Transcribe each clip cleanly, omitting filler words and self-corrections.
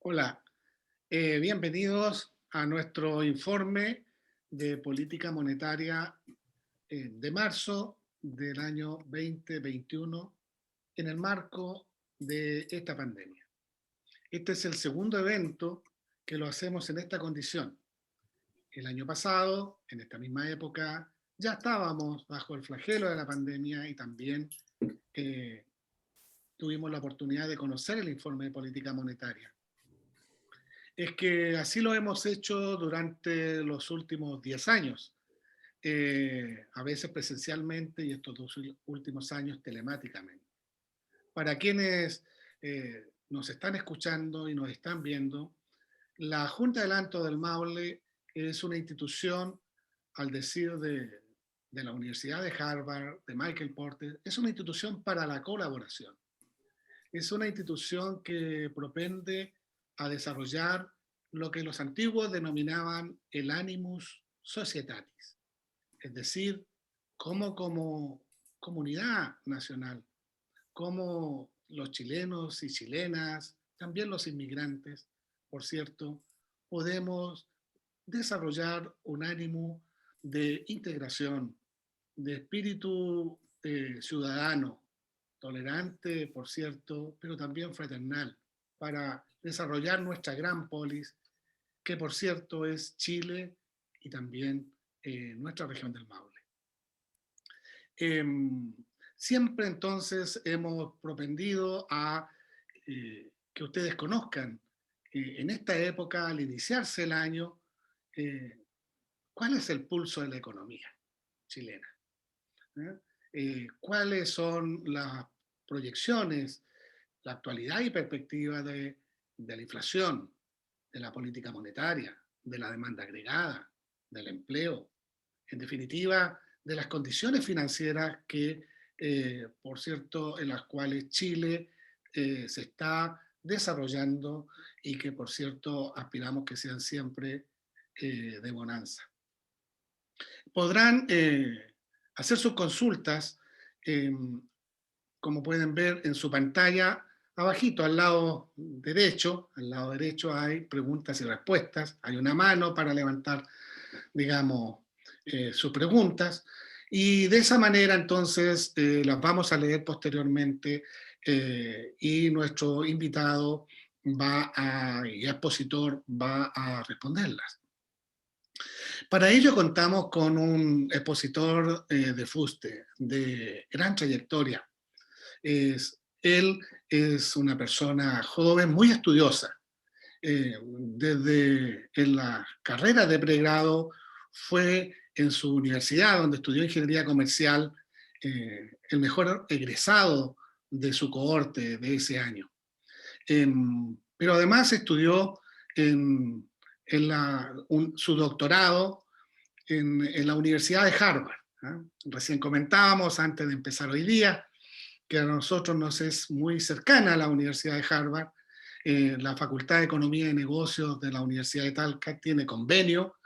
Hola, bienvenidos a nuestro informe de política monetaria de marzo del año 2021 en el marco de esta pandemia. Este es el segundo evento que lo hacemos en esta condición. El año pasado, en esta misma época, ya estábamos bajo el flagelo de la pandemia y también eh, tuvimos la oportunidad de conocer el informe de política monetaria. Es que así lo hemos hecho durante los últimos 10 años, a veces presencialmente y estos dos últimos años telemáticamente. Para quienes nos están escuchando y nos están viendo, la Junta del Alto del Maule es una institución, al decir de la Universidad de Harvard, de Michael Porter, es una institución para la colaboración. Es una institución que propende a desarrollar lo que los antiguos denominaban el animus societatis, es decir, cómo como comunidad nacional, cómo los chilenos y chilenas, también los inmigrantes, por cierto, podemos desarrollar un ánimo de integración, de espíritu ciudadano, tolerante, por cierto, pero también fraternal, para desarrollar nuestra gran polis, que por cierto es Chile y también nuestra región del Maule. Eh, Siempre entonces hemos propendido a que ustedes conozcan en esta época, al iniciarse el año, eh, cuál es el pulso de la economía chilena. ¿Cuáles son las proyecciones, la actualidad y perspectiva de la inflación, de la política monetaria, de la demanda agregada, del empleo, en definitiva, de las condiciones financieras que, por cierto, en las cuales Chile se está desarrollando y que, por cierto, aspiramos que sean siempre de bonanza? Podrán hacer sus consultas, eh, como pueden ver en su pantalla, abajito, al lado derecho hay preguntas y respuestas, hay una mano para levantar, digamos, sus preguntas, y de esa manera entonces las vamos a leer posteriormente y nuestro invitado y expositor va a responderlas. Para ello contamos con un expositor de fuste, de gran trayectoria. Él es una persona joven, muy estudiosa. Desde en la carrera de pregrado fue en su universidad, donde estudió ingeniería comercial, el mejor egresado de su cohorte de ese año. Pero además estudió su doctorado en la Universidad de Harvard. Recién comentábamos, antes de empezar hoy día, que a nosotros nos es muy cercana la Universidad de Harvard. La Facultad de Economía y Negocios de la Universidad de Talca tiene convenio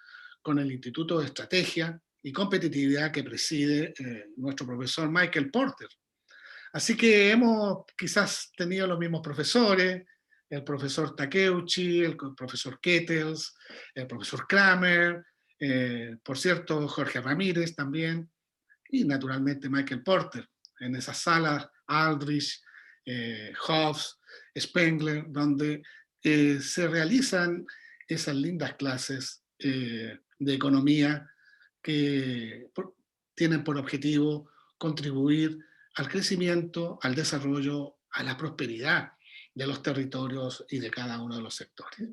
con el Instituto de Estrategia y Competitividad que preside nuestro profesor Michael Porter. Así que hemos quizás tenido los mismos profesores, el profesor Takeuchi, el profesor Kettles, el profesor Kramer, por cierto, Jorge Ramírez también, y naturalmente Michael Porter, en esas salas Aldrich, Hobbes, Spengler, donde se realizan esas lindas clases de economía que tienen por objetivo contribuir al crecimiento, al desarrollo, a la prosperidad de los territorios y de cada uno de los sectores.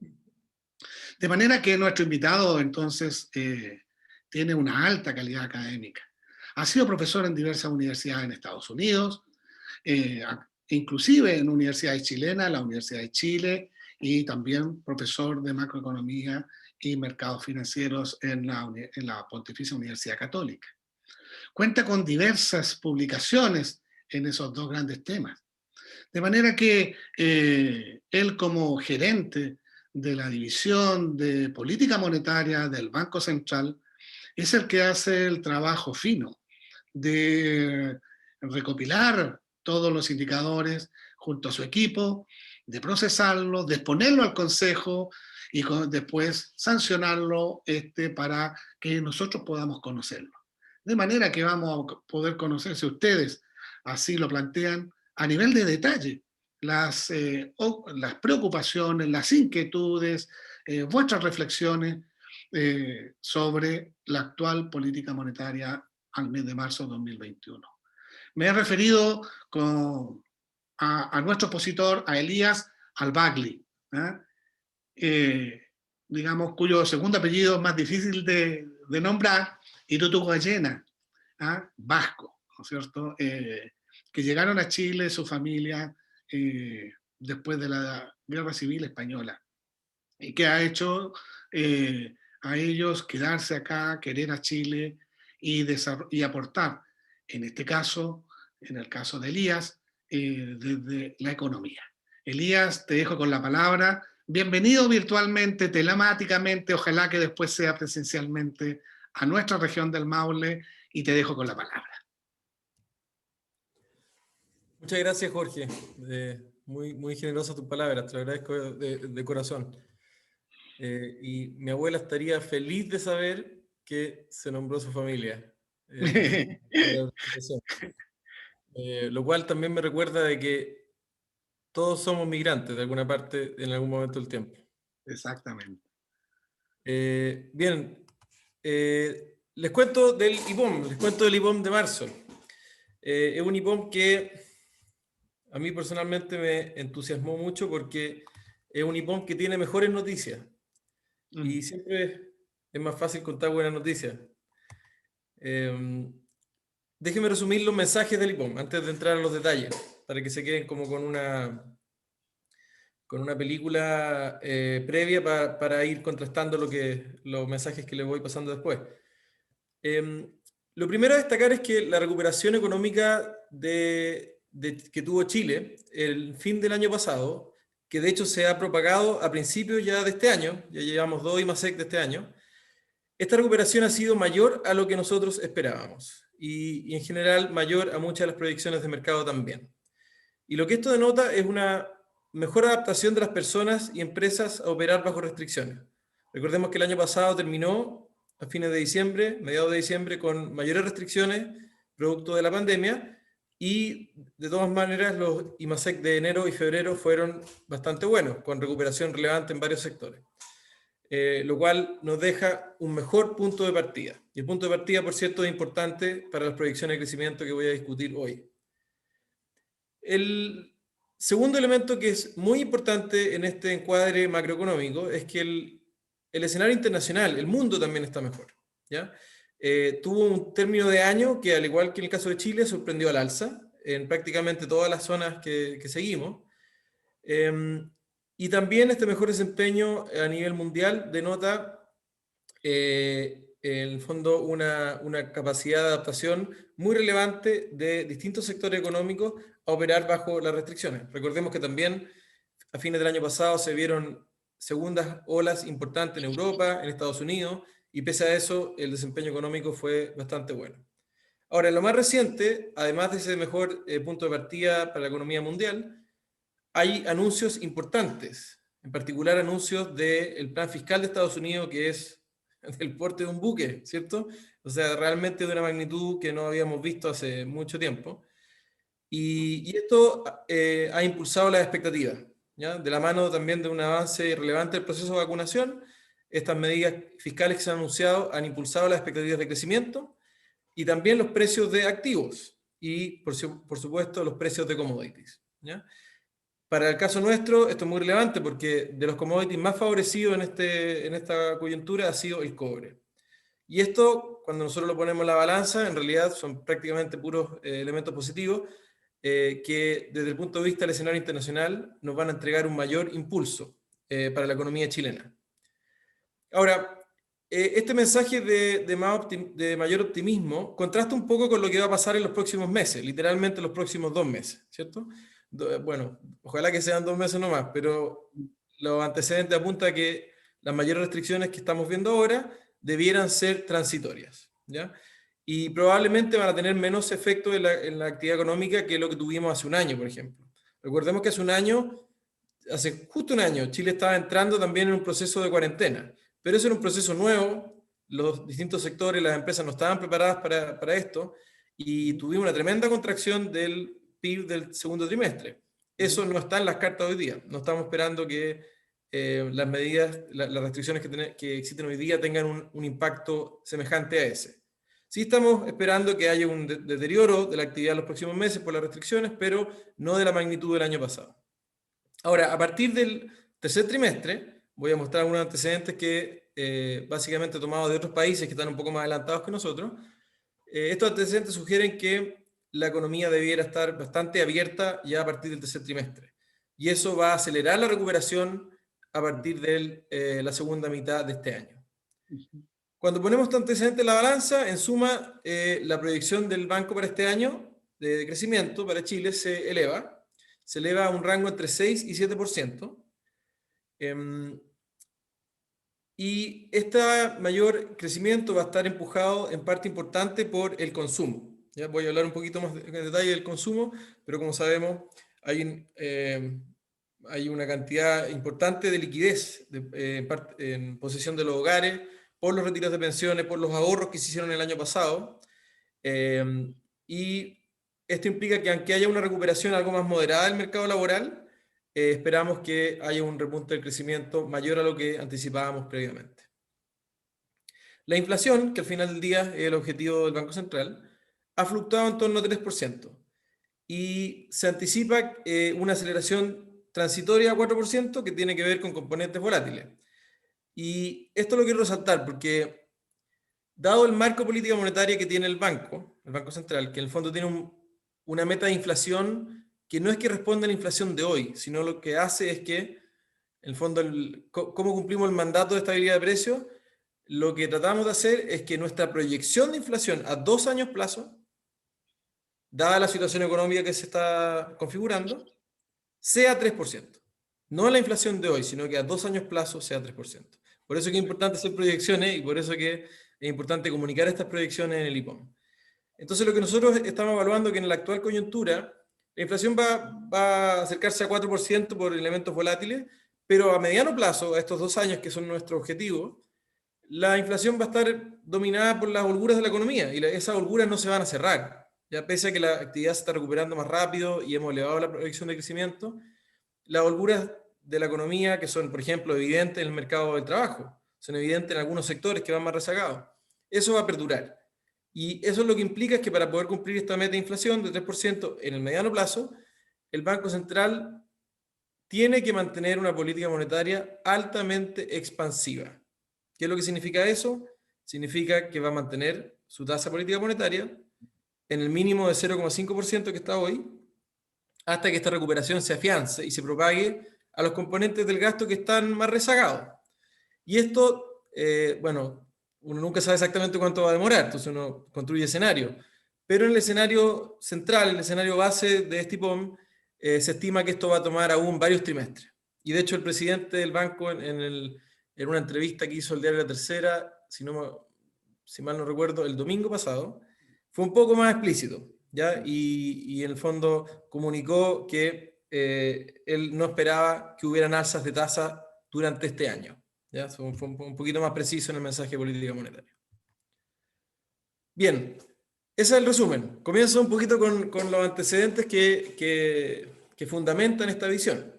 De manera que nuestro invitado entonces tiene una alta calidad académica. Ha sido profesor en diversas universidades en Estados Unidos, inclusive en universidades chilenas, la Universidad de Chile, y también profesor de macroeconomía y mercados financieros en la Pontificia Universidad Católica. Cuenta con diversas publicaciones en esos dos grandes temas. De manera que él, como gerente de la división de política monetaria del Banco Central, es el que hace el trabajo fino de recopilar todos los indicadores junto a su equipo, de procesarlo, de exponerlo al Consejo y después sancionarlo para que nosotros podamos conocerlo. De manera que vamos a poder conocer, si ustedes así lo plantean, a nivel de detalle, las preocupaciones, las inquietudes, vuestras reflexiones sobre la actual política monetaria al mes de marzo de 2021. Me he referido a nuestro expositor, a Elías Al-Bagli, digamos, cuyo segundo apellido es más difícil de nombrar, Irurugayena, vasco, ¿no es cierto? Que llegaron a Chile, su familia, después de la Guerra Civil Española, y que ha hecho a ellos quedarse acá, querer a Chile y aportar, en este caso, en el caso de Elías, desde la economía. Elías, te dejo con la palabra. Bienvenido virtualmente, telemáticamente, ojalá que después sea presencialmente a nuestra región del Maule, y te dejo con la palabra. Muchas gracias, Jorge. Muy generosa tus palabras, te lo agradezco de corazón. Y mi abuela estaría feliz de saber que se nombró su familia. Lo cual también me recuerda de que todos somos migrantes de alguna parte en algún momento del tiempo. Exactamente. Bien, les cuento del IPOM de marzo. Es un IPOM que a mí personalmente me entusiasmó mucho porque es un IPOM que tiene mejores noticias. Y siempre es más fácil contar buenas noticias. Déjenme resumir los mensajes del IPOM antes de entrar a los detalles, para que se queden como con una película previa para ir contrastando los mensajes que les voy pasando después. Lo primero a destacar es que la recuperación económica que tuvo Chile el fin del año pasado, que de hecho se ha propagado a principios ya de este año, ya llevamos 2 IMASEC de este año, esta recuperación ha sido mayor a lo que nosotros esperábamos y en general mayor a muchas de las proyecciones de mercado también. Y lo que esto denota es una mejor adaptación de las personas y empresas a operar bajo restricciones. Recordemos que el año pasado terminó a fines de diciembre, mediados de diciembre, con mayores restricciones producto de la pandemia y de todas maneras los IMASEC de enero y febrero fueron bastante buenos, con recuperación relevante en varios sectores. Lo cual nos deja un mejor punto de partida. Y el punto de partida, por cierto, es importante para las proyecciones de crecimiento que voy a discutir hoy. El segundo elemento que es muy importante en este encuadre macroeconómico es que el escenario internacional, el mundo también está mejor, ¿ya? Tuvo un término de año que, al igual que en el caso de Chile, sorprendió al alza en prácticamente todas las zonas que seguimos. Y también este mejor desempeño a nivel mundial denota, en el fondo, una capacidad de adaptación muy relevante de distintos sectores económicos a operar bajo las restricciones. Recordemos que también a fines del año pasado se vieron segundas olas importantes en Europa, en Estados Unidos, y pese a eso el desempeño económico fue bastante bueno. Ahora, en lo más reciente, además de ese mejor punto de partida para la economía mundial, hay anuncios importantes, en particular anuncios del plan fiscal de Estados Unidos, que es del porte de un buque, ¿cierto? O sea, realmente de una magnitud que no habíamos visto hace mucho tiempo. Y esto ha impulsado las expectativas, ¿ya? De la mano también de un avance relevante del proceso de vacunación. Estas medidas fiscales que se han anunciado han impulsado las expectativas de crecimiento y también los precios de activos y, por supuesto, los precios de commodities, ¿ya? Para el caso nuestro, esto es muy relevante porque de los commodities más favorecidos en esta coyuntura ha sido el cobre. Y esto, cuando nosotros lo ponemos en la balanza, en realidad son prácticamente puros elementos positivos que desde el punto de vista del escenario internacional nos van a entregar un mayor impulso para la economía chilena. Ahora, este mensaje de mayor optimismo contrasta un poco con lo que va a pasar en los próximos meses, literalmente los próximos 2 meses, ¿cierto? Bueno, ojalá que sean 2 meses nomás, pero los antecedentes apuntan a que las mayores restricciones que estamos viendo ahora debieran ser transitorias, ¿ya? y probablemente van a tener menos efecto en la actividad económica que lo que tuvimos hace un año, por ejemplo. Recordemos que hace justo un año, Chile estaba entrando también en un proceso de cuarentena, pero eso era un proceso nuevo, los distintos sectores, las empresas no estaban preparadas para esto, y tuvimos una tremenda contracción del PIB del segundo trimestre. Eso no está en las cartas hoy día, no estamos esperando que las medidas, las restricciones que existen hoy día tengan un impacto semejante a ese. Sí estamos esperando que haya un deterioro de la actividad en los próximos meses por las restricciones, pero no de la magnitud del año pasado. Ahora, a partir del tercer trimestre, voy a mostrar algunos antecedentes que básicamente he tomado de otros países que están un poco más adelantados que nosotros. Estos antecedentes sugieren que la economía debiera estar bastante abierta ya a partir del tercer trimestre. Y eso va a acelerar la recuperación a partir de la segunda mitad de este año. Cuando ponemos estos antecedentes en la balanza, en suma, la proyección del banco para este año de crecimiento para Chile se eleva a un rango entre 6 y 7%. Y este mayor crecimiento va a estar empujado en parte importante por el consumo. Ya voy a hablar un poquito más en detalle del consumo, pero como sabemos, hay una cantidad importante de liquidez en posesión de los hogares, por los retiros de pensiones, por los ahorros que se hicieron el año pasado. Y esto implica que aunque haya una recuperación algo más moderada del mercado laboral, esperamos que haya un repunte del crecimiento mayor a lo que anticipábamos previamente. La inflación, que al final del día es el objetivo del Banco Central, ha fluctuado en torno a 3% y se anticipa una aceleración transitoria a 4% que tiene que ver con componentes volátiles. Y esto lo quiero resaltar porque, dado el marco política monetaria que tiene el Banco Central, que en el fondo tiene una meta de inflación que no es que responda a la inflación de hoy, sino lo que hace es que, en el fondo, cómo cumplimos el mandato de estabilidad de precios, lo que tratamos de hacer es que nuestra proyección de inflación a 2 años plazo, dada la situación económica que se está configurando, sea 3%. No la inflación de hoy, sino que a 2 años plazo sea 3%. Por eso que es importante hacer proyecciones y por eso que es importante comunicar estas proyecciones en el IPOM. Entonces, lo que nosotros estamos evaluando es que en la actual coyuntura, la inflación va a acercarse a 4% por elementos volátiles, pero a mediano plazo, a estos 2 años que son nuestro objetivo, la inflación va a estar dominada por las holguras de la economía y esas holguras no se van a cerrar. Ya pese a que la actividad se está recuperando más rápido y hemos elevado la proyección de crecimiento, las holguras de la economía, que son, por ejemplo, evidentes en el mercado del trabajo, son evidentes en algunos sectores que van más rezagados, eso va a perdurar. Y eso es lo que implica es que para poder cumplir esta meta de inflación de 3% en el mediano plazo, el Banco Central tiene que mantener una política monetaria altamente expansiva. ¿Qué es lo que significa eso? Significa que va a mantener su tasa política monetaria en el mínimo de 0,5% que está hoy, hasta que esta recuperación se afiance y se propague a los componentes del gasto que están más rezagados. Y esto, bueno, uno nunca sabe exactamente cuánto va a demorar, entonces uno construye escenarios. Pero en el escenario central, en el escenario base de este IPOM, se estima que esto va a tomar aún varios trimestres. Y de hecho el presidente del banco en una entrevista que hizo el diario La Tercera, si mal no recuerdo, el domingo pasado, fue un poco más explícito, ¿ya? Y en el fondo comunicó que él no esperaba que hubieran alzas de tasa durante este año. ¿Ya? Fue un poquito más preciso en el mensaje de política monetaria. Bien, ese es el resumen. Comienzo un poquito con los antecedentes que fundamentan esta visión.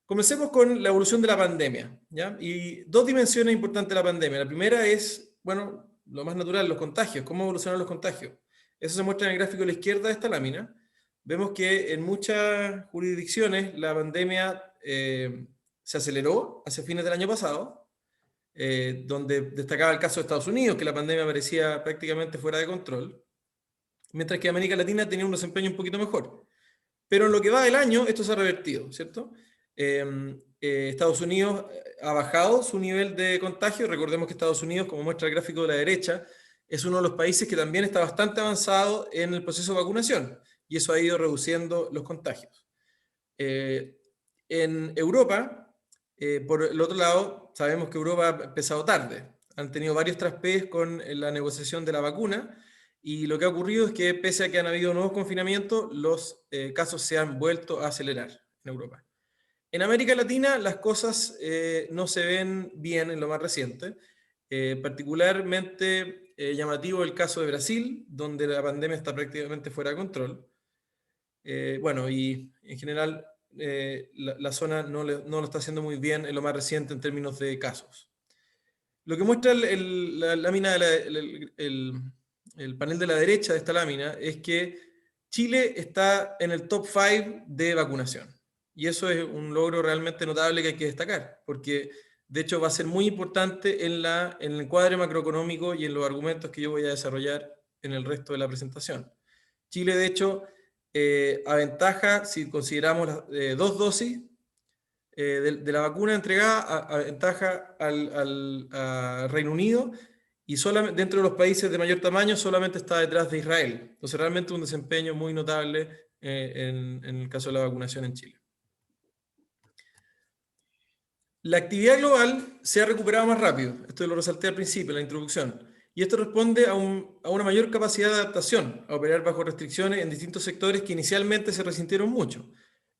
Comencemos con la evolución de la pandemia, ¿ya? Y 2 dimensiones importantes de la pandemia. La primera es, bueno, lo más natural, los contagios, cómo evolucionan los contagios. Eso se muestra en el gráfico de la izquierda de esta lámina. Vemos que en muchas jurisdicciones la pandemia se aceleró hacia fines del año pasado, donde destacaba el caso de Estados Unidos, que la pandemia parecía prácticamente fuera de control, mientras que América Latina tenía un desempeño un poquito mejor. Pero en lo que va del año, esto se ha revertido, ¿cierto? Estados Unidos ha bajado su nivel de contagio. Recordemos que Estados Unidos, como muestra el gráfico de la derecha, es uno de los países que también está bastante avanzado en el proceso de vacunación, y eso ha ido reduciendo los contagios. En Europa, por el otro lado, sabemos que Europa ha empezado tarde. han tenido varios traspés con la negociación de la vacuna, y lo que ha ocurrido es que pese a que han habido nuevos confinamientos, los casos se han vuelto a acelerar en Europa. En América Latina las cosas no se ven bien en lo más reciente, particularmente llamativo el caso de Brasil, donde la pandemia está prácticamente fuera de control. Bueno, y en general la zona no lo está haciendo muy bien en lo más reciente en términos de casos. Lo que muestra la lámina el panel de la derecha de esta lámina es que Chile está en el top 5 de vacunación. Y eso es un logro realmente notable que hay que destacar, porque de hecho va a ser muy importante en el encuadre macroeconómico y en los argumentos que yo voy a desarrollar en el resto de la presentación. Chile, de hecho, aventaja, si consideramos las 2 dosis, de la vacuna entregada, aventaja al Reino Unido, y solamente, dentro de los países de mayor tamaño solamente está detrás de Israel. Entonces realmente un desempeño muy notable en el caso de la vacunación en Chile. La actividad global se ha recuperado más rápido, esto lo resalté al principio, en la introducción, y esto responde a una mayor capacidad de adaptación, a operar bajo restricciones en distintos sectores que inicialmente se resintieron mucho.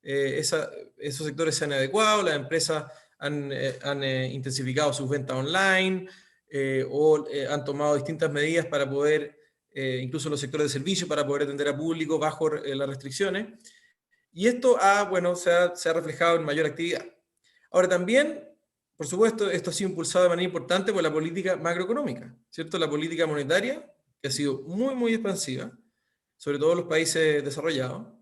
Esos sectores se han adecuado, las empresas han intensificado sus ventas online, o han tomado distintas medidas para poder, incluso los sectores de servicios, para poder atender a público bajo las restricciones. Y esto se ha reflejado en mayor actividad. Ahora también, por supuesto, esto ha sido impulsado de manera importante por la política macroeconómica, ¿cierto? La política monetaria, que ha sido muy, muy expansiva, sobre todo en los países desarrollados,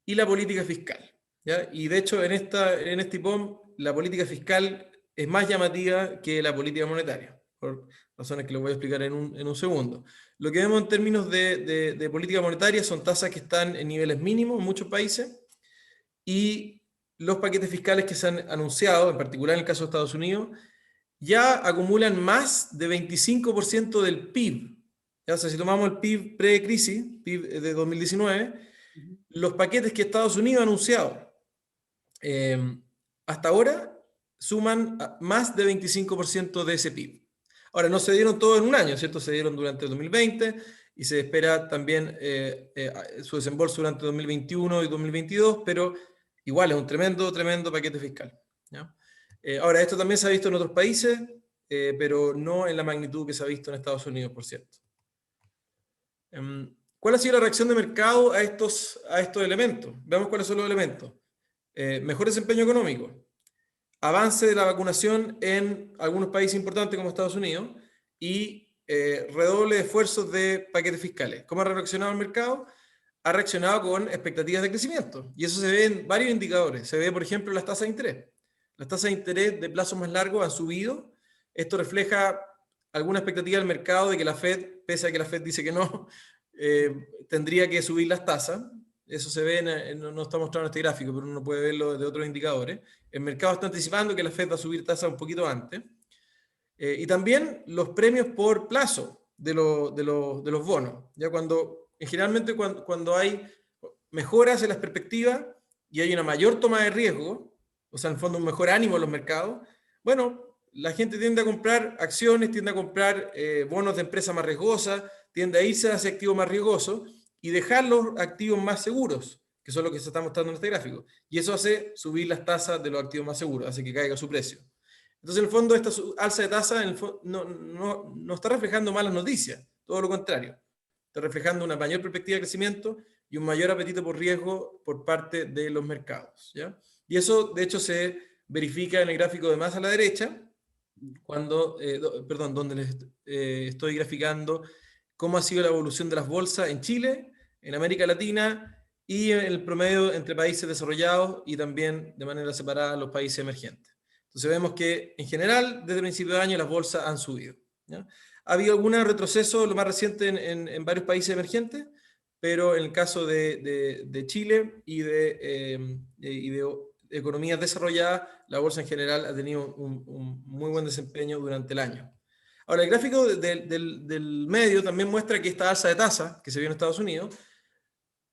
y la política fiscal, ¿ya? Y de hecho, en este IPOM, la política fiscal es más llamativa que la política monetaria, por razones que les voy a explicar en un segundo. Lo que vemos en términos de política monetaria son tasas que están en niveles mínimos en muchos países, y los paquetes fiscales que se han anunciado, en particular en el caso de Estados Unidos, ya acumulan más de 25% del PIB. O sea, si tomamos el PIB pre-crisis, PIB de 2019, los paquetes que Estados Unidos ha anunciado hasta ahora suman más de 25% de ese PIB. Ahora, no se dieron todos en un año, ¿cierto? Se dieron durante el 2020 y se espera también su desembolso durante 2021 y 2022, pero igual es un tremendo paquete fiscal, ¿ya? Ahora, esto también se ha visto en otros países, pero no en la magnitud que se ha visto en Estados Unidos, por cierto. ¿Cuál ha sido la reacción de mercado a estos elementos? Veamos cuáles son los elementos. Mejor desempeño económico, avance de la vacunación en algunos países importantes como Estados Unidos, y redoble de esfuerzos de paquetes fiscales. ¿Cómo ha reaccionado el mercado? Ha reaccionado con expectativas de crecimiento, y eso se ve en varios indicadores. Se ve, por ejemplo, las tasas de interés. Las tasas de interés de plazo más largo han subido. Esto refleja alguna expectativa del mercado de que la Fed, pese a que la Fed dice que no, tendría que subir las tasas. Eso se ve, no está mostrado en este gráfico, pero uno puede verlo de otros indicadores. El mercado está anticipando que la Fed va a subir tasas un poquito antes. Y también los premios por plazo de los bonos. Ya generalmente cuando hay mejoras en las perspectivas y hay una mayor toma de riesgo, o sea, en el fondo un mejor ánimo en los mercados, bueno, la gente tiende a comprar acciones, tiende a comprar bonos de empresas más riesgosas, tiende a irse hacia activos más riesgosos y dejar los activos más seguros, que son lo que se está mostrando en este gráfico. Y eso hace subir las tasas de los activos más seguros, hace que caiga su precio. Entonces, en el fondo, esta alza de tasa no está reflejando malas noticias, todo lo contrario. Está reflejando una mayor perspectiva de crecimiento y un mayor apetito por riesgo por parte de los mercados, ¿ya? Y eso, de hecho, se verifica en el gráfico de más a la derecha, donde les estoy graficando cómo ha sido la evolución de las bolsas en Chile, en América Latina y en el promedio entre países desarrollados y también de manera separada los países emergentes. Entonces vemos que en general desde el principio de año las bolsas han subido, ¿ya? Ha habido algún retroceso, lo más reciente en varios países emergentes, pero en el caso de Chile y de economías desarrolladas, la bolsa en general ha tenido un muy buen desempeño durante el año. Ahora, el gráfico del medio también muestra que esta alza de tasa que se vio en Estados Unidos,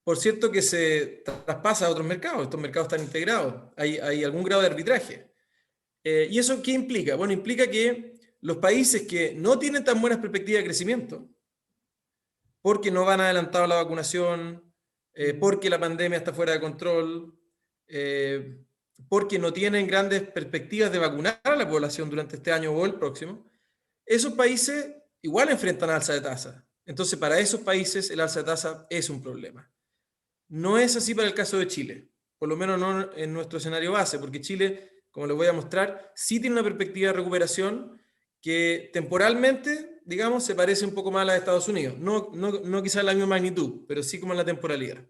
por cierto que se traspasa a otros mercados, estos mercados están integrados, hay algún grado de arbitraje. ¿Y eso qué implica? Bueno, implica que los países que no tienen tan buenas perspectivas de crecimiento, porque no van adelantado la vacunación, porque la pandemia está fuera de control, porque no tienen grandes perspectivas de vacunar a la población durante este año o el próximo, esos países igual enfrentan alza de tasa. Entonces, para esos países el alza de tasa es un problema. No es así para el caso de Chile, por lo menos no en nuestro escenario base, porque Chile, como les voy a mostrar, sí tiene una perspectiva de recuperación que temporalmente, digamos, se parece un poco más a la de Estados Unidos. No quizás la misma magnitud, pero sí como en la temporalidad.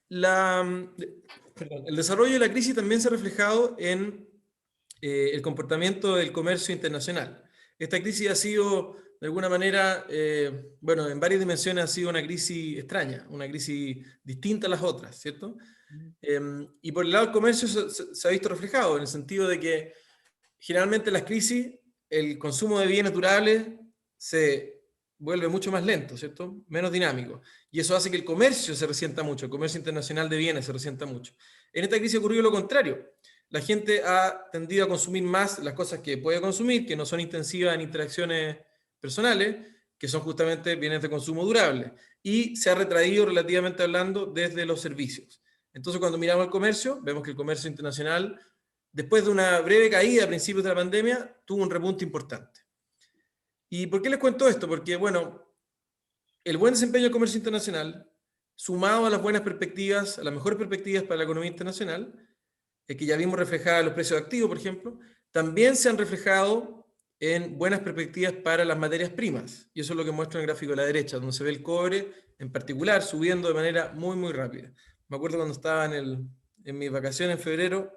El desarrollo de la crisis también se ha reflejado en el comportamiento del comercio internacional. Esta crisis ha sido, de alguna manera, bueno, en varias dimensiones ha sido una crisis extraña, una crisis distinta a las otras, ¿cierto? Y por el lado del comercio se ha visto reflejado, en el sentido de que generalmente en las crisis el consumo de bienes durables se vuelve mucho más lento, ¿cierto? Menos dinámico. Y eso hace que el comercio se resienta mucho, el comercio internacional de bienes se resienta mucho. En esta crisis ocurrió lo contrario. La gente ha tendido a consumir más las cosas que puede consumir, que no son intensivas en interacciones personales, que son justamente bienes de consumo durable. Y se ha retraído, relativamente hablando, desde los servicios. Entonces, cuando miramos el comercio, vemos que el comercio internacional, después de una breve caída a principios de la pandemia, tuvo un repunte importante. ¿Y por qué les cuento esto? Porque, bueno, el buen desempeño del comercio internacional, sumado a las buenas perspectivas, a las mejores perspectivas para la economía internacional, que ya vimos reflejadas en los precios de activos, por ejemplo, también se han reflejado en buenas perspectivas para las materias primas. Y eso es lo que muestro en el gráfico de la derecha, donde se ve el cobre, en particular, subiendo de manera muy, muy rápida. Me acuerdo cuando estaba en mis vacaciones en febrero,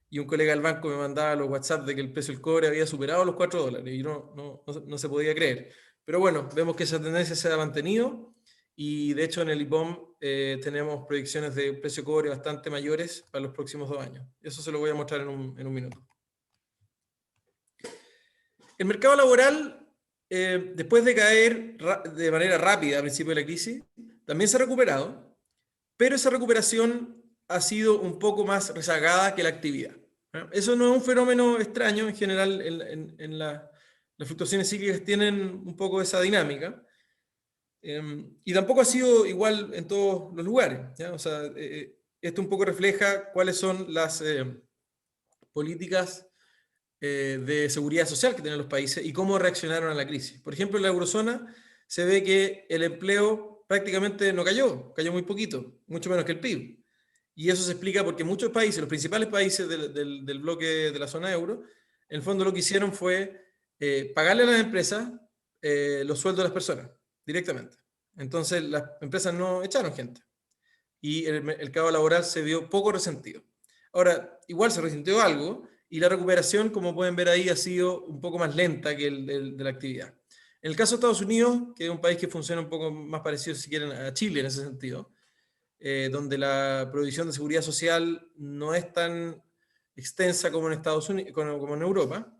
y un colega del banco me mandaba los WhatsApp de que el precio del cobre había superado los $4, y no se podía creer. Pero bueno, vemos que esa tendencia se ha mantenido, y de hecho en el IPOM tenemos proyecciones de precio de cobre bastante mayores para los próximos 2 años. Eso se lo voy a mostrar en un minuto. El mercado laboral, después de caer de manera rápida a principio de la crisis, también se ha recuperado, pero esa recuperación ha sido un poco más rezagada que la actividad. Eso no es un fenómeno extraño, en general las fluctuaciones cíclicas tienen un poco esa dinámica, y tampoco ha sido igual en todos los lugares, ¿ya? O sea, esto un poco refleja cuáles son las políticas de seguridad social que tienen los países y cómo reaccionaron a la crisis. Por ejemplo, en la eurozona se ve que el empleo prácticamente no cayó muy poquito, mucho menos que el PIB. Y eso se explica porque muchos países, los principales países del bloque de la zona euro, en el fondo lo que hicieron fue pagarle a las empresas los sueldos de las personas directamente. Entonces las empresas no echaron gente y el mercado laboral se vio poco resentido. Ahora, igual se resintió algo y la recuperación, como pueden ver ahí, ha sido un poco más lenta que de la actividad. En el caso de Estados Unidos, que es un país que funciona un poco más parecido, si quieren, a Chile en ese sentido, donde la provisión de seguridad social no es tan extensa como en Estados Unidos, como en Europa,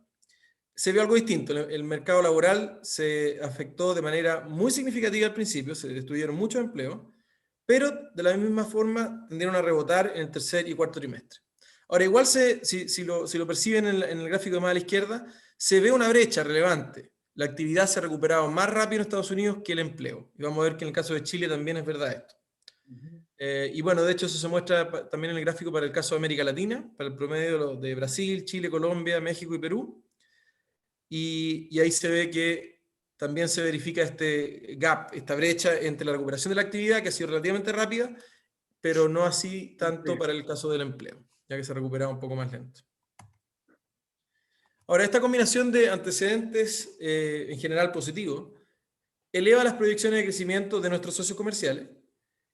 se vio algo distinto. El mercado laboral se afectó de manera muy significativa al principio, se destruyeron muchos empleos, pero de la misma forma tendieron a rebotar en el tercer y cuarto trimestre. Ahora, igual si lo perciben en el gráfico de más a la izquierda, se ve una brecha relevante. La actividad se ha recuperado más rápido en Estados Unidos que el empleo. Y vamos a ver que en el caso de Chile también es verdad esto. Y bueno, de hecho eso se muestra también en el gráfico para el caso de América Latina, para el promedio de Brasil, Chile, Colombia, México y Perú. Y ahí se ve que también se verifica este gap, esta brecha entre la recuperación de la actividad, que ha sido relativamente rápida, pero no así tanto para el caso del empleo, ya que se ha recuperado un poco más lento. Ahora, esta combinación de antecedentes en general positivos eleva las proyecciones de crecimiento de nuestros socios comerciales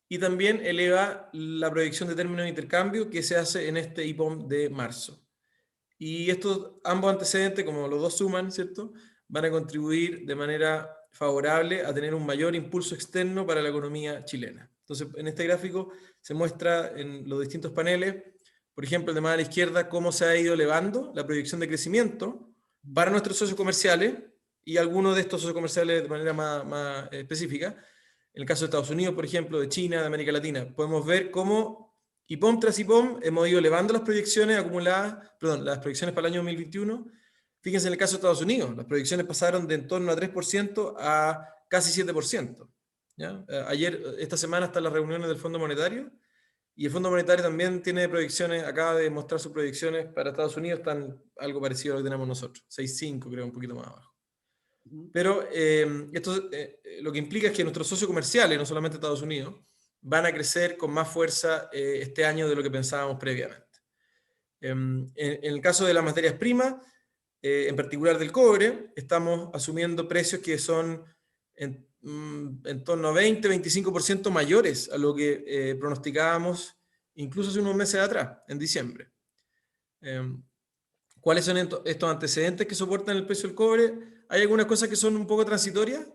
y también eleva la proyección de términos de intercambio que se hace en este IPOM de marzo. Y estos ambos antecedentes, como los dos suman, ¿cierto?, van a contribuir de manera favorable a tener un mayor impulso externo para la economía chilena. Entonces, en este gráfico se muestra en los distintos paneles, por ejemplo, el de más a la izquierda, cómo se ha ido elevando la proyección de crecimiento para nuestros socios comerciales y algunos de estos socios comerciales de manera más específica. En el caso de Estados Unidos, por ejemplo, de China, de América Latina, podemos ver cómo IPOM tras IPOM hemos ido elevando las proyecciones acumuladas, perdón, las proyecciones para el año 2021. Fíjense en el caso de Estados Unidos, las proyecciones pasaron de en torno a 3% a casi 7%. ¿Ya? Esta semana están las reuniones del Fondo Monetario, y el Fondo Monetario también tiene proyecciones, acaba de mostrar sus proyecciones para Estados Unidos, están algo parecido a lo que tenemos nosotros, 6,5 creo, un poquito más abajo. Pero esto lo que implica es que nuestros socios comerciales, no solamente Estados Unidos, van a crecer con más fuerza este año de lo que pensábamos previamente. En el caso de las materias primas, en particular del cobre, estamos asumiendo precios que son en torno a 20-25% mayores a lo que pronosticábamos incluso hace unos meses atrás, en diciembre. ¿Cuáles son estos antecedentes que soportan el precio del cobre? Hay algunas cosas que son un poco transitorias,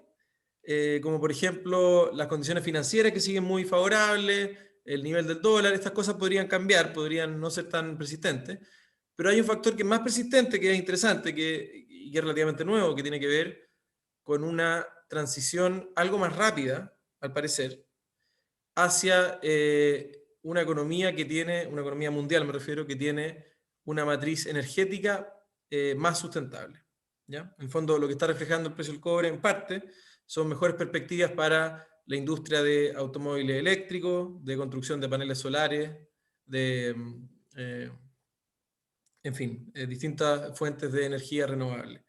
como por ejemplo las condiciones financieras que siguen muy favorables, el nivel del dólar. Estas cosas podrían cambiar, podrían no ser tan persistentes, pero hay un factor que es más persistente, que es interesante y que es relativamente nuevo, que tiene que ver con una transición algo más rápida, al parecer, hacia una economía una economía mundial me refiero, que tiene una matriz energética más sustentable. ¿Ya? En el fondo, lo que está reflejando el precio del cobre, en parte, son mejores perspectivas para la industria de automóviles eléctricos, de construcción de paneles solares, de, en fin, distintas fuentes de energía renovable.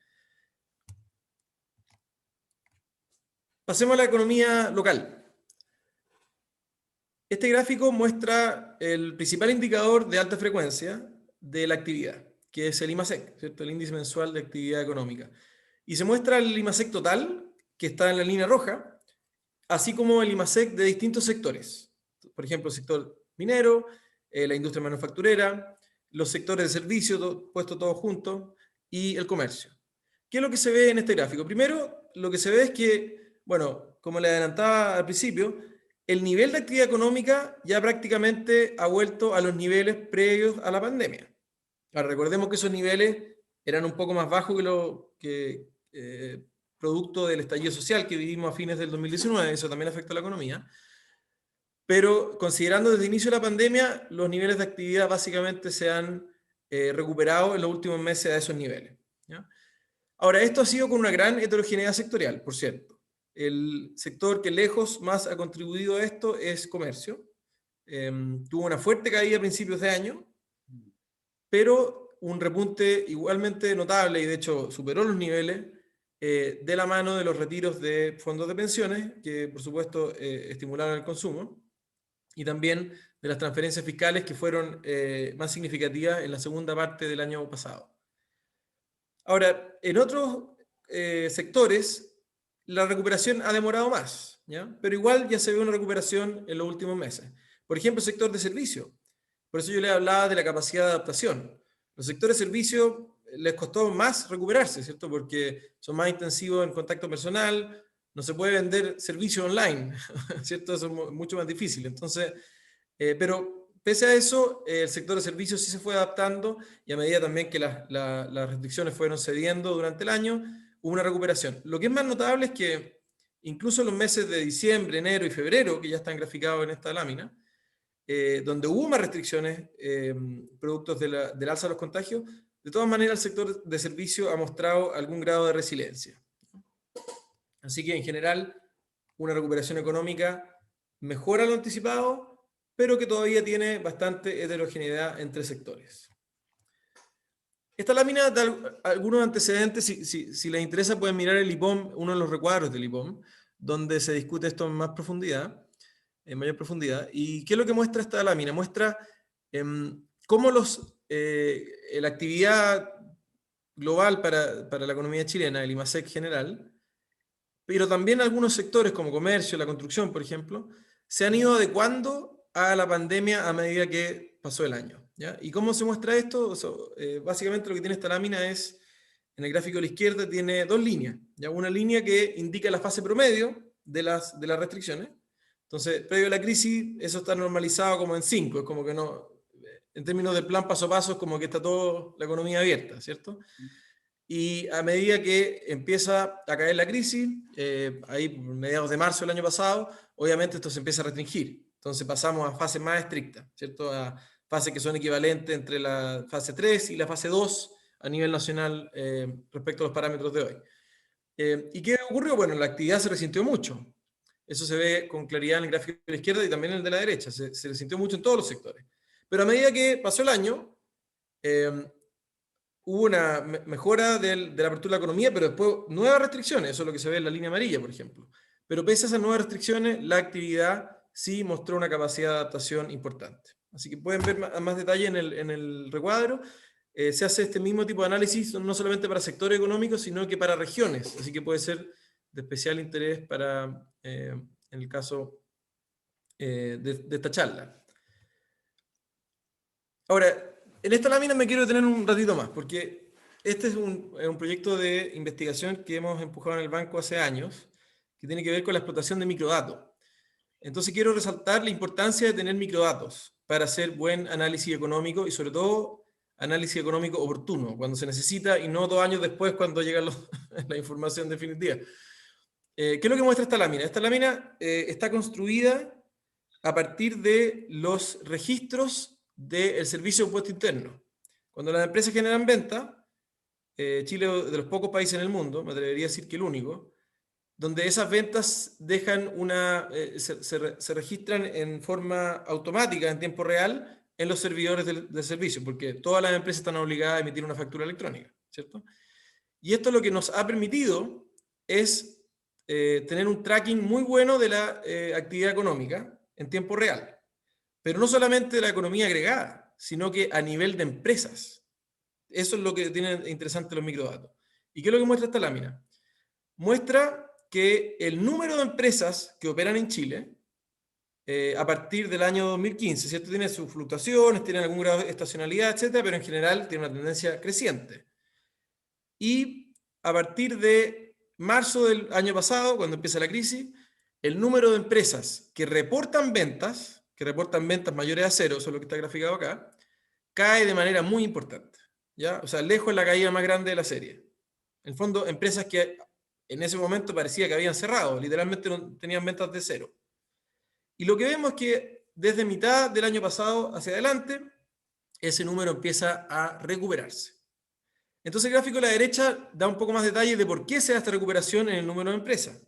Pasemos a la economía local. Este gráfico muestra el principal indicador de alta frecuencia de la actividad, que es el IMASEC, ¿cierto? El índice mensual de actividad económica. Y se muestra el IMASEC total, que está en la línea roja, así como el IMASEC de distintos sectores. Por ejemplo, el sector minero, la industria manufacturera, los sectores de servicio, puesto todos juntos, y el comercio. ¿Qué es lo que se ve en este gráfico? Primero, lo que se ve es que, bueno, como le adelantaba al principio, el nivel de actividad económica ya prácticamente ha vuelto a los niveles previos a la pandemia. Ahora, recordemos que esos niveles eran un poco más bajos que producto del estallido social que vivimos a fines del 2019, eso también afecta a la economía. Pero considerando desde el inicio de la pandemia, los niveles de actividad básicamente se han recuperado en los últimos meses a esos niveles. ¿Ya? Ahora, esto ha sido con una gran heterogeneidad sectorial, por cierto. El sector que lejos más ha contribuido a esto es comercio. Tuvo una fuerte caída a principios de año, pero un repunte igualmente notable y de hecho superó los niveles de la mano de los retiros de fondos de pensiones, que por supuesto estimularon el consumo, y también de las transferencias fiscales que fueron más significativas en la segunda parte del año pasado. Ahora, en otros sectores, la recuperación ha demorado más, ¿ya? Pero igual ya se ve una recuperación en los últimos meses. Por ejemplo, el sector de servicio. Por eso yo les hablaba de la capacidad de adaptación. Los sectores de servicio les costó más recuperarse, ¿cierto? Porque son más intensivos en contacto personal, no se puede vender servicio online, ¿cierto? Eso es mucho más difícil. Entonces, pero pese a eso, el sector de servicios sí se fue adaptando y a medida también que las restricciones fueron cediendo durante el año, hubo una recuperación. Lo que es más notable es que incluso en los meses de diciembre, enero y febrero, que ya están graficados en esta lámina, donde hubo más restricciones productos del alza de los contagios, de todas maneras el sector de servicio ha mostrado algún grado de resiliencia. Así que en general una recuperación económica mejor a lo anticipado, pero que todavía tiene bastante heterogeneidad entre sectores. Esta lámina da algunos antecedentes, si les interesa pueden mirar el IPOM, uno de los recuadros del IPOM, donde se discute esto en mayor profundidad. ¿Y qué es lo que muestra esta lámina? Muestra cómo la actividad global para la economía chilena, el IMASEC general, pero también algunos sectores como comercio, la construcción, por ejemplo, se han ido adecuando a la pandemia a medida que pasó el año. ¿Ya? ¿Y cómo se muestra esto? Básicamente lo que tiene esta lámina es, en el gráfico de la izquierda, tiene dos líneas. ¿Ya? Una línea que indica la fase promedio de las restricciones. Entonces, previo a la crisis, eso está normalizado como en 5, es como que no, en términos del plan paso a paso, es como que está toda la economía abierta, ¿cierto? Y a medida que empieza a caer la crisis, ahí por mediados de marzo del año pasado, obviamente esto se empieza a restringir. Entonces pasamos a fases más estrictas, ¿cierto? A fases que son equivalentes entre la fase 3 y la fase 2 a nivel nacional respecto a los parámetros de hoy. ¿Y qué ocurrió? Bueno, la actividad se resintió mucho. Eso se ve con claridad en el gráfico de la izquierda y también en el de la derecha. Se resintió mucho en todos los sectores. Pero a medida que pasó el año, hubo una mejora de la apertura de la economía, pero después nuevas restricciones. Eso es lo que se ve en la línea amarilla, por ejemplo. Pero pese a esas nuevas restricciones, la actividad sí mostró una capacidad de adaptación importante. Así que pueden ver más detalle en el recuadro. Se hace este mismo tipo de análisis no solamente para sectores económicos, sino que para regiones. Así que puede ser de especial interés para, en el caso de esta charla. Ahora, en esta lámina me quiero detener un ratito más, porque este es un proyecto de investigación que hemos empujado en el banco hace años, que tiene que ver con la explotación de microdatos. Entonces quiero resaltar la importancia de tener microdatos para hacer buen análisis económico y sobre todo análisis económico oportuno, cuando se necesita y no 2 años después cuando llega la información definitiva. ¿Qué es lo que muestra esta lámina? Esta lámina está construida a partir de los registros del Servicio de Impuesto Interno. Cuando las empresas generan venta, Chile es de los pocos países en el mundo, me atrevería a decir que el único, donde esas ventas dejan se registran en forma automática, en tiempo real, en los servidores del servicio, porque todas las empresas están obligadas a emitir una factura electrónica, ¿cierto? Y esto lo que nos ha permitido es tener un tracking muy bueno de la actividad económica en tiempo real, pero no solamente de la economía agregada, sino que a nivel de empresas. Eso es lo que tiene interesante los microdatos. ¿Y qué es lo que muestra esta lámina? Muestra que el número de empresas que operan en Chile, a partir del año 2015, ¿cierto? Tiene sus fluctuaciones, tiene algún grado de estacionalidad, etcétera, pero en general tiene una tendencia creciente. Y a partir de marzo del año pasado, cuando empieza la crisis, el número de empresas que reportan ventas mayores a cero, eso es lo que está graficado acá, cae de manera muy importante, ¿ya? O sea, lejos la caída más grande de la serie. En el fondo, empresas que en ese momento parecía que habían cerrado, literalmente no tenían ventas de cero. Y lo que vemos es que desde mitad del año pasado hacia adelante, ese número empieza a recuperarse. Entonces el gráfico de la derecha da un poco más detalles de por qué se da esta recuperación en el número de empresas.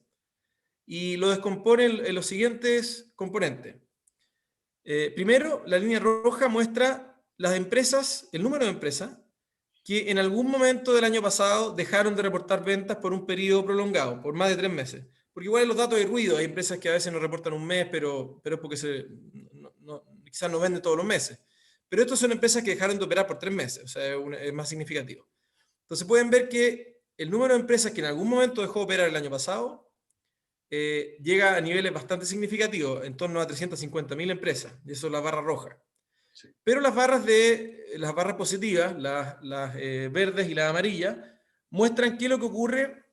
Y lo descompone en los siguientes componentes. Primero, la línea roja muestra las empresas, el número de empresas, que en algún momento del año pasado dejaron de reportar ventas por un periodo prolongado, por más de 3 meses. Porque igual en los datos hay ruido, hay empresas que a veces no reportan un mes, pero es porque quizás no venden todos los meses. Pero estas son empresas que dejaron de operar por 3 meses, o sea, es más significativo. Entonces pueden ver que el número de empresas que en algún momento dejó de operar el año pasado llega a niveles bastante significativos, en torno a 350.000 empresas, y eso es la barra roja. Sí. Pero las barras positivas, las verdes y las amarillas, muestran qué es lo que ocurre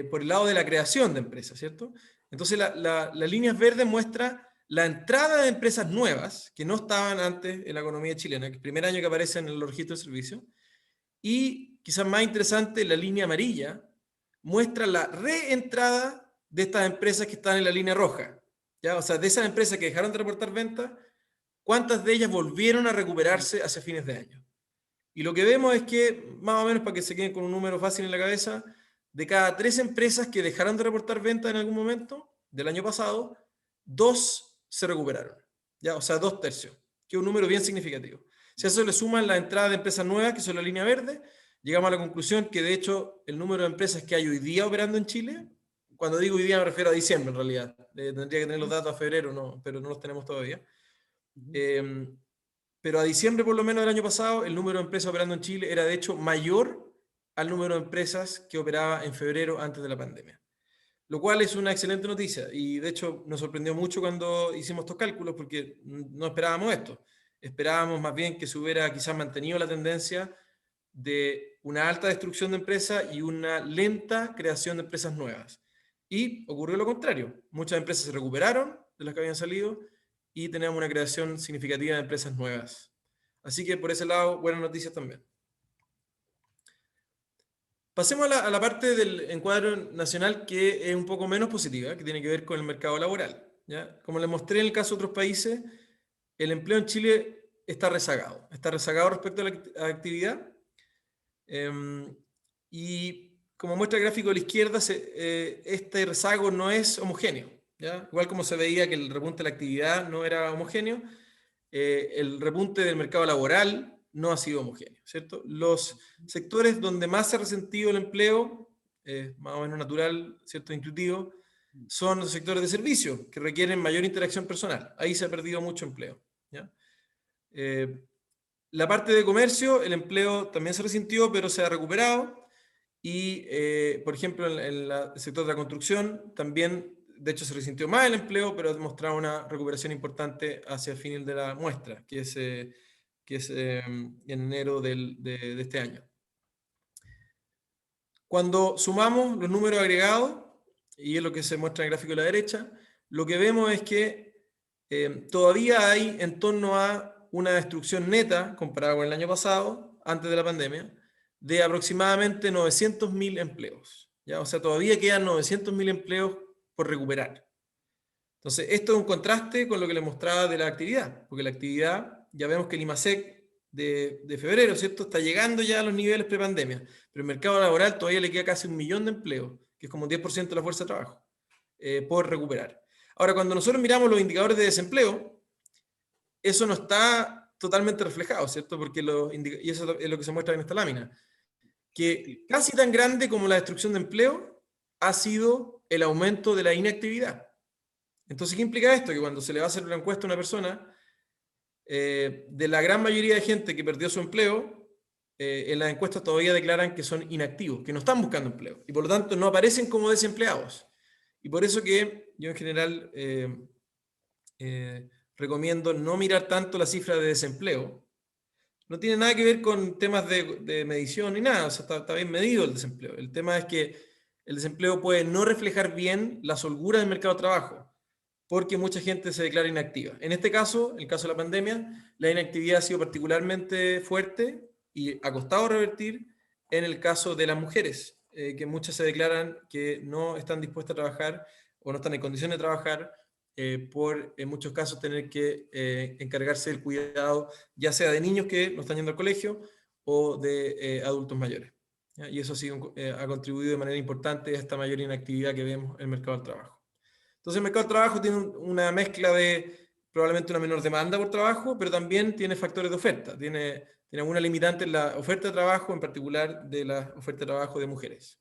por el lado de la creación de empresas, ¿cierto? Entonces las líneas verdes muestran la entrada de empresas nuevas que no estaban antes en la economía chilena, el primer año que aparecen en los registros de servicios, y quizás más interesante, la línea amarilla muestra la reentrada de estas empresas que están en la línea roja, ¿ya? O sea, de esas empresas que dejaron de reportar ventas, ¿cuántas de ellas volvieron a recuperarse hacia fines de año? Y lo que vemos es que, más o menos para que se queden con un número fácil en la cabeza, de cada 3 empresas que dejaron de reportar ventas en algún momento del año pasado, 2 se recuperaron, ¿ya? O sea, 2/3, que es un número bien significativo. Si a eso le suman la entrada de empresas nuevas, que son la línea verde, llegamos a la conclusión que de hecho el número de empresas que hay hoy día operando en Chile, cuando digo hoy día me refiero a diciembre en realidad, tendría que tener los datos a febrero, pero no los tenemos todavía. Pero a diciembre por lo menos del año pasado, el número de empresas operando en Chile era de hecho mayor al número de empresas que operaba en febrero antes de la pandemia. Lo cual es una excelente noticia y de hecho nos sorprendió mucho cuando hicimos estos cálculos porque no esperábamos esto. Esperábamos más bien que se hubiera quizás mantenido la tendencia de una alta destrucción de empresas y una lenta creación de empresas nuevas. Y ocurrió lo contrario. Muchas empresas se recuperaron de las que habían salido y tenemos una creación significativa de empresas nuevas. Así que por ese lado, buenas noticias también. Pasemos a la parte del encuadro nacional que es un poco menos positiva, que tiene que ver con el mercado laboral. ¿ya? Como les mostré en el caso de otros países, el empleo en Chile está rezagado respecto a la actividad. Y como muestra el gráfico de la izquierda, este rezago no es homogéneo, ¿ya? Igual como se veía que el repunte de la actividad no era homogéneo, el repunte del mercado laboral no ha sido homogéneo, ¿cierto? Los sectores donde más se ha resentido el empleo, más o menos natural, ¿cierto? Intuitivo, son los sectores de servicio, que requieren mayor interacción personal. Ahí se ha perdido mucho empleo, ¿ya? La parte de comercio, el empleo también se resintió, pero se ha recuperado. Y, por ejemplo, en el sector de la construcción, también, de hecho, se resintió más el empleo, pero ha demostrado una recuperación importante hacia el final de la muestra, que es en enero de este año. Cuando sumamos los números agregados, y es lo que se muestra en el gráfico de la derecha, lo que vemos es que todavía hay en torno a una destrucción neta, comparada con el año pasado, antes de la pandemia, de aproximadamente 900.000 empleos, ¿ya? O sea, todavía quedan 900.000 empleos por recuperar. Entonces, esto es un contraste con lo que les mostraba de la actividad, porque la actividad, ya vemos que el IMASEC de febrero, ¿cierto?, está llegando ya a los niveles prepandemia, pero el mercado laboral todavía le queda casi 1 millón de empleos, que es como un 10% de la fuerza de trabajo, por recuperar. Ahora, cuando nosotros miramos los indicadores de desempleo, eso no está totalmente reflejado, ¿cierto? Porque y eso es lo que se muestra en esta lámina, que casi tan grande como la destrucción de empleo ha sido el aumento de la inactividad. Entonces, ¿qué implica esto? Que cuando se le va a hacer una encuesta a una persona, de la gran mayoría de gente que perdió su empleo, en las encuestas todavía declaran que son inactivos, que no están buscando empleo, y por lo tanto no aparecen como desempleados. Y por eso que yo en general recomiendo no mirar tanto la cifra de desempleo. No tiene nada que ver con temas de medición ni nada, o sea, está bien medido el desempleo. El tema es que el desempleo puede no reflejar bien las holguras del mercado de trabajo, porque mucha gente se declara inactiva. En este caso, en el caso de la pandemia, la inactividad ha sido particularmente fuerte y ha costado revertir en el caso de las mujeres, que muchas se declaran que no están dispuestas a trabajar o no están en condiciones de trabajar por, en muchos casos, tener que encargarse del cuidado, ya sea de niños que no están yendo al colegio o de adultos mayores, ¿ya? Y eso ha contribuido de manera importante a esta mayor inactividad que vemos en el mercado del trabajo. Entonces el mercado del trabajo tiene una mezcla de probablemente una menor demanda por trabajo, pero también tiene factores de oferta, tiene alguna limitante en la oferta de trabajo, en particular de la oferta de trabajo de mujeres.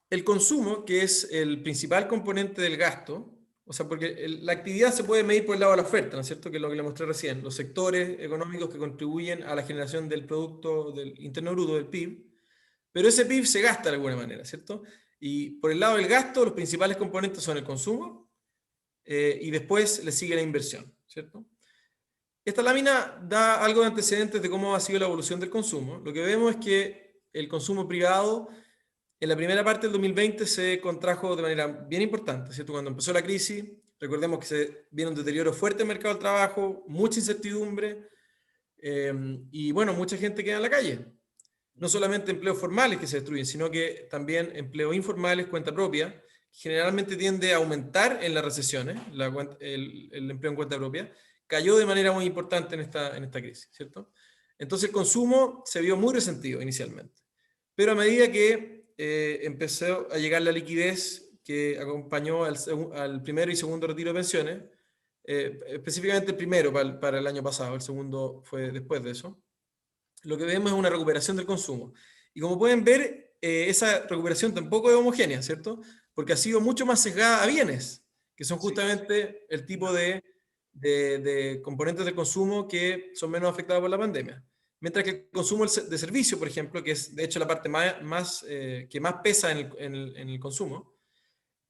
El consumo, que es el principal componente del gasto, o sea, porque la actividad se puede medir por el lado de la oferta, ¿no es cierto? Que es lo que le mostré recién, los sectores económicos que contribuyen a la generación del Producto del Interno Bruto, del PIB, pero ese PIB se gasta de alguna manera, ¿cierto? Y por el lado del gasto, los principales componentes son el consumo y después le sigue la inversión, ¿cierto? Esta lámina da algo de antecedentes de cómo ha sido la evolución del consumo. Lo que vemos es que el consumo privado en la primera parte del 2020 se contrajo de manera bien importante, ¿cierto? Cuando empezó la crisis, recordemos que se viene un deterioro fuerte del mercado del trabajo, mucha incertidumbre y bueno, mucha gente queda en la calle. No solamente empleos formales que se destruyen, sino que también empleos informales, cuenta propia, generalmente tiende a aumentar en las recesiones, el empleo en cuenta propia, cayó de manera muy importante en esta crisis, ¿cierto? Entonces el consumo se vio muy resentido inicialmente, pero a medida que empezó a llegar la liquidez que acompañó al primero y segundo retiro de pensiones, específicamente el primero para el año pasado, el segundo fue después de eso, lo que vemos es una recuperación del consumo. Y como pueden ver, esa recuperación tampoco es homogénea, ¿cierto? Porque ha sido mucho más sesgada a bienes, que son justamente el tipo de componentes del consumo que son menos afectados por la pandemia. Mientras que el consumo de servicio, por ejemplo, que es de hecho la parte que más pesa en el consumo,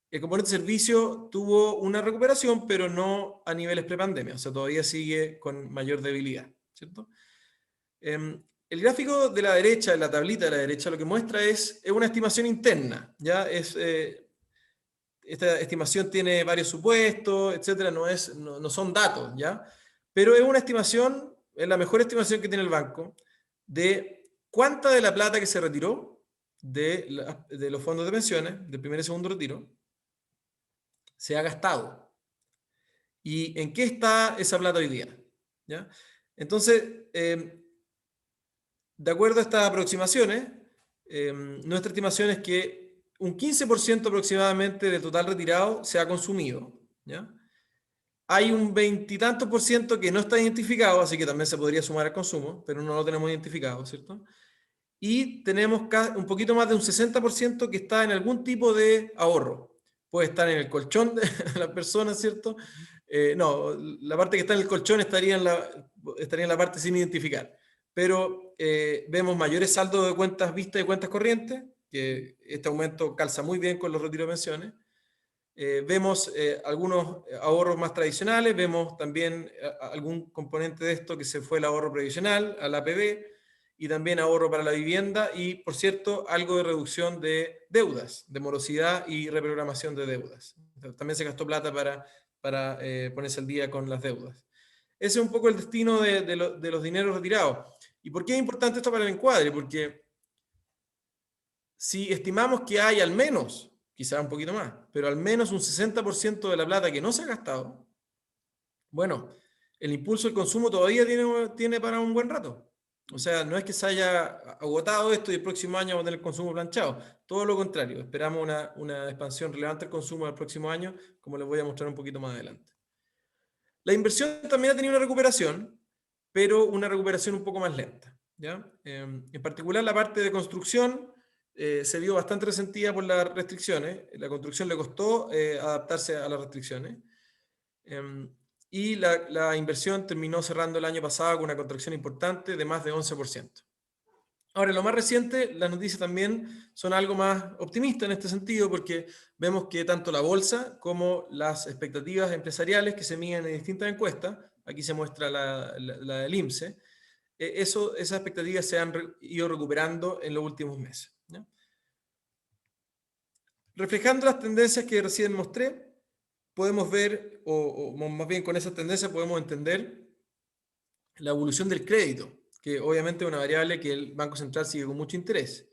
el componente de servicio tuvo una recuperación, pero no a niveles prepandemia, o sea, todavía sigue con mayor debilidad, ¿cierto? El gráfico de la derecha, la tablita de la derecha, lo que muestra es una estimación interna, ¿ya? Esta estimación tiene varios supuestos, etcétera, no son datos, ¿ya? Pero es una estimación, es la mejor estimación que tiene el banco, de cuánta de la plata que se retiró de los fondos de pensiones, del primer y segundo retiro, se ha gastado. ¿Y en qué está esa plata hoy día? ¿Ya? Entonces, de acuerdo a estas aproximaciones, nuestra estimación es que un 15% aproximadamente del total retirado se ha consumido, ¿ya? Hay un veintitantos por ciento que no está identificado, así que también se podría sumar al consumo, pero no lo tenemos identificado, ¿cierto? Y tenemos un poquito más de un 60% que está en algún tipo de ahorro. Puede estar en el colchón de las personas, ¿cierto? No, la parte que está en el colchón estaría en la parte sin identificar. Pero vemos mayores saldos de cuentas vistas y cuentas corrientes, que este aumento calza muy bien con los retiros de pensiones. Vemos algunos ahorros más tradicionales, vemos también algún componente de esto que se fue el ahorro previsional, al APB, y también ahorro para la vivienda, y por cierto, algo de reducción de deudas, de morosidad y reprogramación de deudas. También se gastó plata para ponerse al día con las deudas. Ese es un poco el destino de los dineros retirados. ¿Y por qué es importante esto para el encuadre? Porque si estimamos que hay al menos, quizá un poquito más, pero al menos un 60% de la plata que no se ha gastado, bueno, el impulso del consumo todavía tiene para un buen rato. O sea, no es que se haya agotado esto y el próximo año vamos a tener el consumo planchado. Todo lo contrario, esperamos una expansión relevante del consumo el próximo año, como les voy a mostrar un poquito más adelante. La inversión también ha tenido una recuperación, pero una recuperación un poco más lenta, ¿ya? En particular, la parte de construcción se vio bastante resentida por las restricciones. La construcción le costó adaptarse a las restricciones. Y la inversión terminó cerrando el año pasado con una contracción importante de más de 11%. Ahora, lo más reciente, las noticias también son algo más optimistas en este sentido, porque vemos que tanto la bolsa como las expectativas empresariales que se miden en distintas encuestas, aquí se muestra la del IMSE, esas expectativas se han ido recuperando en los últimos meses, ¿ya? Reflejando las tendencias que recién mostré, podemos ver, o más bien con esas tendencias podemos entender la evolución del crédito, que obviamente es una variable que el Banco Central sigue con mucho interés,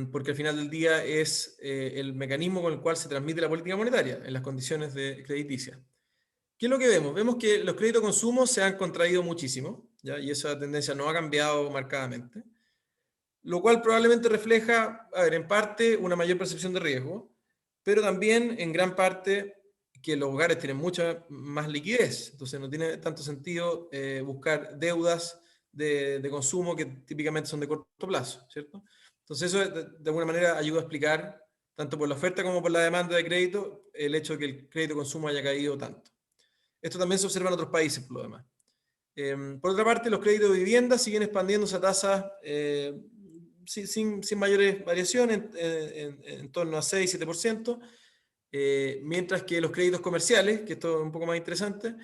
porque al final del día es el mecanismo con el cual se transmite la política monetaria en las condiciones de crediticia. ¿Qué es lo que vemos? Vemos que los créditos de consumo se han contraído muchísimo, ¿ya? Y esa tendencia no ha cambiado marcadamente, lo cual probablemente refleja, a ver, en parte una mayor percepción de riesgo, pero también en gran parte que los hogares tienen mucha más liquidez, entonces no tiene tanto sentido buscar deudas de consumo que típicamente son de corto plazo, ¿cierto? Entonces eso de alguna manera ayuda a explicar, tanto por la oferta como por la demanda de crédito, el hecho de que el crédito de consumo haya caído tanto. Esto también se observa en otros países, por lo demás. Por otra parte, los créditos de vivienda siguen expandiéndose a tasas sin mayores variaciones, en torno a 6-7%, mientras que los créditos comerciales, que esto es un poco más interesante,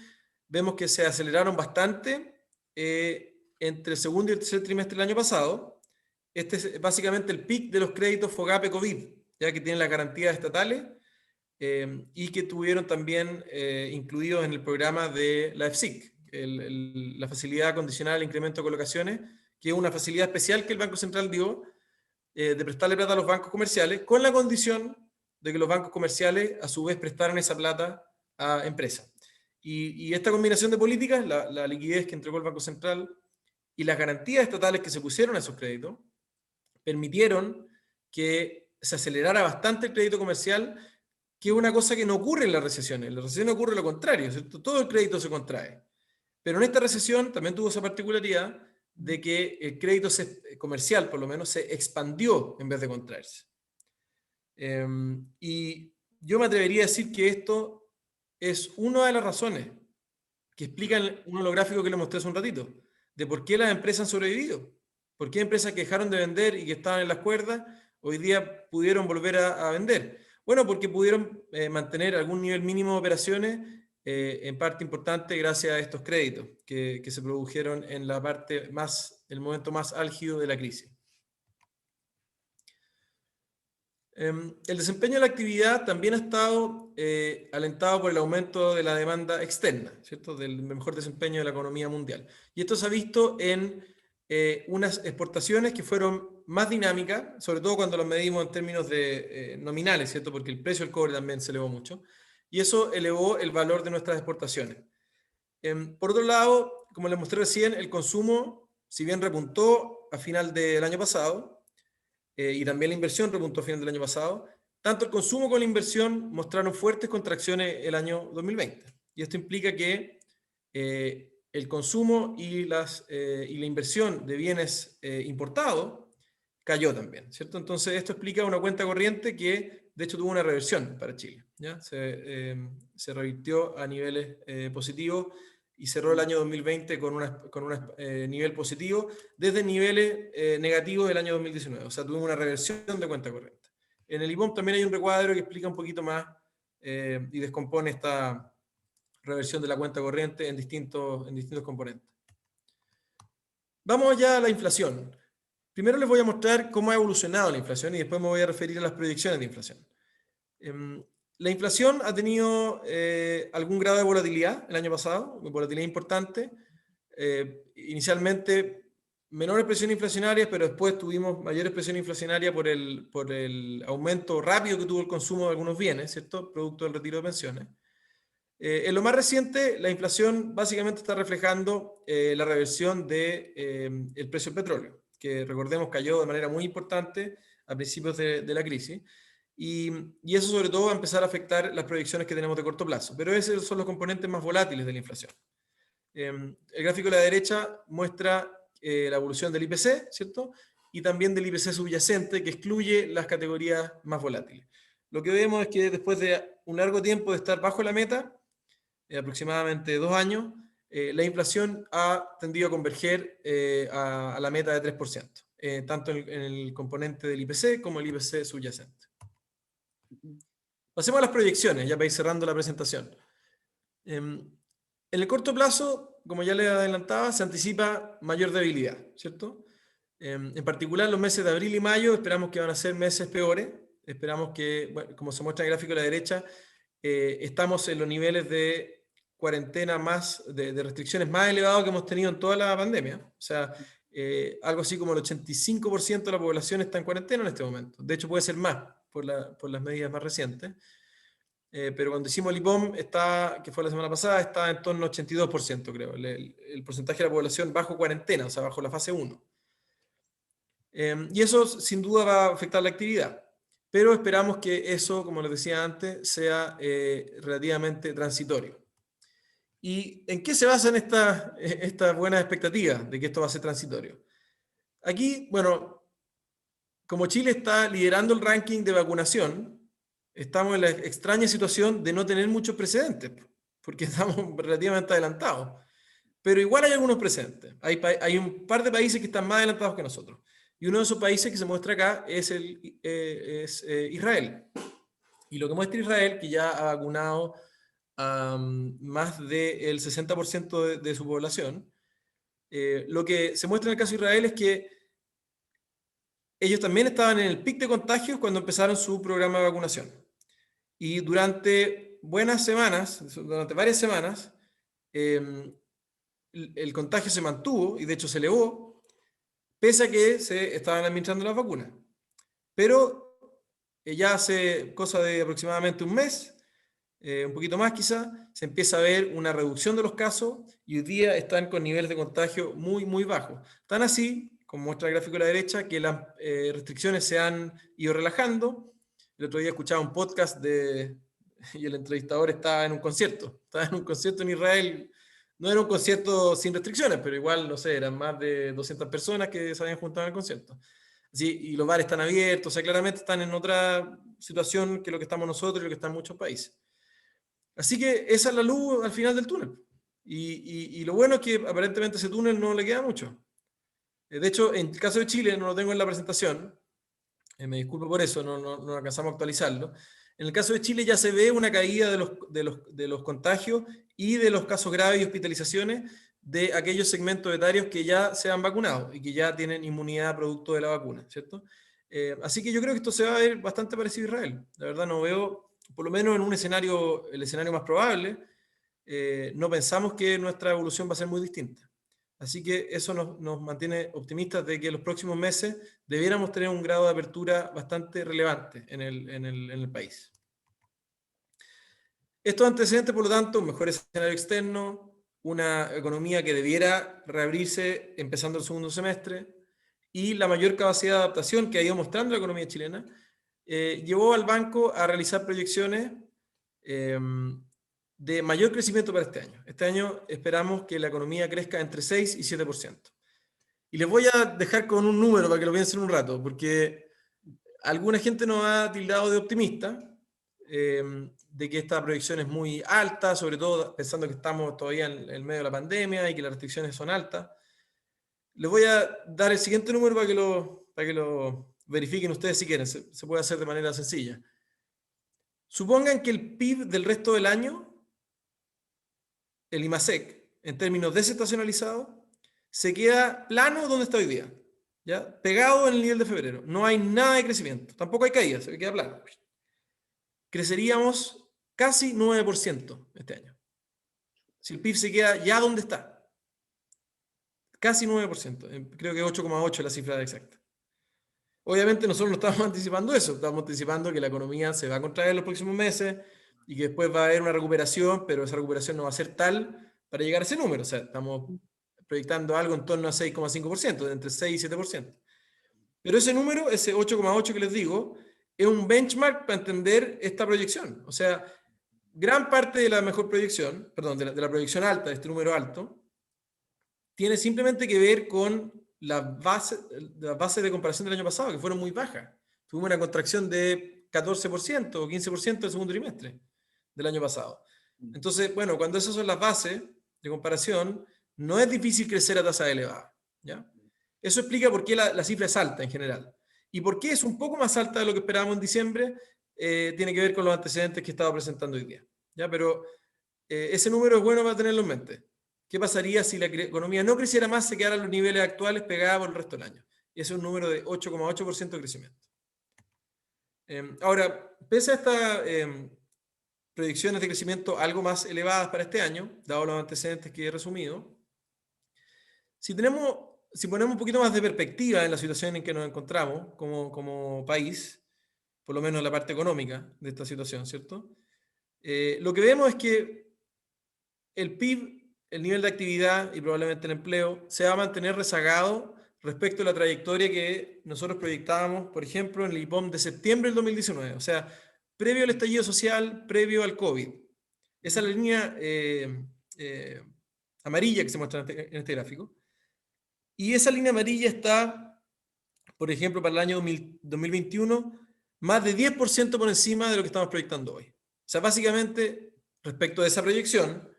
vemos que se aceleraron bastante entre el segundo y el tercer trimestre del año pasado. Este es básicamente el pic de los créditos FOGAPE COVID, ya que tienen las garantías estatales y que tuvieron también incluidos en el programa de la FSIC, la facilidad condicional al incremento de colocaciones, que es una facilidad especial que el Banco Central dio de prestarle plata a los bancos comerciales, con la condición de que los bancos comerciales a su vez prestaran esa plata a empresas. Y esta combinación de políticas, la liquidez que entregó el Banco Central y las garantías estatales que se pusieron a esos créditos, permitieron que se acelerara bastante el crédito comercial, que es una cosa que no ocurre en las recesiones. En las recesiones ocurre lo contrario, ¿cierto? Todo el crédito se contrae. Pero en esta recesión también tuvo esa particularidad de que el crédito comercial, por lo menos, se expandió en vez de contraerse. Y yo me atrevería a decir que esto es una de las razones que explican uno de los gráficos que les mostré hace un ratito, de por qué las empresas han sobrevivido. ¿Por qué empresas que dejaron de vender y que estaban en las cuerdas hoy día pudieron volver a vender? Bueno, porque pudieron mantener algún nivel mínimo de operaciones, en parte importante gracias a estos créditos que se produjeron en la parte el momento más álgido de la crisis. El desempeño de la actividad también ha estado alentado por el aumento de la demanda externa, ¿cierto? Del mejor desempeño de la economía mundial. Y esto se ha visto en unas exportaciones que fueron más dinámicas, sobre todo cuando las medimos en términos de nominales, ¿cierto? Porque el precio del cobre también se elevó mucho, y eso elevó el valor de nuestras exportaciones. Por otro lado, como les mostré recién, el consumo, si bien repuntó a final del año pasado, y también la inversión repuntó a final del año pasado, tanto el consumo como la inversión mostraron fuertes contracciones el año 2020. Y esto implica que el consumo y la inversión de bienes importados cayó también, ¿cierto? Entonces esto explica una cuenta corriente que de hecho tuvo una reversión para Chile, ¿ya? Se revirtió a niveles positivos y cerró el año 2020 con un nivel positivo desde niveles negativos del año 2019. O sea, tuvimos una reversión de cuenta corriente. En el IPOM también hay un recuadro que explica un poquito más y descompone esta reversión de la cuenta corriente en distintos componentes. Vamos ya a la inflación. Primero les voy a mostrar cómo ha evolucionado la inflación y después me voy a referir a las proyecciones de inflación. La inflación ha tenido algún grado de volatilidad el año pasado, volatilidad importante. Inicialmente menores presiones inflacionarias, pero después tuvimos mayores presiones inflacionarias por el aumento rápido que tuvo el consumo de algunos bienes, ¿cierto? Producto del retiro de pensiones. En lo más reciente, la inflación básicamente está reflejando la reversión del precio del petróleo, que recordemos cayó de manera muy importante a principios de la crisis. Y eso sobre todo va a empezar a afectar las proyecciones que tenemos de corto plazo. Pero esos son los componentes más volátiles de la inflación. El gráfico de la derecha muestra la evolución del IPC, ¿cierto? Y también del IPC subyacente, que excluye las categorías más volátiles. Lo que vemos es que después de un largo tiempo de estar bajo la meta, aproximadamente 2 años, la inflación ha tendido a converger a la meta de 3%, tanto en el componente del IPC como el IPC subyacente. Pasemos a las proyecciones, ya para ir cerrando la presentación. En el corto plazo, como ya les adelantaba, se anticipa mayor debilidad, ¿cierto? En particular, los meses de abril y mayo esperamos que van a ser meses peores. Esperamos que, bueno, como se muestra en el gráfico de la derecha, estamos en los niveles de cuarentena de restricciones más elevados que hemos tenido en toda la pandemia. O sea, algo así como el 85% de la población está en cuarentena en este momento. De hecho, puede ser más por las medidas más recientes. Pero cuando hicimos el IPOM, que fue la semana pasada, está en torno al 82%, creo, el porcentaje de la población bajo cuarentena, o sea, bajo la fase 1. Y eso sin duda va a afectar la actividad. Pero esperamos que eso, como les decía antes, sea relativamente transitorio. ¿Y en qué se basan estas buenas expectativas de que esto va a ser transitorio? Aquí, bueno, como Chile está liderando el ranking de vacunación, estamos en la extraña situación de no tener muchos precedentes, porque estamos relativamente adelantados. Pero igual hay algunos precedentes. Hay un par de países que están más adelantados que nosotros. Y uno de esos países que se muestra acá es Israel. Y lo que muestra Israel, que ya ha vacunado a más del 60% de su población, lo que se muestra en el caso de Israel es que ellos también estaban en el pic de contagios cuando empezaron su programa de vacunación. Y durante varias semanas, el contagio se mantuvo y de hecho se elevó, pese a que se estaban administrando las vacunas. Pero ya hace cosa de aproximadamente un mes, un poquito más quizá, se empieza a ver una reducción de los casos y hoy día están con niveles de contagio muy, muy bajos. Tan así, como muestra el gráfico a la derecha, que las restricciones se han ido relajando. El otro día escuchaba un podcast y el entrevistador estaba en un concierto en Israel. No era un concierto sin restricciones, pero igual, no sé, eran más de 200 personas que se habían juntado en el concierto. Así, y los bares están abiertos, o sea, claramente están en otra situación que lo que estamos nosotros y lo que están muchos países. Así que esa es la luz al final del túnel. Y lo bueno es que aparentemente ese túnel no le queda mucho. De hecho, en el caso de Chile, no lo tengo en la presentación, me disculpo por eso, no alcanzamos a actualizarlo. En el caso de Chile ya se ve una caída de los contagios y de los casos graves y hospitalizaciones de aquellos segmentos etarios que ya se han vacunado y que ya tienen inmunidad producto de la vacuna, ¿cierto? Así que yo creo que esto se va a ver bastante parecido a Israel. La verdad no veo, por lo menos en el escenario más probable, no pensamos que nuestra evolución va a ser muy distinta. Así que eso nos mantiene optimistas de que en los próximos meses debiéramos tener un grado de apertura bastante relevante en el país. Estos antecedentes, por lo tanto, un mejor escenario externo, una economía que debiera reabrirse empezando el segundo semestre y la mayor capacidad de adaptación que ha ido mostrando la economía chilena, llevó al banco a realizar proyecciones de mayor crecimiento para este año. Este año esperamos que la economía crezca entre 6 y 7%. Y les voy a dejar con un número para que lo piensen un rato, porque alguna gente nos ha tildado de optimista, de que esta proyección es muy alta, sobre todo pensando que estamos todavía en el medio de la pandemia y que las restricciones son altas. Les voy a dar el siguiente número para que lo verifiquen ustedes si quieren, se puede hacer de manera sencilla. Supongan que el PIB del resto del año, el IMASEC, en términos desestacionalizados, se queda plano donde está hoy día, ¿ya? Pegado en el nivel de febrero. No hay nada de crecimiento, tampoco hay caída, se queda plano. Creceríamos casi 9% este año. Si el PIB se queda ya donde está, casi 9%, creo que 8,8 es la cifra exacta. Obviamente nosotros no estamos anticipando eso, estamos anticipando que la economía se va a contraer en los próximos meses y que después va a haber una recuperación, pero esa recuperación no va a ser tal para llegar a ese número. O sea, estamos proyectando algo en torno a 6,5%, entre 6 y 7%. Pero ese número, ese 8,8 que les digo, es un benchmark para entender esta proyección. O sea, gran parte de la mejor proyección, perdón, de la proyección alta, de este número alto, tiene simplemente que ver con las bases de comparación del año pasado, que fueron muy bajas. Tuvimos una contracción de 14% o 15% el segundo trimestre del año pasado. Entonces, bueno, cuando esas son las bases de comparación, no es difícil crecer a tasa elevada, ¿ya? Eso explica por qué la cifra es alta en general. Y por qué es un poco más alta de lo que esperábamos en diciembre, tiene que ver con los antecedentes que estaba presentando hoy día, ¿ya? Pero ese número es bueno para tenerlo en mente. ¿Qué pasaría si la economía no creciera más, se quedara a los niveles actuales pegada por el resto del año? Y ese es un número de 8,8% de crecimiento. Ahora, pese a estas predicciones de crecimiento algo más elevadas para este año, dado los antecedentes que he resumido, si ponemos un poquito más de perspectiva en la situación en que nos encontramos como país, por lo menos en la parte económica de esta situación, ¿cierto? Lo que vemos es que el PIB, el nivel de actividad y probablemente el empleo se va a mantener rezagado respecto a la trayectoria que nosotros proyectábamos, por ejemplo, en el IPOM de septiembre del 2019, o sea, previo al estallido social, previo al COVID. Esa es la línea amarilla que se muestra en este gráfico. Y esa línea amarilla está, por ejemplo, para el año 2021, más de 10% por encima de lo que estamos proyectando hoy. O sea, básicamente, respecto a esa proyección,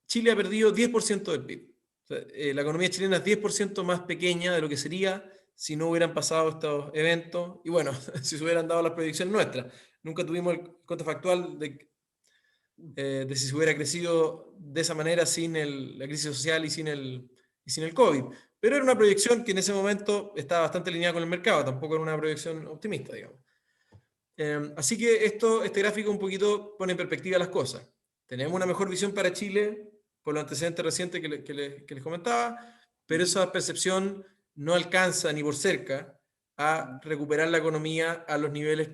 Chile ha perdido 10% del PIB. O sea, la economía chilena es 10% más pequeña de lo que sería si no hubieran pasado estos eventos y bueno, si se hubieran dado las proyecciones nuestras. Nunca tuvimos el contrafactual de si se hubiera crecido de esa manera sin la crisis social y sin el COVID. Pero era una proyección que en ese momento estaba bastante alineada con el mercado, tampoco era una proyección optimista, digamos. Así que este gráfico un poquito pone en perspectiva las cosas. Tenemos una mejor visión para Chile por los antecedentes recientes que les comentaba, pero esa percepción no alcanza ni por cerca a recuperar la economía a los niveles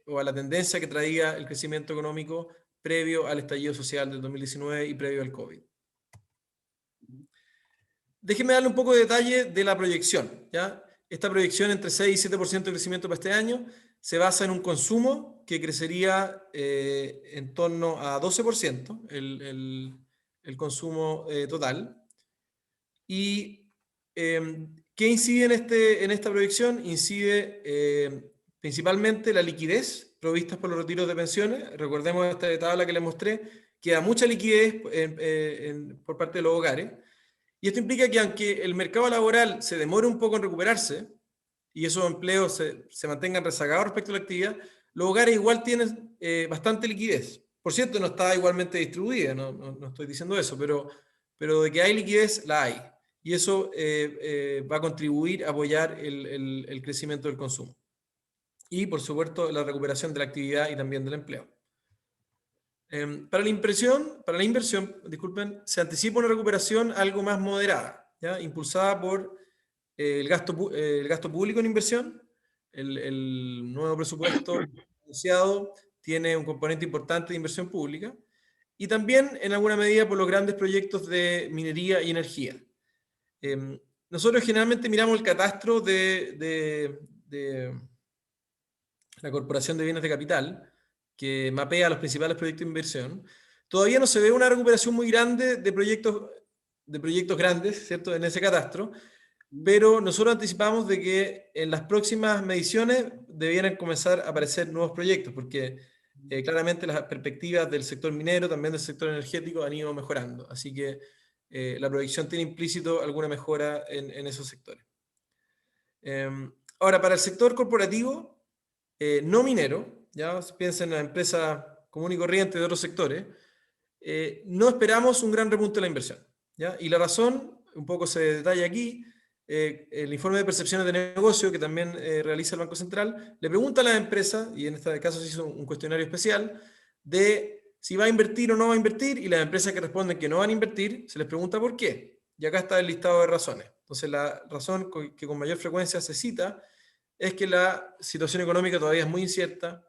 o a la tendencia que traía el crecimiento económico previo al estallido social del 2019 y previo al COVID. Déjenme darle un poco de detalle de la proyección, ¿ya? Esta proyección entre 6 y 7% de crecimiento para este año se basa en un consumo que crecería en torno a 12%, el consumo total. ¿Y qué incide en esta proyección? Incide principalmente la liquidez provista por los retiros de pensiones. Recordemos esta tabla que les mostré, que da mucha liquidez por parte de los hogares. Y esto implica que aunque el mercado laboral se demore un poco en recuperarse y esos empleos se mantengan rezagados respecto a la actividad, los hogares igual tienen bastante liquidez. Por cierto, no está igualmente distribuida, no estoy diciendo eso, pero de que hay liquidez, la hay. Y eso va a contribuir a apoyar el crecimiento del consumo. Y, por supuesto, la recuperación de la actividad y también del empleo. Para la inversión, disculpen, se anticipa una recuperación algo más moderada, ¿ya? Impulsada por el gasto público en inversión. El nuevo presupuesto anunciado tiene un componente importante de inversión pública y también en alguna medida por los grandes proyectos de minería y energía. Nosotros generalmente miramos el catastro de la Corporación de Bienes de Capital, que mapea los principales proyectos de inversión. Todavía no se ve una recuperación muy grande de proyectos grandes, ¿cierto?, en ese catastro, pero nosotros anticipamos de que en las próximas mediciones debieran comenzar a aparecer nuevos proyectos, porque claramente las perspectivas del sector minero, también del sector energético, han ido mejorando. Así que la proyección tiene implícito alguna mejora en esos sectores. Ahora, para el sector corporativo, no minero, ya piensen en la empresa común y corriente de otros sectores, no esperamos un gran repunte de la inversión, ¿ya? Y la razón, un poco se detalla aquí, el informe de percepciones de negocio que también realiza el Banco Central, le pregunta a las empresas, y en este caso se hizo un cuestionario especial, de si va a invertir o no va a invertir, y las empresas que responden que no van a invertir, se les pregunta por qué. Y acá está el listado de razones. Entonces, la razón que con mayor frecuencia se cita es que la situación económica todavía es muy incierta,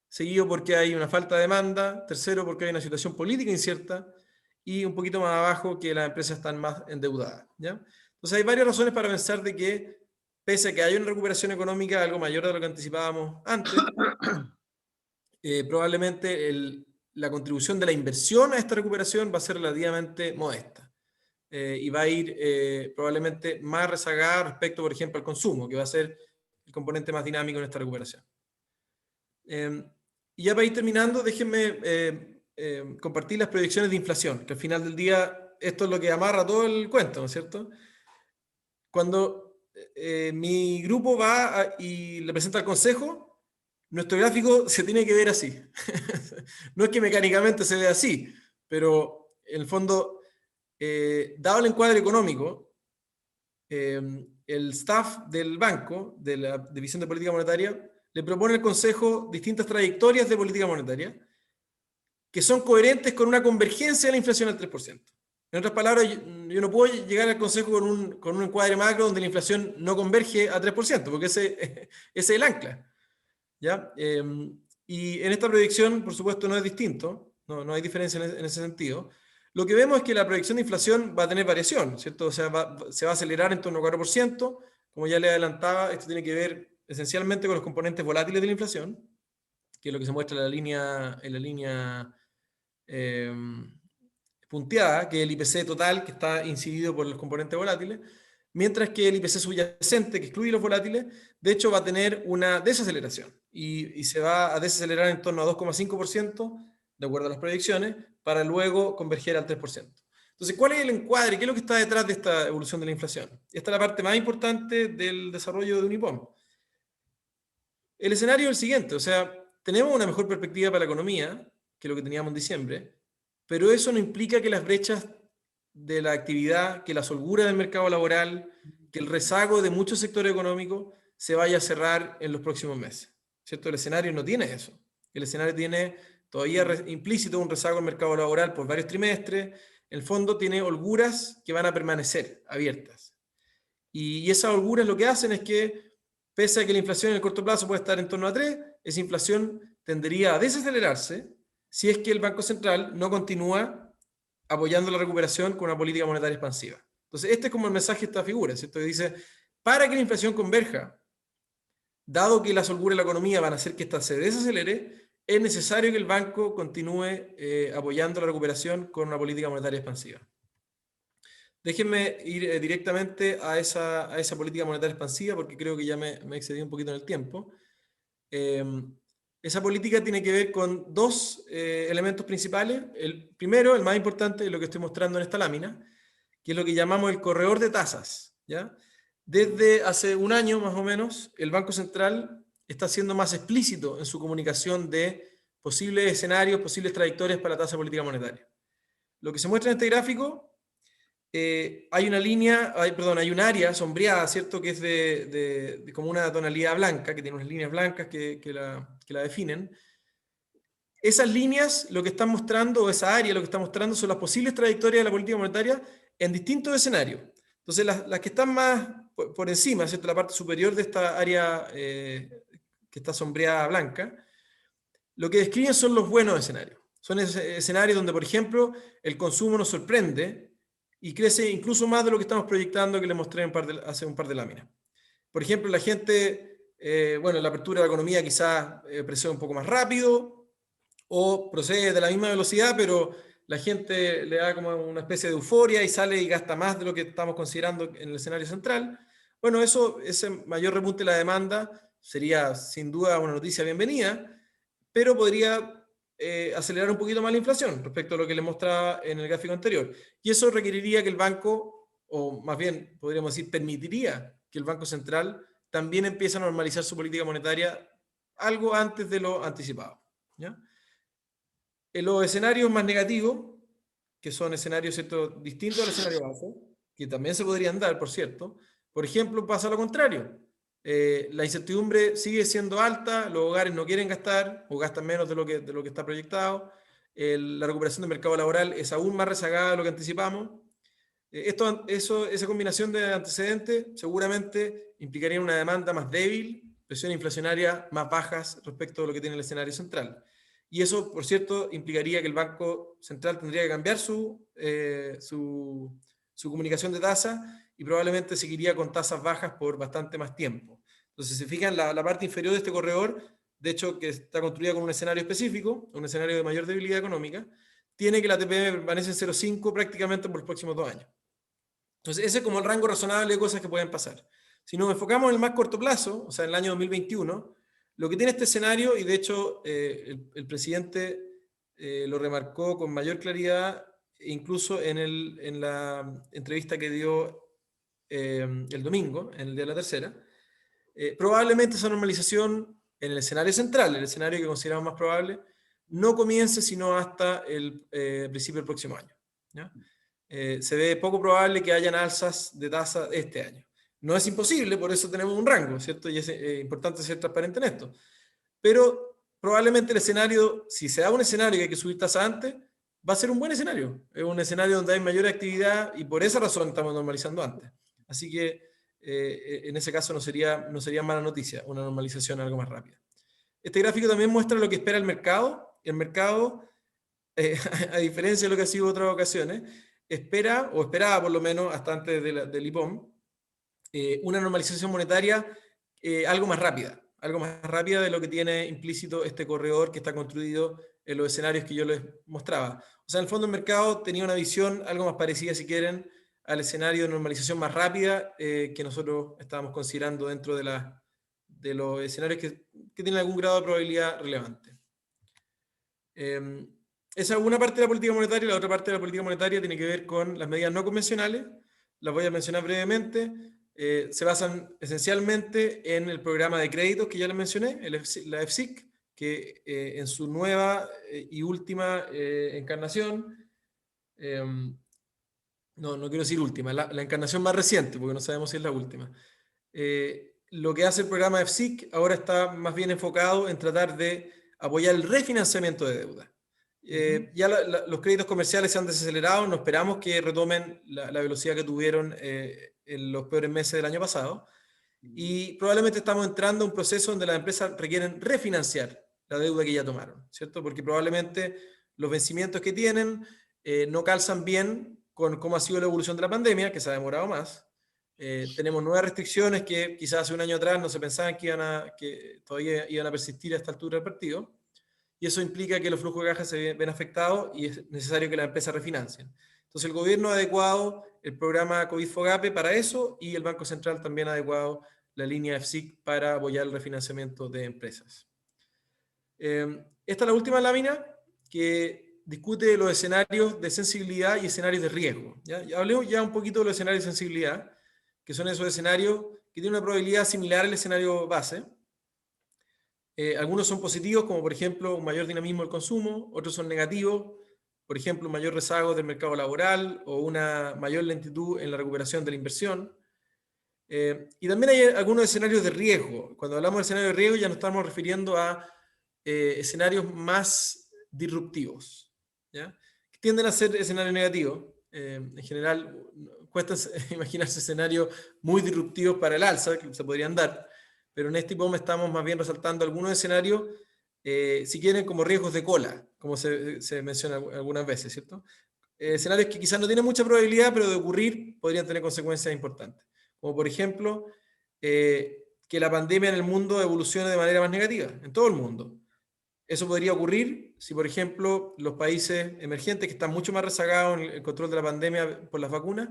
seguido porque hay una falta de demanda, tercero porque hay una situación política incierta, y un poquito más abajo que las empresas están más endeudadas, ¿ya? Entonces hay varias razones para pensar de que, pese a que hay una recuperación económica algo mayor de lo que anticipábamos antes, probablemente la contribución de la inversión a esta recuperación va a ser relativamente modesta. Y va a ir probablemente más rezagada respecto, por ejemplo, al consumo, que va a ser el componente más dinámico en esta recuperación. Y ya para ir terminando, déjenme compartir las proyecciones de inflación, que al final del día esto es lo que amarra todo el cuento, ¿no es cierto? Cuando mi grupo va y le presenta al consejo, nuestro gráfico se tiene que ver así. No es que mecánicamente se vea así, pero en el fondo, dado el encuadre económico, el staff del banco, de la División de Política Monetaria, le propone al Consejo distintas trayectorias de política monetaria que son coherentes con una convergencia de la inflación al 3%. En otras palabras, yo no puedo llegar al Consejo con un encuadre macro donde la inflación no converge a 3%, porque ese es el ancla, ¿ya? Y en esta proyección, por supuesto, no es distinto, no hay diferencia en ese sentido. Lo que vemos es que la proyección de inflación va a tener variación, ¿cierto? O sea, se va a acelerar en torno al 4%. Como ya le adelantaba, esto tiene que ver esencialmente con los componentes volátiles de la inflación, que es lo que se muestra en la línea punteada, que es el IPC total, que está incidido por los componentes volátiles, mientras que el IPC subyacente, que excluye los volátiles, de hecho va a tener una desaceleración y se va a desacelerar en torno a 2,5%, de acuerdo a las proyecciones, para luego converger al 3%. Entonces, ¿cuál es el encuadre? ¿Qué es lo que está detrás de esta evolución de la inflación? Esta es la parte más importante del desarrollo de Unipom. El escenario es el siguiente, o sea, tenemos una mejor perspectiva para la economía que lo que teníamos en diciembre, pero eso no implica que las brechas de la actividad, que la holgura del mercado laboral, que el rezago de muchos sectores económicos se vaya a cerrar en los próximos meses, ¿cierto? El escenario no tiene eso. El escenario tiene todavía implícito un rezago del mercado laboral por varios trimestres. El fondo tiene holguras que van a permanecer abiertas. Y esas holguras lo que hacen es que, pese a que la inflación en el corto plazo puede estar en torno a 3, esa inflación tendería a desacelerarse si es que el Banco Central no continúa apoyando la recuperación con una política monetaria expansiva. Entonces, este es como el mensaje de esta figura, ¿cierto? Que dice, para que la inflación converja, dado que las holguras de la economía van a hacer que ésta se desacelere, es necesario que el banco continúe apoyando la recuperación con una política monetaria expansiva. Déjenme ir directamente a esa política monetaria expansiva, porque creo que ya me excedí un poquito en el tiempo. Esa política tiene que ver con dos elementos principales. El primero, el más importante, es lo que estoy mostrando en esta lámina, que es lo que llamamos el corredor de tasas, ¿ya? Desde hace un año más o menos, el Banco Central está siendo más explícito en su comunicación de posibles escenarios, posibles trayectorias para la tasa de política monetaria. Lo que se muestra en este gráfico, hay un área sombreada, ¿cierto? Que es de como una tonalidad blanca, que tiene unas líneas blancas que la definen. Esas líneas lo que están mostrando, o esa área lo que está mostrando, son las posibles trayectorias de la política monetaria en distintos escenarios. Entonces, las que están más por encima, ¿cierto? La parte superior de esta área que está sombreada blanca, lo que describen son los buenos escenarios. Son escenarios donde, por ejemplo, el consumo nos sorprende y crece incluso más de lo que estamos proyectando, que les mostré hace un par de láminas. Por ejemplo, la gente, la apertura de la economía quizás procede un poco más rápido o procede de la misma velocidad, pero la gente le da como una especie de euforia y sale y gasta más de lo que estamos considerando en el escenario central. Bueno, ese mayor repunte de la demanda sería sin duda una noticia bienvenida, pero podría acelerar un poquito más la inflación respecto a lo que les mostraba en el gráfico anterior. Y eso requeriría que el banco, o más bien podríamos decir, permitiría que el Banco Central también empiece a normalizar su política monetaria algo antes de lo anticipado, ¿ya? En los escenarios más negativos, que son escenarios, ¿cierto?, distintos al escenario base, que también se podrían dar, por cierto, por ejemplo, pasa lo contrario. La incertidumbre sigue siendo alta, los hogares no quieren gastar o gastan menos de lo que está proyectado, la recuperación del mercado laboral es aún más rezagada de lo que anticipamos. Esa combinación de antecedentes seguramente implicaría una demanda más débil, presión inflacionaria más bajas respecto a lo que tiene el escenario central. Y eso, por cierto, implicaría que el Banco Central tendría que cambiar su comunicación de tasa y probablemente seguiría con tasas bajas por bastante más tiempo. Entonces, si se fijan, la parte inferior de este corredor, de hecho, que está construida con un escenario específico, un escenario de mayor debilidad económica, tiene que la TPM permanece en 0,5 prácticamente por los próximos 2 años. Entonces, ese es como el rango razonable de cosas que pueden pasar. Si nos enfocamos en el más corto plazo, o sea, en el año 2021, lo que tiene este escenario, y de hecho el presidente lo remarcó con mayor claridad, incluso en la entrevista que dio el domingo, en el día de la tercera, probablemente esa normalización en el escenario central, el escenario que consideramos más probable, no comience sino hasta el principio del próximo año, ¿ya? Se ve poco probable que hayan alzas de tasa este año. No es imposible, por eso tenemos un rango, ¿cierto? Y es importante ser transparente en esto. Pero probablemente el escenario, si se da un escenario que hay que subir tasa antes, va a ser un buen escenario. Es un escenario donde hay mayor actividad y por esa razón estamos normalizando antes. Así que en ese caso no sería mala noticia una normalización algo más rápida. Este gráfico también muestra lo que espera el mercado. El mercado, a diferencia de lo que ha sido en otras ocasiones, espera, o esperaba por lo menos hasta antes del IPOM, una normalización monetaria algo más rápida de lo que tiene implícito este corredor que está construido en los escenarios que yo les mostraba. O sea, en el fondo el mercado tenía una visión algo más parecida, si quieren, al escenario de normalización más rápida que nosotros estábamos considerando dentro de los escenarios que tienen algún grado de probabilidad relevante. Esa es una parte de la política monetaria, y la otra parte de la política monetaria tiene que ver con las medidas no convencionales. Las voy a mencionar brevemente. Se basan esencialmente en el programa de créditos que ya les mencioné, la EFSIC, que en su nueva y última encarnación, no quiero decir última, la encarnación más reciente, porque no sabemos si es la última. Lo que hace el programa EFSIC ahora está más bien enfocado en tratar de apoyar el refinanciamiento de deuda. Ya los créditos comerciales se han desacelerado, no esperamos que retomen la velocidad que tuvieron en los peores meses del año pasado, y probablemente estamos entrando a un proceso donde las empresas requieren refinanciar la deuda que ya tomaron, ¿cierto? Porque probablemente los vencimientos que tienen no calzan bien con cómo ha sido la evolución de la pandemia, que se ha demorado más. Tenemos nuevas restricciones que quizás hace un año atrás no se pensaban que todavía iban a persistir a esta altura del partido, y eso implica que los flujos de caja se ven afectados y es necesario que las empresas refinancien. Entonces el gobierno ha adecuado el programa COVID-FOGAPE para eso, y el Banco Central también ha adecuado la línea EFSIC para apoyar el refinanciamiento de empresas. Esta es la última lámina que discute los escenarios de sensibilidad y escenarios de riesgo. ¿Ya? Hablemos ya un poquito de los escenarios de sensibilidad, que son esos escenarios que tienen una probabilidad similar al escenario base. Algunos son positivos, como por ejemplo un mayor dinamismo del consumo, otros son negativos, por ejemplo un mayor rezago del mercado laboral o una mayor lentitud en la recuperación de la inversión. Y también hay algunos escenarios de riesgo. Cuando hablamos de escenarios de riesgo ya nos estamos refiriendo a escenarios más disruptivos, ¿ya? Que tienden a ser escenarios negativos. En general, cuesta imaginarse escenarios muy disruptivos para el alza, que se podrían dar, pero en este IPOM estamos más bien resaltando algunos escenarios, si quieren, como riesgos de cola, como se menciona algunas veces, ¿cierto? Escenarios que quizás no tienen mucha probabilidad, pero de ocurrir podrían tener consecuencias importantes. Como por ejemplo, que la pandemia en el mundo evolucione de manera más negativa, en todo el mundo. Eso podría ocurrir si, por ejemplo, los países emergentes que están mucho más rezagados en el control de la pandemia por las vacunas,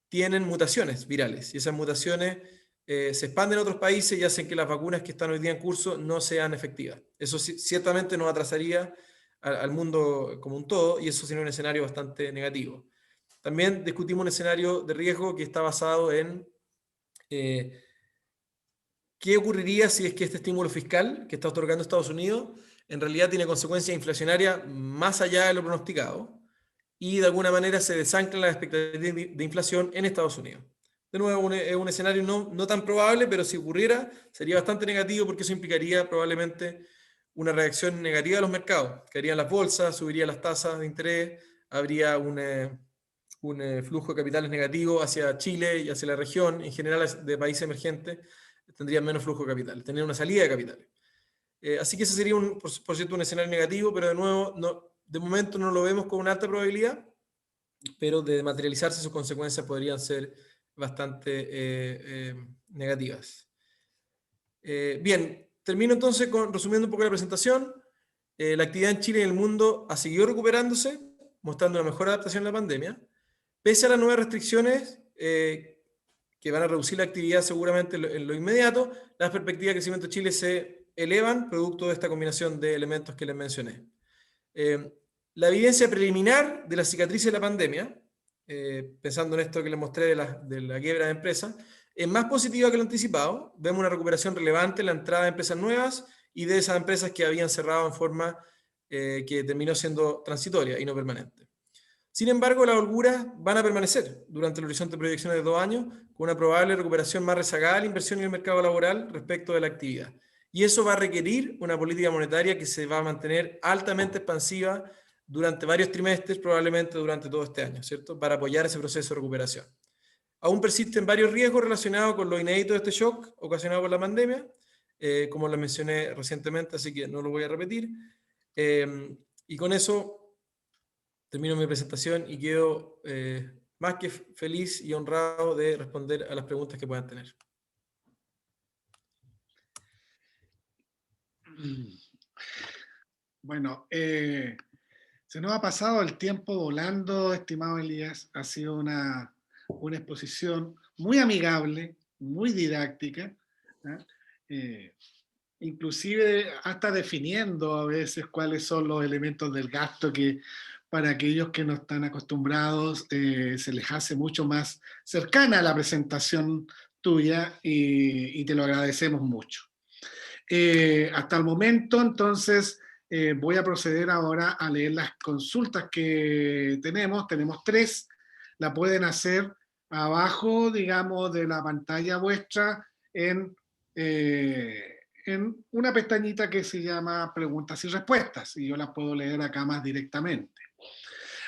tienen mutaciones virales, y esas mutaciones se expanden a otros países y hacen que las vacunas que están hoy día en curso no sean efectivas. Eso ciertamente nos atrasaría al mundo como un todo, y eso sería un escenario bastante negativo. También discutimos un escenario de riesgo que está basado en qué ocurriría si es que este estímulo fiscal que está otorgando Estados Unidos en realidad tiene consecuencias inflacionarias más allá de lo pronosticado, y de alguna manera se desanclan las expectativas de inflación en Estados Unidos. De nuevo, es un escenario no tan probable, pero si ocurriera sería bastante negativo, porque eso implicaría probablemente una reacción negativa a los mercados. Caerían las bolsas, subirían las tasas de interés, habría un flujo de capitales negativo hacia Chile y hacia la región, en general de países emergentes, tendrían menos flujo de capital, tendrían una salida de capitales. Así que ese sería, por cierto, un escenario negativo, pero de nuevo, de momento no lo vemos con una alta probabilidad, pero de materializarse sus consecuencias podrían ser bastante negativas. Bien, termino entonces resumiendo un poco la presentación. La actividad en Chile y en el mundo ha seguido recuperándose, mostrando una mejor adaptación a la pandemia. Pese a las nuevas restricciones que van a reducir la actividad seguramente en lo inmediato, las perspectivas de crecimiento de Chile se elevan producto de esta combinación de elementos que les mencioné. La evidencia preliminar de la cicatriz de la pandemia, pensando en esto que les mostré de la quiebra de empresas, es más positiva que lo anticipado. Vemos una recuperación relevante en la entrada de empresas nuevas y de esas empresas que habían cerrado en forma que terminó siendo transitoria y no permanente. Sin embargo, las holguras van a permanecer durante el horizonte de proyecciones de 2 años, con una probable recuperación más rezagada de la inversión en el mercado laboral respecto de la actividad. Y eso va a requerir una política monetaria que se va a mantener altamente expansiva durante varios trimestres, probablemente durante todo este año, ¿cierto? Para apoyar ese proceso de recuperación. Aún persisten varios riesgos relacionados con lo inédito de este shock ocasionado por la pandemia, como lo mencioné recientemente, así que no lo voy a repetir. Y con eso termino mi presentación y quedo más que feliz y honrado de responder a las preguntas que puedan tener. Bueno, se nos ha pasado el tiempo volando, estimado Elías. Ha sido una exposición muy amigable, muy didáctica, inclusive hasta definiendo a veces cuáles son los elementos del gasto que para aquellos que no están acostumbrados se les hace mucho más cercana a la presentación tuya, y te lo agradecemos mucho. Hasta el momento, entonces, voy a proceder ahora a leer las consultas que tenemos. Tenemos 3. La pueden hacer abajo, digamos, de la pantalla vuestra en una pestañita que se llama preguntas y respuestas, y yo las puedo leer acá más directamente.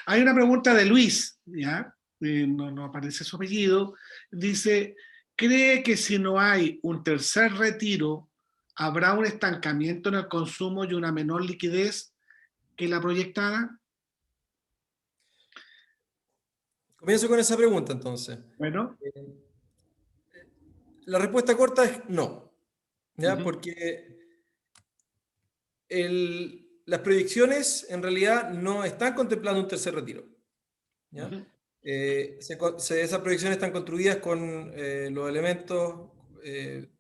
Hay una pregunta de Luis, ¿ya? No aparece su apellido. Dice, ¿cree que si no hay un tercer retiro, habrá un estancamiento en el consumo y una menor liquidez que la proyectada? Comienzo con esa pregunta entonces. Bueno. La respuesta corta es no, ¿ya? Porque las proyecciones en realidad no están contemplando un tercer retiro, ¿ya? Esas proyecciones están construidas con los elementos,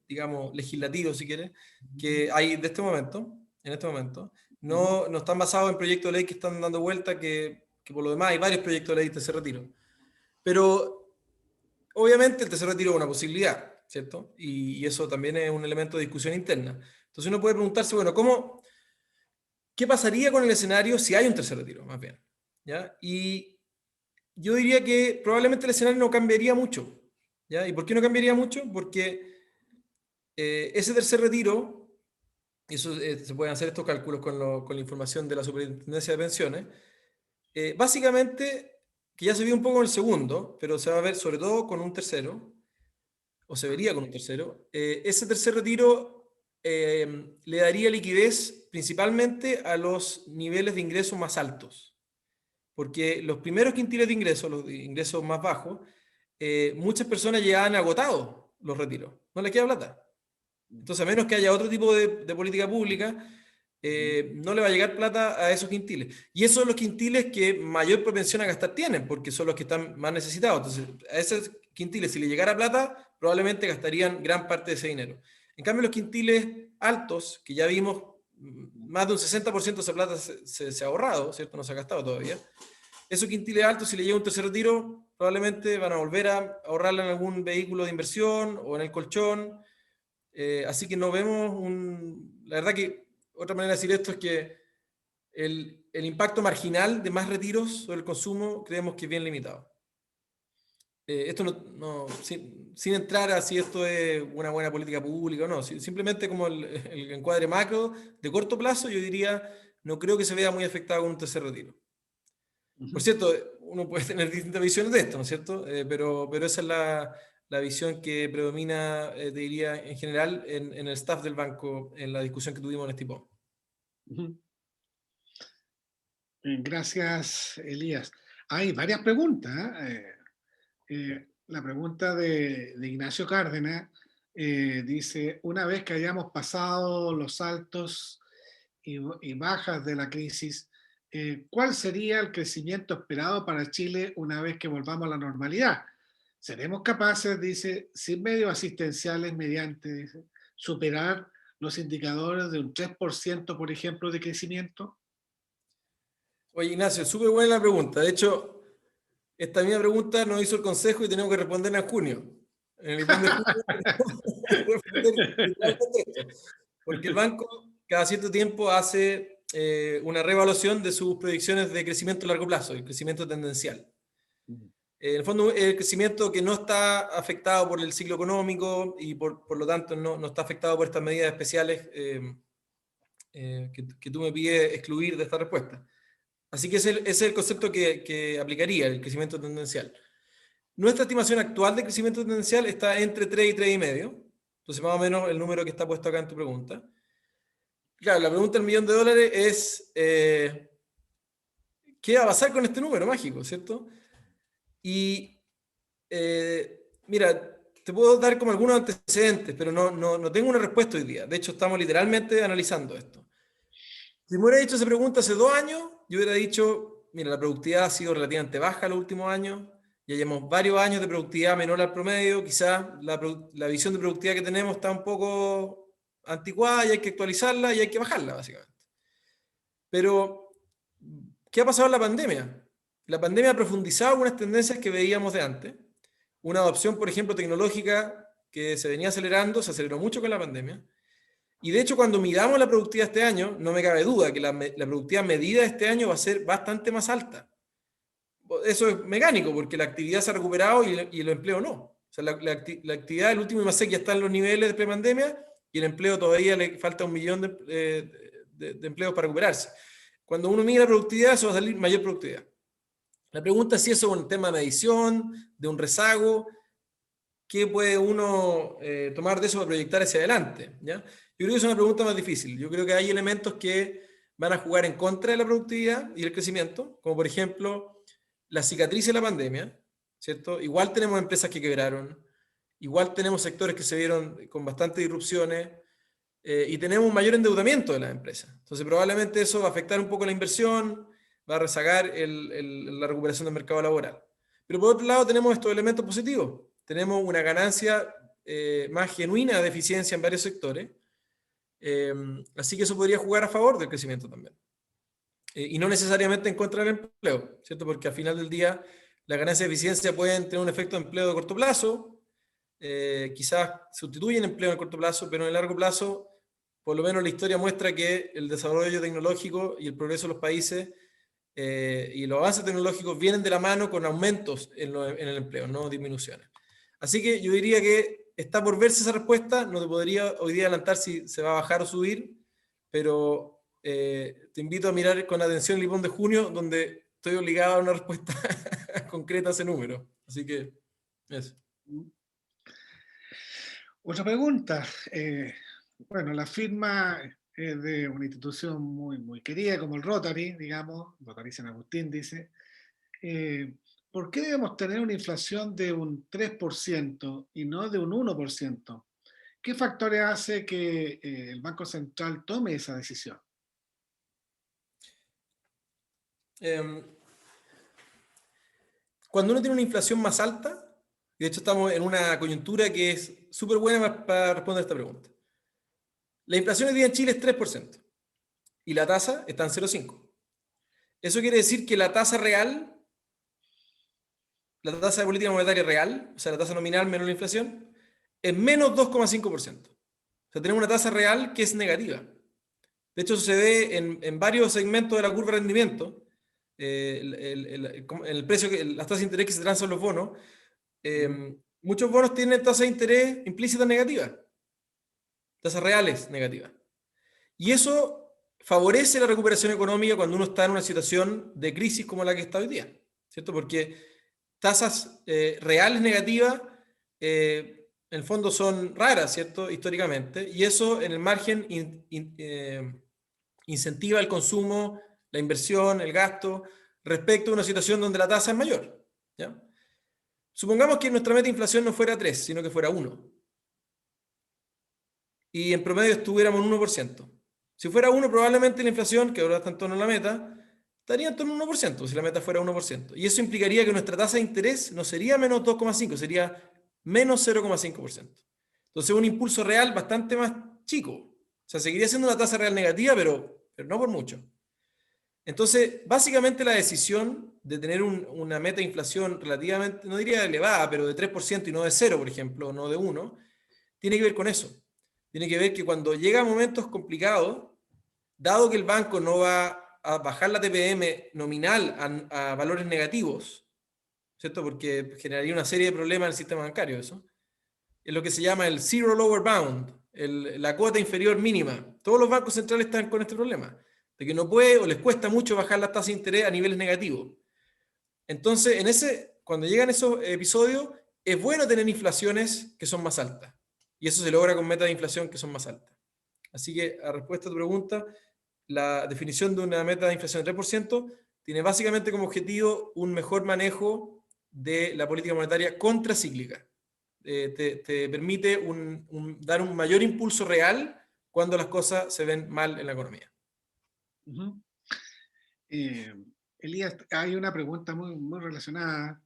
digamos, legislativos, si quieres, que hay en este momento. No están basados en proyectos de ley que están dando vuelta, que por lo demás hay varios proyectos de ley de tercer retiro. Pero obviamente el tercer retiro es una posibilidad, ¿cierto? Y eso también es un elemento de discusión interna. Entonces uno puede preguntarse, bueno, ¿qué pasaría con el escenario si hay un tercer retiro, más bien? ¿Ya? Y yo diría que probablemente el escenario no cambiaría mucho, ¿ya? ¿Y por qué no cambiaría mucho? Porque ese tercer retiro Eso se pueden hacer estos cálculos con la información de la Superintendencia de Pensiones. Básicamente, que ya se vio un poco en el segundo, pero se va a ver sobre todo con un tercero, o se vería con un tercero. Ese tercer retiro le daría liquidez principalmente a los niveles de ingresos más altos, porque los primeros quintiles de ingresos, los de ingresos más bajos, muchas personas ya han agotado los retiros, no les queda plata. Entonces, a menos que haya otro tipo de política pública, no le va a llegar plata a esos quintiles. Y esos son los quintiles que mayor propensión a gastar tienen, porque son los que están más necesitados. Entonces, a esos quintiles, si le llegara plata, probablemente gastarían gran parte de ese dinero. En cambio, los quintiles altos, que ya vimos, más de un 60% de esa plata se ha ahorrado, ¿cierto? No se ha gastado todavía. Esos quintiles altos, si le llega un tercer retiro, probablemente van a volver a ahorrarla en algún vehículo de inversión o en el colchón. Así que no vemos la verdad que otra manera de decir esto es que el impacto marginal de más retiros sobre el consumo creemos que es bien limitado. Esto sin entrar a si esto es una buena política pública o no, simplemente como el encuadre macro de corto plazo, yo diría, no creo que se vea muy afectado con un tercer retiro. Por cierto, uno puede tener distintas visiones de esto, ¿no es cierto? Pero esa es la visión que predomina, te diría, en general en el staff del banco, en la discusión que tuvimos en este tipo. Gracias, Elías. Hay varias preguntas. La pregunta de Ignacio Cárdenas dice, una vez que hayamos pasado los altos y bajas de la crisis, ¿cuál sería el crecimiento esperado para Chile una vez que volvamos a la normalidad? ¿Seremos capaces, dice, sin medios asistenciales mediante, dice, superar los indicadores de un 3%, por ejemplo, de crecimiento? Oye, Ignacio, súper buena la pregunta. De hecho, esta misma pregunta nos hizo el Consejo y tenemos que responderla en junio. En el IPOM de junio porque el banco cada cierto tiempo hace una reevaluación de sus proyecciones de crecimiento a largo plazo, el crecimiento tendencial. En el fondo, el crecimiento que no está afectado por el ciclo económico y por lo tanto no está afectado por estas medidas especiales que tú me pides excluir de esta respuesta. Así que ese es el concepto que aplicaría, el crecimiento tendencial. Nuestra estimación actual de crecimiento tendencial está entre 3 y 3,5. Entonces, más o menos el número que está puesto acá en tu pregunta. Claro, la pregunta del $1.000.000 es ¿qué va a pasar con este número mágico, cierto? Y mira, te puedo dar como algunos antecedentes, pero no tengo una respuesta hoy día. De hecho, estamos literalmente analizando esto. Si me hubiera hecho esa pregunta hace 2 años, yo hubiera dicho, mira, la productividad ha sido relativamente baja los últimos años, ya llevamos varios años de productividad menor al promedio, quizás la visión de productividad que tenemos está un poco anticuada y hay que actualizarla y hay que bajarla, básicamente. Pero, ¿qué ha pasado en la pandemia? La pandemia ha profundizado algunas tendencias que veíamos de antes. Una adopción, por ejemplo, tecnológica que se venía acelerando, se aceleró mucho con la pandemia. Y de hecho, cuando midamos la productividad este año, no me cabe duda que la productividad medida este año va a ser bastante más alta. Eso es mecánico, porque la actividad se ha recuperado y el empleo no. O sea, la actividad del último IMASEC ya está en los niveles de prepandemia y el empleo todavía le falta 1 millón de empleos para recuperarse. Cuando uno mide la productividad, eso va a salir mayor productividad. La pregunta es si eso es un tema de medición, de un rezago, ¿qué puede uno tomar de eso para proyectar hacia adelante? ¿Ya? Yo creo que es una pregunta más difícil. Yo creo que hay elementos que van a jugar en contra de la productividad y el crecimiento, como por ejemplo la cicatriz de la pandemia, ¿cierto? Igual tenemos empresas que quebraron, igual tenemos sectores que se vieron con bastantes disrupciones y tenemos un mayor endeudamiento de las empresas. Entonces probablemente eso va a afectar un poco la inversión, va a rezagar la recuperación del mercado laboral. Pero por otro lado tenemos estos elementos positivos. Tenemos una ganancia más genuina de eficiencia en varios sectores, así que eso podría jugar a favor del crecimiento también. Y no necesariamente en contra del empleo, ¿cierto? Porque al final del día las ganancias de eficiencia pueden tener un efecto de empleo de corto plazo, quizás sustituyen empleo en corto plazo, pero en el largo plazo, por lo menos la historia muestra que el desarrollo tecnológico y el progreso de los países y los avances tecnológicos vienen de la mano con aumentos en el empleo, no disminuciones. Así que yo diría que está por verse esa respuesta, no te podría hoy día adelantar si se va a bajar o subir, pero te invito a mirar con atención el IPOM de junio, donde estoy obligado a dar una respuesta concreta a ese número. Así que, eso. Otra pregunta. Bueno, la firma es de una institución muy querida, como el Rotary, digamos, Rotary San Agustín dice. ¿Por qué debemos tener una inflación de un 3% y no de un 1%? ¿Qué factores hace que el Banco Central tome esa decisión? Cuando uno tiene una inflación más alta, y de hecho estamos en una coyuntura que es súper buena para responder esta pregunta. La inflación hoy día en Chile es 3% y la tasa está en 0,5%. Eso quiere decir que la tasa real, la tasa de política monetaria real, o sea, la tasa nominal menos la inflación, es menos 2,5%. O sea, tenemos una tasa real que es negativa. De hecho, eso se ve en varios segmentos de la curva de rendimiento. El precio, las tasas de interés que se transan los bonos, muchos bonos tienen tasas de interés implícitas negativas, tasas reales negativas. Y eso favorece la recuperación económica cuando uno está en una situación de crisis como la que está hoy día, ¿cierto? Porque tasas reales negativas, en el fondo son raras, ¿cierto? Históricamente, y eso en el margen incentiva el consumo, la inversión, el gasto, respecto a una situación donde la tasa es mayor, ¿ya? Supongamos que nuestra meta de inflación no fuera 3, sino que fuera 1. Y en promedio estuviéramos en 1%. Si fuera 1, probablemente la inflación, que ahora está en torno a la meta, estaría en torno a 1%, si la meta fuera 1%. Y eso implicaría que nuestra tasa de interés no sería menos 2,5, sería menos 0,5%. Entonces un impulso real bastante más chico. O sea, seguiría siendo una tasa real negativa, pero no por mucho. Entonces, básicamente la decisión de tener una meta de inflación relativamente, no diría elevada, pero de 3% y no de 0, por ejemplo, no de 1, tiene que ver con eso. Tiene que ver que cuando llega a momentos complicados, dado que el banco no va a bajar la TPM nominal a valores negativos, ¿cierto? Porque generaría una serie de problemas en el sistema bancario, eso. Es lo que se llama el zero lower bound, la cuota inferior mínima. Todos los bancos centrales están con este problema, de que no puede o les cuesta mucho bajar la tasa de interés a niveles negativos. Entonces, cuando llegan esos episodios, es bueno tener inflaciones que son más altas. Y eso se logra con metas de inflación que son más altas. Así que, a respuesta a tu pregunta, la definición de una meta de inflación de 3% tiene básicamente como objetivo un mejor manejo de la política monetaria contracíclica. Te permite dar un mayor impulso real cuando las cosas se ven mal en la economía. Elías, hay una pregunta muy relacionada,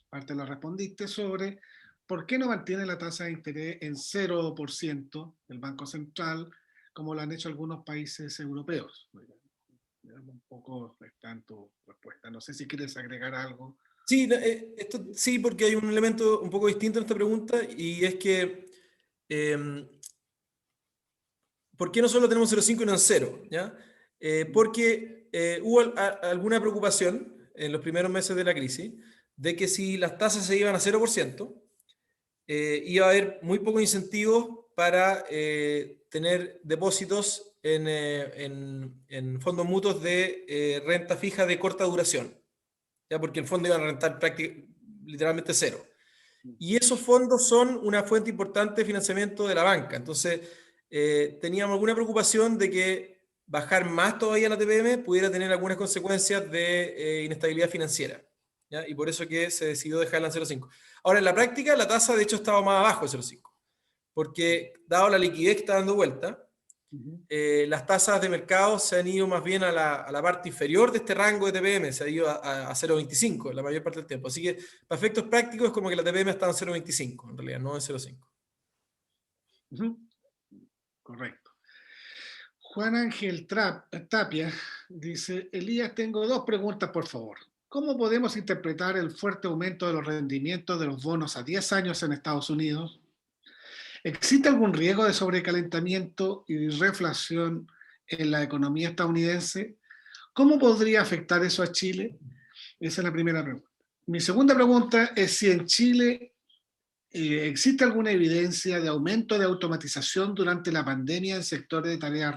parte la respondiste, sobre por qué no mantiene la tasa de interés en 0% el Banco Central, como lo han hecho algunos países europeos. Un poco está en tu respuesta. No sé si quieres agregar algo. Sí, sí, porque hay un elemento un poco distinto en esta pregunta, y es que ¿por qué no solo tenemos 0,5 y no en 0? ¿Ya? Porque hubo alguna preocupación en los primeros meses de la crisis de que si las tasas se iban a 0%, iba a haber muy pocos incentivos para tener depósitos en fondos mutuos de renta fija de corta duración, ¿ya? Porque el fondo iba a rentar literalmente 0. Y esos fondos son una fuente importante de financiamiento de la banca. Entonces, teníamos alguna preocupación de que bajar más todavía la TPM pudiera tener algunas consecuencias de inestabilidad financiera, ¿ya? Y por eso que se decidió dejarla en 0,5. Ahora, en la práctica, la tasa de hecho estaba más abajo de 0,5, porque dado la liquidez que está dando vuelta, las tasas de mercado se han ido más bien a la parte inferior de este rango de TPM, se ha ido a 0,25 la mayor parte del tiempo. Así que, para efectos prácticos, es como que la TPM está en 0,25, en realidad, no en 0,5. Correcto. Juan Ángel Tapia dice, Elías, tengo dos preguntas, por favor. ¿Cómo podemos interpretar el fuerte aumento de los rendimientos de los bonos a 10 años en Estados Unidos? ¿Existe algún riesgo de sobrecalentamiento y reflación en la economía estadounidense? ¿Cómo podría afectar eso a Chile? Esa es la primera pregunta. Mi segunda pregunta es si en Chile ¿existe alguna evidencia de aumento de automatización durante la pandemia en sectores de tareas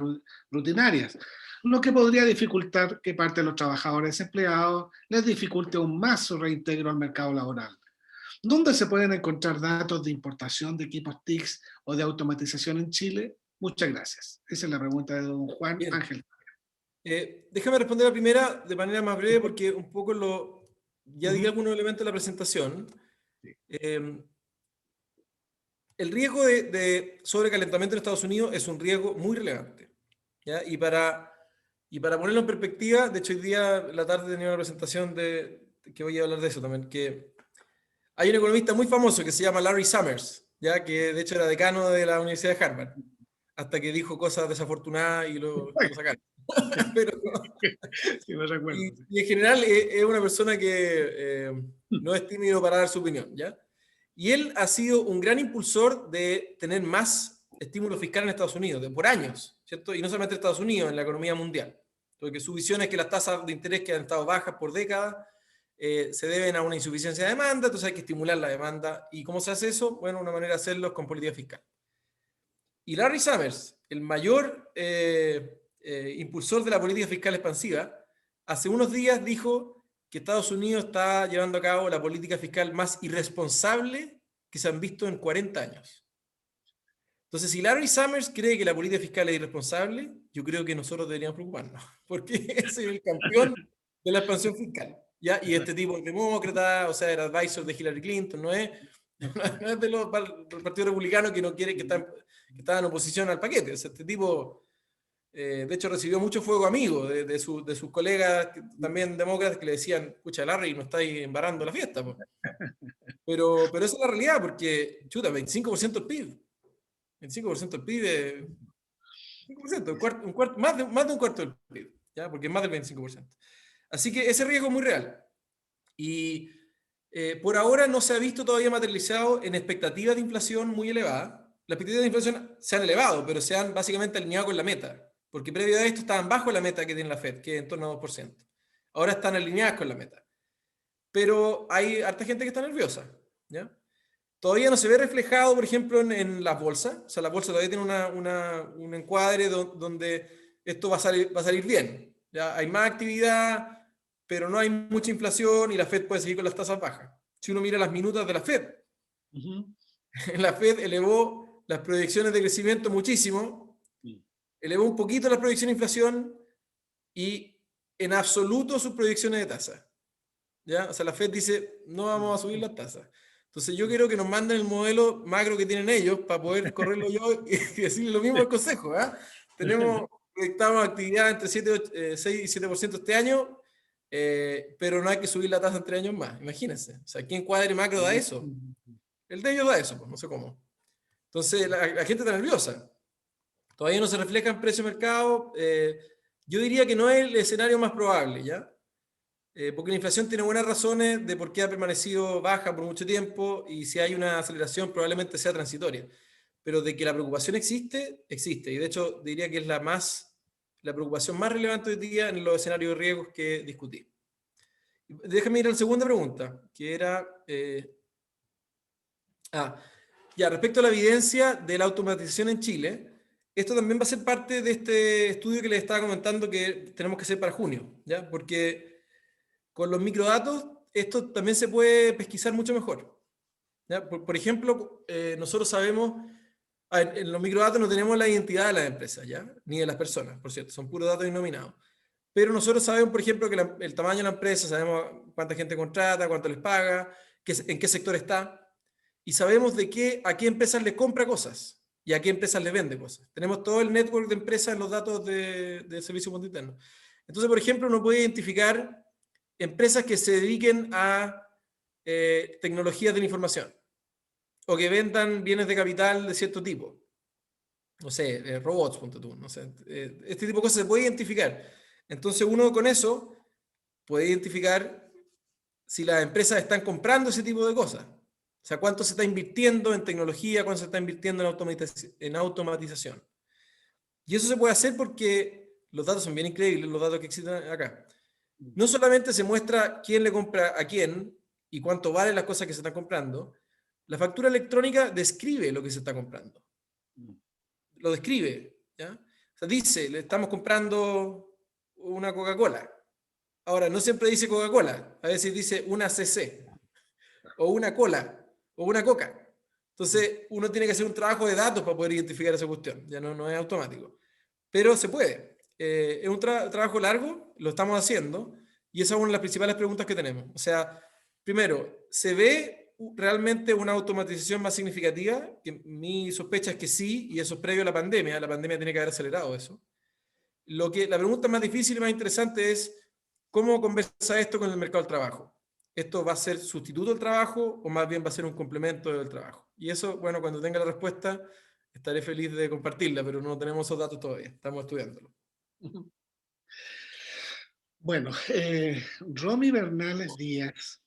rutinarias? Lo que podría dificultar que parte de los trabajadores desempleados les dificulte aún más su reintegro al mercado laboral. ¿Dónde se pueden encontrar datos de importación de equipos TICs o de automatización en Chile? Muchas gracias. Esa es la pregunta de don Juan Bien. Ángel. Déjame responder la primera de manera más breve porque un poco ya di algunos elementos de la presentación. El riesgo de sobrecalentamiento en Estados Unidos es un riesgo muy relevante, ¿ya? Y para ponerlo en perspectiva, de hecho hoy día en la tarde tenía una presentación que voy a hablar de eso también, que hay un economista muy famoso que se llama Larry Summers, ¿ya? Que de hecho era decano de la Universidad de Harvard, hasta que dijo cosas desafortunadas y lo sacaron. Pero, Sí, me recuerdo. y en general es una persona que no es tímido para dar su opinión, ¿ya? Y él ha sido un gran impulsor de tener más estímulo fiscal en Estados Unidos, por años, ¿cierto? Y no solamente en Estados Unidos, en la economía mundial. Porque su visión es que las tasas de interés que han estado bajas por décadas se deben a una insuficiencia de demanda, entonces hay que estimular la demanda. ¿Y cómo se hace eso? Bueno, una manera de hacerlo es con política fiscal. Y Larry Summers, el mayor impulsor de la política fiscal expansiva, hace unos días dijo que Estados Unidos está llevando a cabo la política fiscal más irresponsable que se han visto en 40 años. Entonces, si Larry Summers cree que la política fiscal es irresponsable, yo creo que nosotros deberíamos preocuparnos, porque es el campeón de la expansión fiscal, ¿ya? Y este tipo es demócrata, o sea, era advisor de Hillary Clinton, no es del Partido Republicano que no quiere, que está en oposición al paquete. O sea, este tipo, de hecho, recibió mucho fuego amigo de sus colegas, también demócratas, que le decían, escucha, Larry, no estáis embarrando la fiesta. Po. Pero esa es la realidad, porque, chuta, 25% del PIB. 25% del PIB es 5%, más de un cuarto del PIB, ¿ya? Porque es más del 25%. Así que ese riesgo es muy real. Y por ahora no se ha visto todavía materializado en expectativas de inflación muy elevadas. Las expectativas de inflación se han elevado, pero se han básicamente alineado con la meta, porque previo a esto estaban bajo la meta que tiene la Fed, que es en torno a 2%. Ahora están alineadas con la meta. Pero hay harta gente que está nerviosa, ¿ya? Todavía no se ve reflejado, por ejemplo, en las bolsas. O sea, la bolsa todavía tiene un encuadre donde esto va a salir bien. ¿Ya? Hay más actividad, pero no hay mucha inflación y la Fed puede seguir con las tasas bajas. Si uno mira las minutas de la Fed, la Fed elevó las proyecciones de crecimiento muchísimo, elevó un poquito las proyecciones de inflación y en absoluto sus proyecciones de tasa. ¿Ya? O sea, la Fed dice, no vamos a subir las tasas. Entonces yo quiero que nos manden el modelo macro que tienen ellos para poder correrlo yo y decirle lo mismo al Consejo. Proyectamos actividad entre 6 y 7% este año, pero no hay que subir la tasa en 3 años más. Imagínense. O sea, ¿quién cuadre macro da eso? El de ellos da eso, pues, no sé cómo. Entonces la gente está nerviosa. Todavía no se refleja en precio de mercado. Yo diría que no es el escenario más probable, ¿ya? Porque la inflación tiene buenas razones de por qué ha permanecido baja por mucho tiempo y si hay una aceleración probablemente sea transitoria. Pero de que la preocupación existe, existe. Y de hecho diría que es la preocupación más relevante hoy día en los escenarios de riesgos que discutí. Déjame ir a la segunda pregunta, que era... respecto a la evidencia de la automatización en Chile, esto también va a ser parte de este estudio que les estaba comentando que tenemos que hacer para junio, ¿ya? Porque con los microdatos, esto también se puede pesquisar mucho mejor. ¿Ya? Por ejemplo, nosotros sabemos, en los microdatos no tenemos la identidad de las empresas, ¿ya? Ni de las personas, por cierto, son puros datos denominados. Pero nosotros sabemos, por ejemplo, que el tamaño de la empresa, sabemos cuánta gente contrata, cuánto les paga, en qué sector está, y sabemos a qué empresas les compra cosas y a qué empresas les vende cosas. Tenemos todo el network de empresas en los datos de servicio punto interno. Entonces, por ejemplo, uno puede identificar empresas que se dediquen a tecnologías de la información o que vendan bienes de capital de cierto tipo. No sé, robots, punto tú, no sé. Este tipo de cosas se puede identificar. Entonces uno con eso puede identificar si las empresas están comprando ese tipo de cosas. O sea, cuánto se está invirtiendo en tecnología, cuánto se está invirtiendo en automatización. Y eso se puede hacer porque los datos son bien increíbles, los datos que existen acá. No solamente se muestra quién le compra a quién y cuánto valen las cosas que se están comprando, La factura electrónica describe lo que se está comprando. Lo describe, ¿ya? O sea, dice, le estamos comprando una Coca-Cola. Ahora, no siempre dice Coca-Cola, a veces dice una CC, o una cola, o una coca. Entonces, uno tiene que hacer un trabajo de datos para poder identificar esa cuestión, ya no es automático. Pero se puede. Es un trabajo largo, lo estamos haciendo, y esa es una de las principales preguntas que tenemos. O sea, primero, ¿se ve realmente una automatización más significativa? Que mi sospecha es que sí, y eso es previo a la pandemia. La pandemia tiene que haber acelerado eso. La pregunta más difícil y más interesante es, ¿cómo conversa esto con el mercado del trabajo? ¿Esto va a ser sustituto del trabajo o más bien va a ser un complemento del trabajo? Y eso, bueno, cuando tenga la respuesta, estaré feliz de compartirla, pero no tenemos esos datos todavía, estamos estudiándolo. Bueno, Romy Bernales Díaz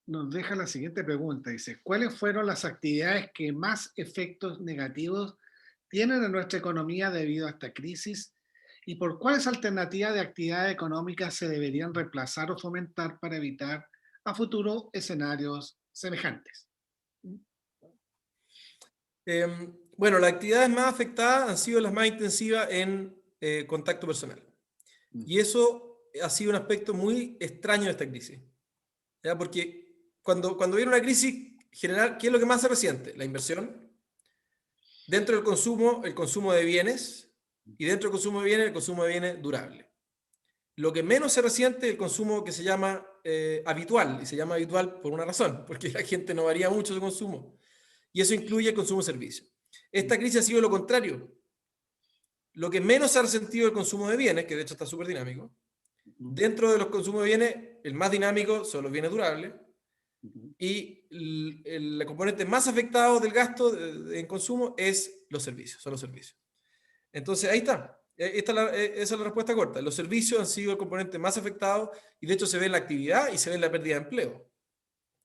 nos deja la siguiente pregunta. Dice, ¿cuáles fueron las actividades que más efectos negativos tienen en nuestra economía debido a esta crisis? ¿Y por cuáles alternativas de actividad económica se deberían reemplazar o fomentar para evitar a futuro escenarios semejantes? Bueno, las actividades más afectadas han sido las más intensivas en contacto personal. Y eso ha sido un aspecto muy extraño de esta crisis. ¿Ya? Porque cuando viene una crisis general, ¿qué es lo que más se resiente? La inversión. Dentro del consumo, el consumo de bienes. Y dentro del consumo de bienes, el consumo de bienes durable. Lo que menos se resiente es el consumo que se llama habitual. Y se llama habitual por una razón, porque la gente no varía mucho su consumo. Y eso incluye el consumo de servicios. Esta crisis ha sido lo contrario. Lo que menos se ha resentido es el consumo de bienes, que de hecho está súper dinámico. Dentro de los consumos de bienes, el más dinámico son los bienes durables. Y el componente más afectado del gasto en consumo es los servicios, son los servicios. Entonces, ahí está. Esa es la respuesta corta. Los servicios han sido el componente más afectado y de hecho se ve en la actividad y se ve en la pérdida de empleo.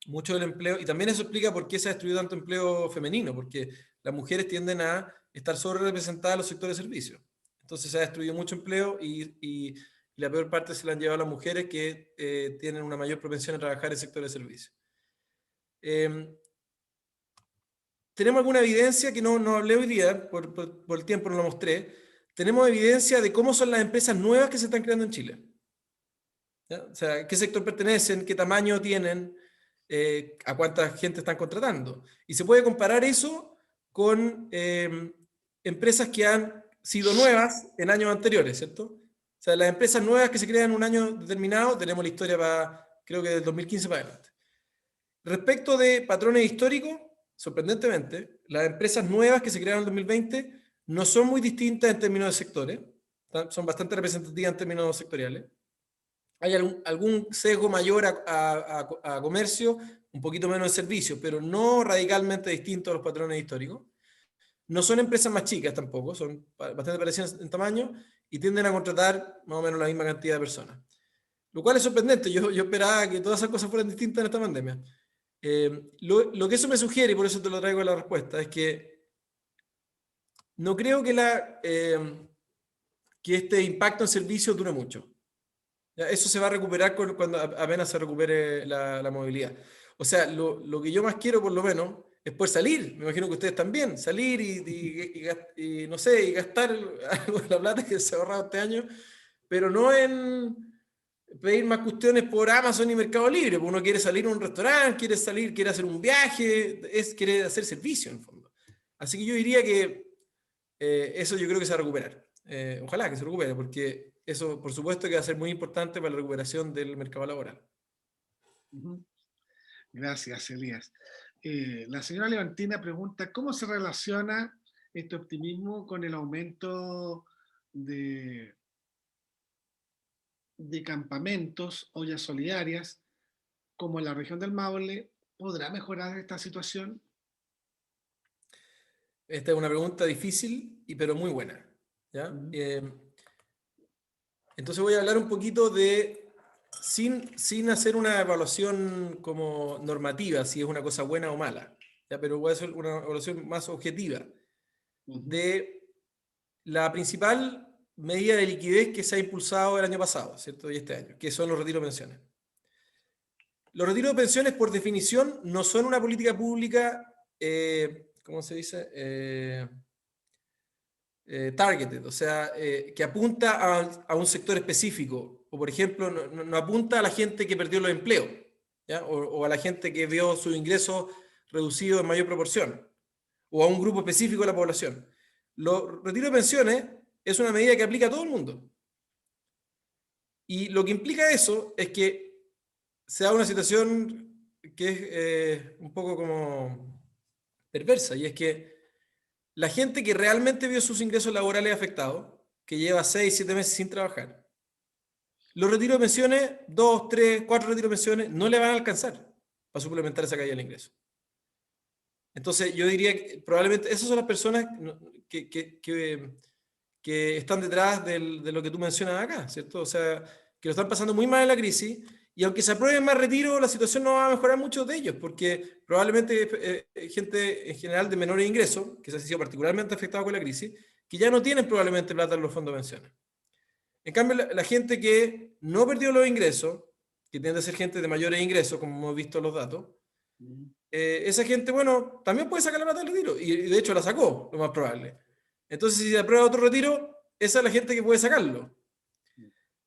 Mucho del empleo, y también eso explica por qué se ha destruido tanto empleo femenino, porque las mujeres tienden a estar sobre representadas en los sectores de servicios. Entonces se ha destruido mucho empleo y la peor parte se la han llevado las mujeres que tienen una mayor propensión a trabajar en sectores de servicios. Tenemos alguna evidencia que no hablé hoy día, por el tiempo no lo mostré. Tenemos evidencia de cómo son las empresas nuevas que se están creando en Chile. ¿Ya? O sea, qué sector pertenecen, qué tamaño tienen, a cuánta gente están contratando. Y se puede comparar eso con empresas que han sido nuevas en años anteriores, ¿cierto? O sea, las empresas nuevas que se crean en un año determinado, tenemos la historia para, creo que del 2015 para adelante. Respecto de patrones históricos, sorprendentemente, las empresas nuevas que se crearon en 2020 no son muy distintas en términos de sectores, son bastante representativas en términos sectoriales. Hay algún sesgo mayor a comercio, un poquito menos de servicio, pero no radicalmente distinto a los patrones históricos. No son empresas más chicas tampoco, son bastante parecidas en tamaño y tienden a contratar más o menos la misma cantidad de personas. Lo cual es sorprendente, yo esperaba que todas esas cosas fueran distintas en esta pandemia. Lo que eso me sugiere, y por eso te lo traigo a la respuesta, es que no creo que este impacto en servicios dure mucho. Eso se va a recuperar cuando apenas se recupere la movilidad. O sea, lo que yo más quiero, por lo menos, es poder salir. Me imagino que ustedes también, salir y no sé, y gastar algo de la plata que se ha ahorrado este año, pero no en pedir más cuestiones por Amazon y Mercado Libre. Uno quiere salir a un restaurante, quiere salir, quiere hacer un viaje, quiere hacer servicio en el fondo. Así que yo diría que eso yo creo que se va a recuperar. Ojalá que se recupere, porque eso, por supuesto, que va a ser muy importante para la recuperación del mercado laboral. Gracias, Elías. La señora Levantina pregunta, ¿cómo se relaciona este optimismo con el aumento de campamentos, ollas solidarias, como en la región del Maule? ¿Podrá mejorar esta situación? Esta es una pregunta difícil, pero muy buena. ¿Ya? Entonces voy a hablar un poquito sin hacer una evaluación como normativa, si es una cosa buena o mala, ¿ya? Pero voy a hacer una evaluación más objetiva de la principal medida de liquidez que se ha impulsado el año pasado, ¿cierto? Y este año, que son los retiros de pensiones. Los retiros de pensiones, por definición, no son una política pública, ¿cómo se dice? Targeted, o sea, que apunta a un sector específico, o por ejemplo, no apunta a la gente que perdió los empleos, ¿ya? O a la gente que vio sus ingresos reducidos en mayor proporción, o a un grupo específico de la población. Los retiros de pensiones es una medida que aplica a todo el mundo. Y lo que implica eso es que se da una situación que es un poco como perversa, y es que la gente que realmente vio sus ingresos laborales afectados, que lleva 6, 7 meses sin trabajar, los retiros de pensiones, 2, 3, 4 retiros de pensiones, no le van a alcanzar para suplementar esa caída del ingreso. Entonces, yo diría que probablemente esas son las personas que están detrás de lo que tú mencionas acá, ¿cierto? O sea, que lo están pasando muy mal en la crisis, y aunque se aprueben más retiros, la situación no va a mejorar muchos de ellos, porque probablemente gente en general de menores ingresos, que se ha sido particularmente afectada con la crisis, que ya no tienen probablemente plata en los fondos de pensiones. En cambio, la gente que no perdió los ingresos, que tiende a ser gente de mayores ingresos, como hemos visto los datos, esa gente, bueno, también puede sacar la plata del retiro, y de hecho la sacó, lo más probable. Entonces, si se aprueba otro retiro, esa es la gente que puede sacarlo.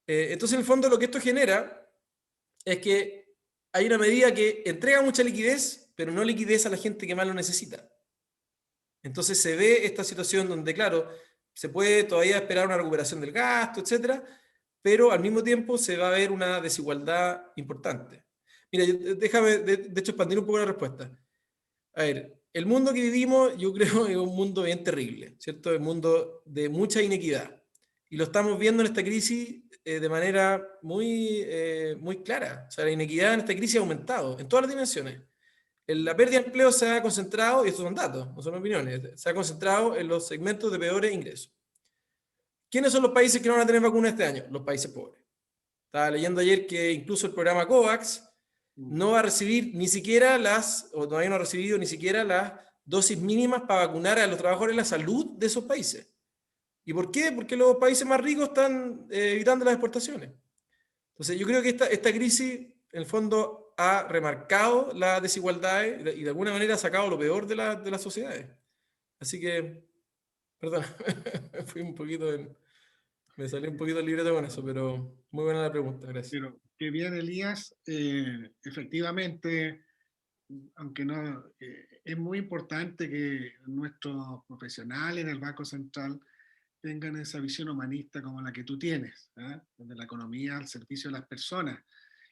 Entonces, en el fondo, lo que esto genera es que hay una medida que entrega mucha liquidez, pero no liquidez a la gente que más lo necesita. Entonces, se ve esta situación donde, claro, se puede todavía esperar una recuperación del gasto, etcétera, pero al mismo tiempo se va a ver una desigualdad importante. Mira, déjame, de hecho, expandir un poco la respuesta. A ver, el mundo que vivimos, yo creo, es un mundo bien terrible, ¿cierto? Es un mundo de mucha inequidad. Y lo estamos viendo en esta crisis de manera muy clara. O sea, la inequidad en esta crisis ha aumentado en todas las dimensiones. La pérdida de empleo se ha concentrado, y estos son datos, no son opiniones, se ha concentrado en los segmentos de peores ingresos. ¿Quiénes son los países que no van a tener vacunas este año? Los países pobres. Estaba leyendo ayer que incluso el programa COVAX no va a recibir ni siquiera o todavía no ha recibido ni siquiera las dosis mínimas para vacunar a los trabajadores de la salud de esos países. ¿Y por qué? Porque los países más ricos están evitando las exportaciones. Entonces, yo creo que esta crisis, en el fondo, ha remarcado las desigualdades y de alguna manera ha sacado lo peor de las sociedades. Así que, perdón, me salió un poquito el libreto con eso, pero muy buena la pregunta, gracias. Pero qué bien, Elías. Efectivamente, aunque no, es muy importante que nuestros profesionales en el Banco Central tengan esa visión humanista como la que tú tienes, ¿eh? De la economía al servicio de las personas.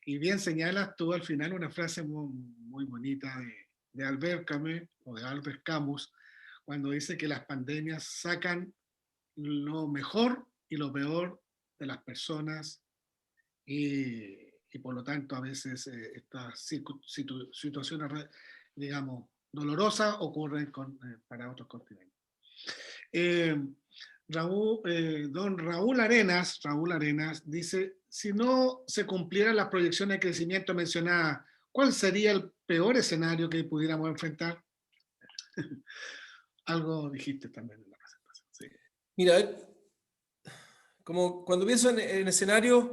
Y bien señalas tú al final una frase muy bonita de Albert Camus, o de Albert Camus, cuando dice que las pandemias sacan lo mejor y lo peor de las personas, y por lo tanto a veces estas situaciones, digamos, dolorosas ocurren para otros continentes. Don Raúl Arenas dice, si no se cumplieran las proyecciones de crecimiento mencionadas, ¿cuál sería el peor escenario que pudiéramos enfrentar? Algo dijiste también en la presentación. Sí. Mira, como cuando pienso en escenarios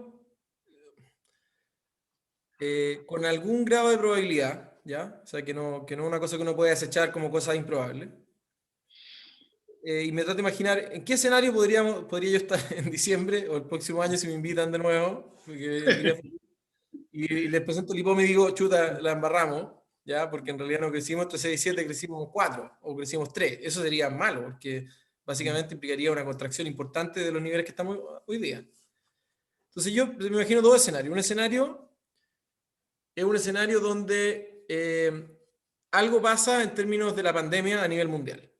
con algún grado de probabilidad, ¿ya? O sea, que no es una cosa que uno puede desechar como cosa improbable. Y me trato de imaginar en qué escenario podría yo estar en diciembre o el próximo año si me invitan de nuevo. Y les presento el IPOM y digo, chuta, la embarramos, ¿ya? Porque en realidad no crecimos entre 6 y 7, crecimos 4 o crecimos 3. Eso sería malo, porque básicamente implicaría una contracción importante de los niveles que estamos hoy día. Entonces yo me imagino dos escenarios. Un escenario es un escenario donde algo pasa en términos de la pandemia a nivel mundial,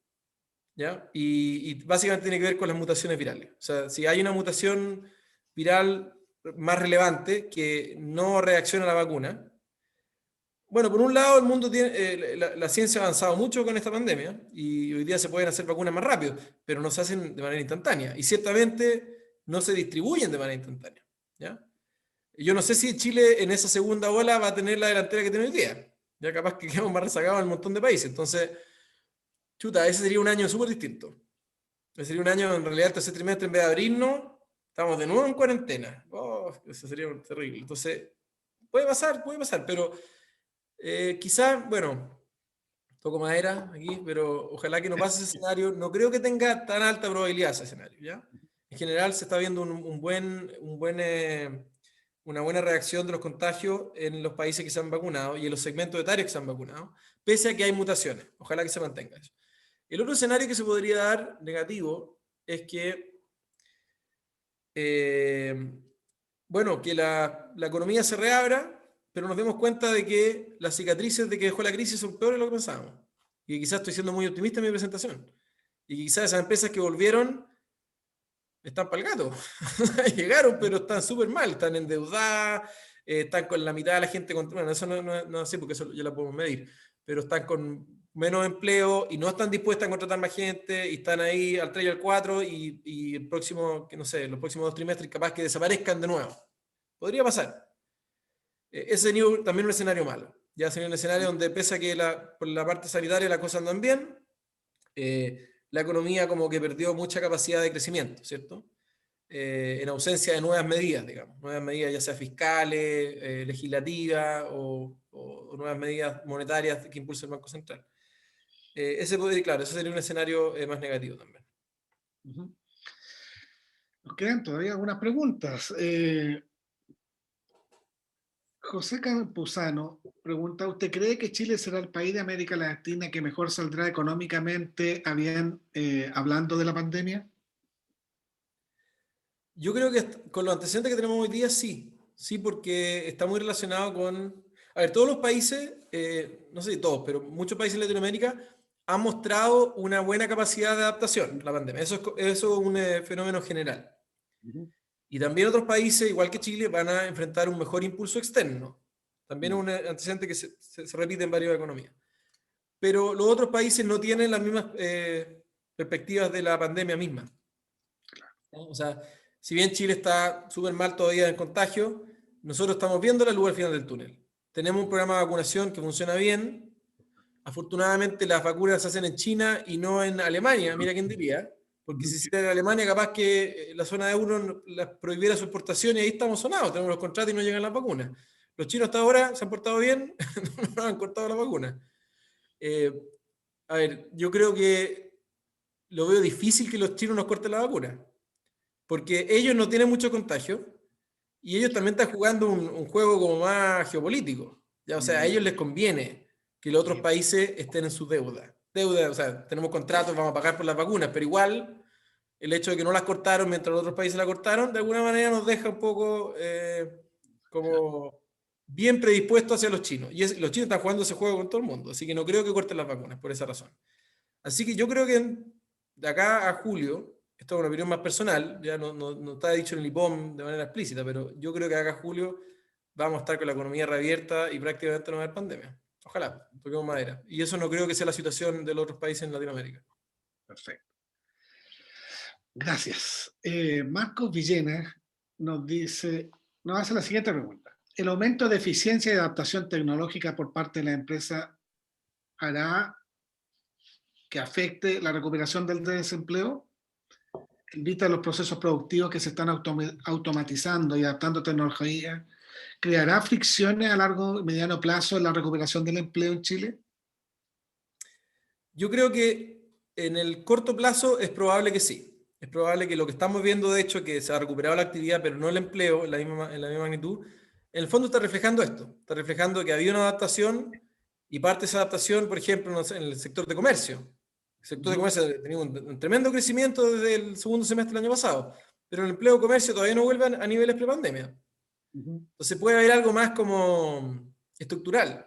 ¿ya? Y básicamente tiene que ver con las mutaciones virales. O sea, si hay una mutación viral más relevante que no reacciona a la vacuna, bueno, por un lado el mundo tiene, la ciencia ha avanzado mucho con esta pandemia y hoy día se pueden hacer vacunas más rápido, pero no se hacen de manera instantánea y ciertamente no se distribuyen de manera instantánea, ¿ya? Yo no sé si Chile en esa segunda ola va a tener la delantera que tiene hoy día. Ya capaz que quedamos más rezagados en un montón de países. Entonces, chuta, ese sería un año súper distinto. Ese sería un año, en realidad, el tercer trimestre, en vez de abrirnos, estamos de nuevo en cuarentena. Oh, eso sería terrible. Entonces, puede pasar, pero quizás, bueno, toco madera aquí, pero ojalá que no pase ese escenario. No creo que tenga tan alta probabilidad ese escenario, ¿ya? En general se está viendo una buena reacción de los contagios en los países que se han vacunado y en los segmentos etarios que se han vacunado, pese a que hay mutaciones. Ojalá que se mantenga eso. El otro escenario que se podría dar negativo es que, eh, bueno, que la economía se reabra, pero nos demos cuenta de que las cicatrices de que dejó la crisis son peores de lo que pensábamos. Y quizás estoy siendo muy optimista en mi presentación. Y quizás esas empresas que volvieron están para el gato. Llegaron, pero están súper mal, están endeudadas, están con la mitad de la gente, bueno, eso no es así porque eso ya lo podemos medir, pero están con menos empleo y no están dispuestas a contratar más gente y están ahí al 3 y al 4 y el próximo, que no sé, los próximos 2 trimestres capaz que desaparezcan de nuevo. Podría pasar. Ese sería también un escenario malo. Ya sería un escenario donde pese a que por la parte sanitaria las cosas andan bien, la economía como que perdió mucha capacidad de crecimiento, ¿cierto? En ausencia de nuevas medidas, digamos, nuevas medidas ya sea fiscales, legislativas o nuevas medidas monetarias que impulse el Banco Central. Claro, ese sería un escenario más negativo también. Nos quedan todavía algunas preguntas. José Campuzano pregunta, ¿usted cree que Chile será el país de América Latina que mejor saldrá económicamente hablando de la pandemia? Yo creo que con los antecedentes que tenemos hoy día, sí, porque está muy relacionado con... A ver, todos los países, no sé si todos, pero muchos países de Latinoamérica han mostrado una buena capacidad de adaptación a la pandemia. Eso es un fenómeno general. Y también otros países, igual que Chile, van a enfrentar un mejor impulso externo. También es un antecedente que se repite en varias economías. Pero los otros países no tienen las mismas perspectivas de la pandemia misma. O sea, si bien Chile está súper mal todavía en contagio, nosotros estamos viendo la luz al final del túnel. Tenemos un programa de vacunación que funciona bien. Afortunadamente las vacunas se hacen en China y no en Alemania, mira quién diría. Porque si se hiciera en Alemania, capaz que la zona de euro prohibiera su exportación y ahí estamos sonados. Tenemos los contratos y no llegan las vacunas. Los chinos hasta ahora se han portado bien, no han cortado la vacuna. A ver, yo creo que lo veo difícil que los chinos nos corten la vacuna, porque ellos no tienen mucho contagio y ellos también están jugando un juego como más geopolítico. ¿Ya? O sea, a ellos les conviene que los otros países estén en su deuda. Deuda, o sea, tenemos contratos, vamos a pagar por las vacunas, pero igual el hecho de que no las cortaron mientras los otros países la cortaron, de alguna manera nos deja un poco como bien predispuestos hacia los chinos. Y los chinos están jugando ese juego con todo el mundo, así que no creo que corten las vacunas por esa razón. Así que yo creo que de acá a julio, esto es una opinión más personal, ya no está dicho en el IPOM de manera explícita, pero yo creo que de acá a julio vamos a estar con la economía reabierta y prácticamente no va a haber pandemia. Ojalá, toquemos madera. Y eso no creo que sea la situación de los otros países en Latinoamérica. Perfecto. Gracias. Marcos Villena nos hace la siguiente pregunta. ¿El aumento de eficiencia y adaptación tecnológica por parte de la empresa hará que afecte la recuperación del desempleo? ¿Invita a los procesos productivos que se están automatizando y adaptando a tecnología? ¿Creará fricciones a largo y mediano plazo en la recuperación del empleo en Chile? Yo creo que en el corto plazo es probable que sí. Es probable que lo que estamos viendo, de hecho, que se ha recuperado la actividad, pero no el empleo en la misma magnitud, en el fondo está reflejando esto. Está reflejando que había una adaptación y parte de esa adaptación, por ejemplo, no sé, en el sector de comercio. El sector de comercio ha tenido un tremendo crecimiento desde el segundo semestre del año pasado, pero el empleo de comercio todavía no vuelve a niveles prepandemia. Entonces puede haber algo más como estructural.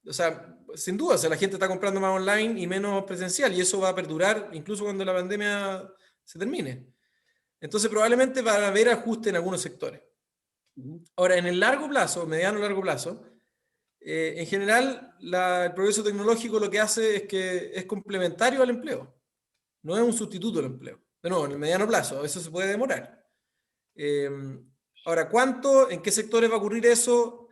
O sea, sin duda, o sea, la gente está comprando más online y menos presencial, y eso va a perdurar incluso cuando la pandemia se termine. Entonces, probablemente va a haber ajuste en algunos sectores. Ahora, en el largo plazo, mediano largo plazo, en general, el progreso tecnológico lo que hace es que es complementario al empleo, no es un sustituto del empleo. De nuevo, en el mediano plazo, eso se puede demorar. Ahora, ¿cuánto? ¿En qué sectores va a ocurrir eso?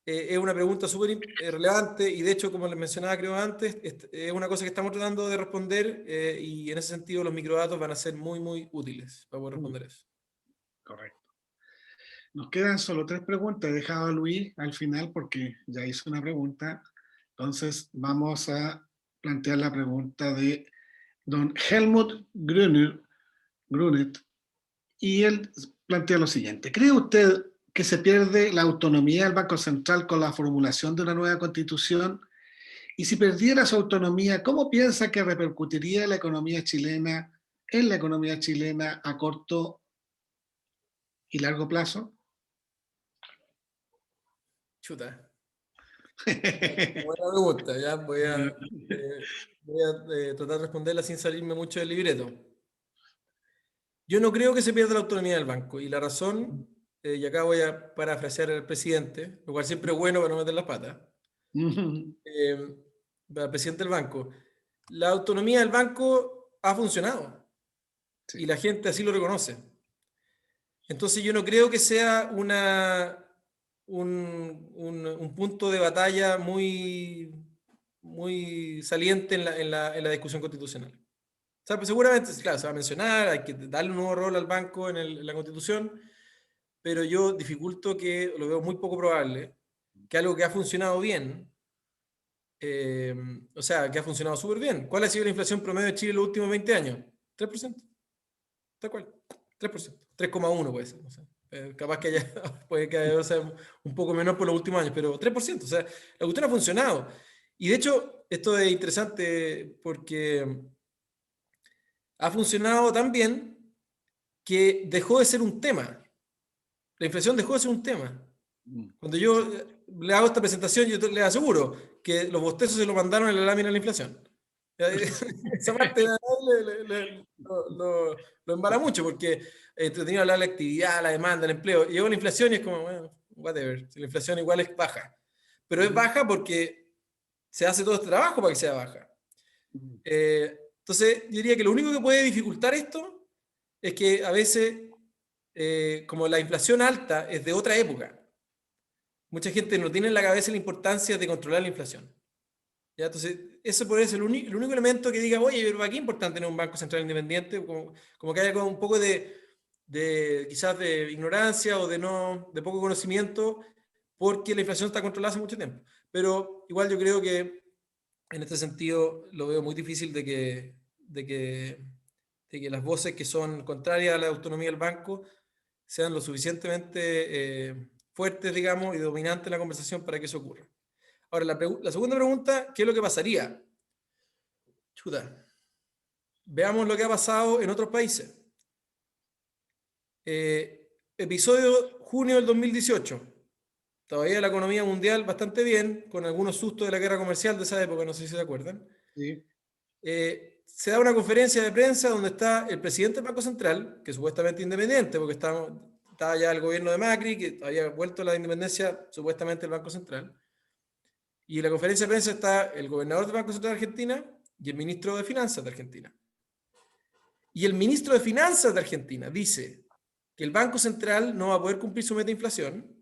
Es una pregunta súper relevante y de hecho, como les mencionaba creo antes, es una cosa que estamos tratando de responder y en ese sentido los microdatos van a ser muy, muy útiles para poder responder eso. Correcto. Nos quedan solo 3 preguntas. He dejado a Luis al final porque ya hizo una pregunta. Entonces vamos a plantear la pregunta de don Helmut Grunet. Y él plantea lo siguiente. ¿Cree usted que se pierde la autonomía del Banco Central con la formulación de una nueva constitución? Y si perdiera su autonomía, ¿cómo piensa que repercutiría en la economía chilena a corto y largo plazo? Chuta. Buena pregunta, ya voy a tratar de responderla sin salirme mucho del libreto. Yo no creo que se pierda la autonomía del banco, y la razón, y acá voy a parafrasear al presidente, lo cual siempre es bueno para no meter las patas, al presidente del banco. La autonomía del banco ha funcionado, Sí. y la gente así lo reconoce. Entonces yo no creo que sea un punto de batalla muy saliente en la discusión constitucional. O sea, pues seguramente, claro, se va a mencionar, hay que darle un nuevo rol al banco en la Constitución, pero yo dificulto que, lo veo muy poco probable, que algo que ha funcionado bien, o sea, que ha funcionado súper bien. ¿Cuál ha sido la inflación promedio de Chile en los últimos 20 años? 3%. Tal cual. 3%. 3,1 puede ser. No sé. Capaz que haya, puede que haya sea, un poco menor por los últimos años, pero 3%. O sea, la cuestión ha funcionado. Y de hecho, esto es interesante porque ha funcionado tan bien que dejó de ser un tema. La inflación dejó de ser un tema. Cuando yo le hago esta presentación, yo le aseguro que los bostezos se lo mandaron en la lámina de la inflación. Esa parte lo embala mucho porque entretenido hablar de la actividad, la demanda, el empleo. Y luego la inflación y es como, bueno, whatever. La inflación igual es baja. Pero es baja porque se hace todo este trabajo para que sea baja. Entonces, yo diría que lo único que puede dificultar esto es que a veces, como la inflación alta es de otra época, mucha gente no tiene en la cabeza la importancia de controlar la inflación. ¿Ya? Entonces, eso puede ser el único elemento que diga, oye, pero ¿para qué es importante tener un banco central independiente? Como que haya un poco de quizás de ignorancia o de poco conocimiento, porque la inflación está controlada hace mucho tiempo. Pero igual yo creo que en este sentido lo veo muy difícil de que las voces que son contrarias a la autonomía del banco sean lo suficientemente fuertes, digamos, y dominantes en la conversación para que eso ocurra. Ahora, la segunda pregunta, ¿qué es lo que pasaría? Chuta. Veamos lo que ha pasado en otros países. Episodio junio del 2018. Todavía la economía mundial bastante bien, con algunos sustos de la guerra comercial de esa época, no sé si se acuerdan. Sí. Se da una conferencia de prensa donde está el presidente del Banco Central, que es supuestamente independiente, porque estaba ya el gobierno de Macri, que había vuelto a la independencia supuestamente del Banco Central. Y en la conferencia de prensa está el gobernador del Banco Central de Argentina y el ministro de Finanzas de Argentina. Y el ministro de Finanzas de Argentina dice que el Banco Central no va a poder cumplir su meta de inflación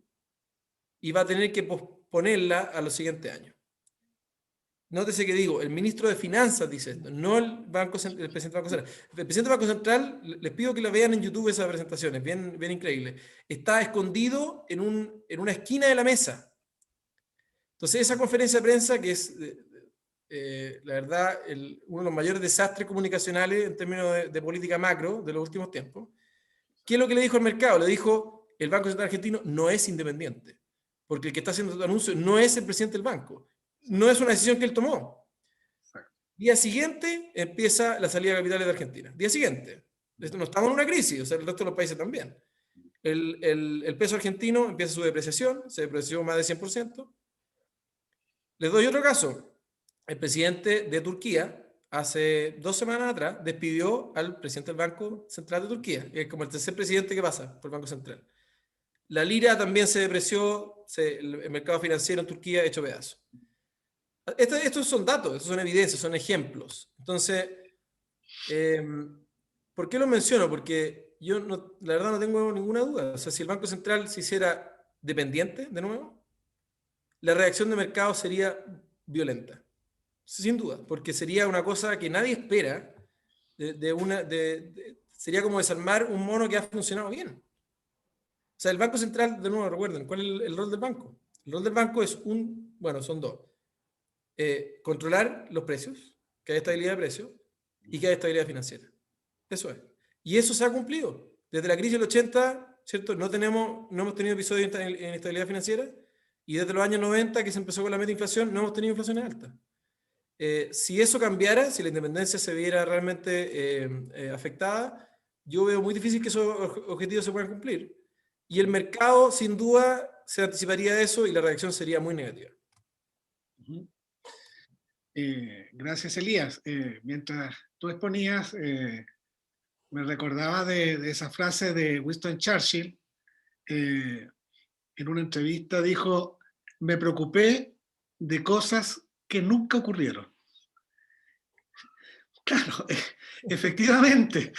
y va a tener que posponerla a los siguientes años. Nótese que digo, el ministro de Finanzas dice esto, no el presidente del Banco Central. El presidente del Banco Central, les pido que la vean en YouTube esa presentación, es bien, bien increíble. Está escondido en una esquina de la mesa. Entonces, esa conferencia de prensa, que es, la verdad, uno de los mayores desastres comunicacionales en términos de política macro de los últimos tiempos, ¿qué es lo que le dijo al mercado? Le dijo, el Banco Central Argentino no es independiente, porque el que está haciendo el anuncio no es el presidente del banco. No es una decisión que él tomó. Día siguiente empieza la salida de capitales de Argentina. Día siguiente. No estamos en una crisis, o sea, el resto de los países también. El peso argentino empieza su depreciación, se depreció más de 100%. Les doy otro caso. El presidente de Turquía, hace 2 semanas atrás, despidió al presidente del Banco Central de Turquía, que es como el tercer presidente que pasa por el Banco Central. La lira también se depreció, el mercado financiero en Turquía hecho pedazos. Estos son datos, estos son evidencias, son ejemplos. Entonces, ¿por qué lo menciono? Porque yo la verdad no tengo ninguna duda. O sea, si el Banco Central se hiciera dependiente, de nuevo, la reacción de mercado sería violenta. Sin duda, porque sería una cosa que nadie espera. Sería como desarmar un mono que ha funcionado bien. O sea, el Banco Central, de nuevo, recuerden, ¿cuál es el rol del banco? El rol del banco es bueno, son dos. Controlar los precios, que haya estabilidad de precios, y que haya estabilidad financiera. Eso es. Y eso se ha cumplido. Desde la crisis del 80, ¿cierto? No hemos tenido episodios de inestabilidad financiera, y desde los años 90, que se empezó con la meta inflación, no hemos tenido inflaciones altas. Si eso cambiara, si la independencia se viera realmente afectada, yo veo muy difícil que esos objetivos se puedan cumplir. Y el mercado, sin duda, se anticiparía a eso y la reacción sería muy negativa. Gracias, Elías. Mientras tú exponías, me recordaba de esa frase de Winston Churchill. En una entrevista dijo: me preocupé de cosas que nunca ocurrieron. Claro, efectivamente.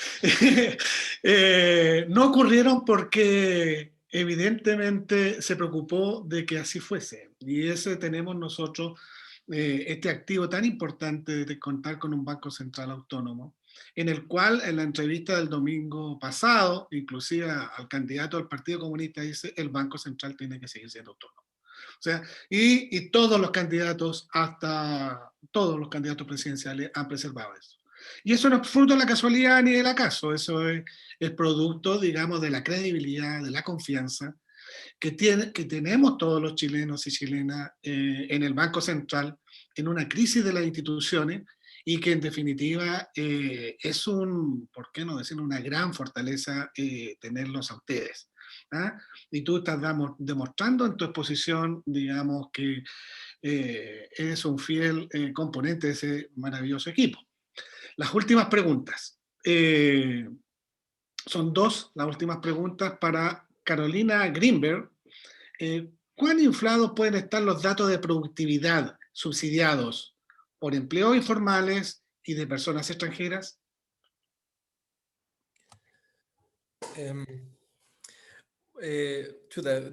No ocurrieron porque evidentemente se preocupó de que así fuese. Y ese tenemos nosotros, este activo tan importante de contar con un Banco Central autónomo, en el cual en la entrevista del domingo pasado, inclusive al candidato del Partido Comunista dice: el Banco Central tiene que seguir siendo autónomo. O sea, y todos los candidatos, hasta todos los candidatos presidenciales han preservado eso. Y eso no es fruto de la casualidad ni del acaso, eso es el producto, digamos, de la credibilidad, de la confianza que tenemos todos los chilenos y chilenas en el Banco Central, en una crisis de las instituciones, y que en definitiva es ¿por qué no decir?, una gran fortaleza tenerlos a ustedes. ¿Ah? Y tú estás demostrando en tu exposición, digamos, que eres un fiel componente de ese maravilloso equipo. Las últimas preguntas. Son dos las últimas preguntas para Carolina Greenberg. ¿Cuán inflados pueden estar los datos de productividad subsidiados por empleos informales y de personas extranjeras?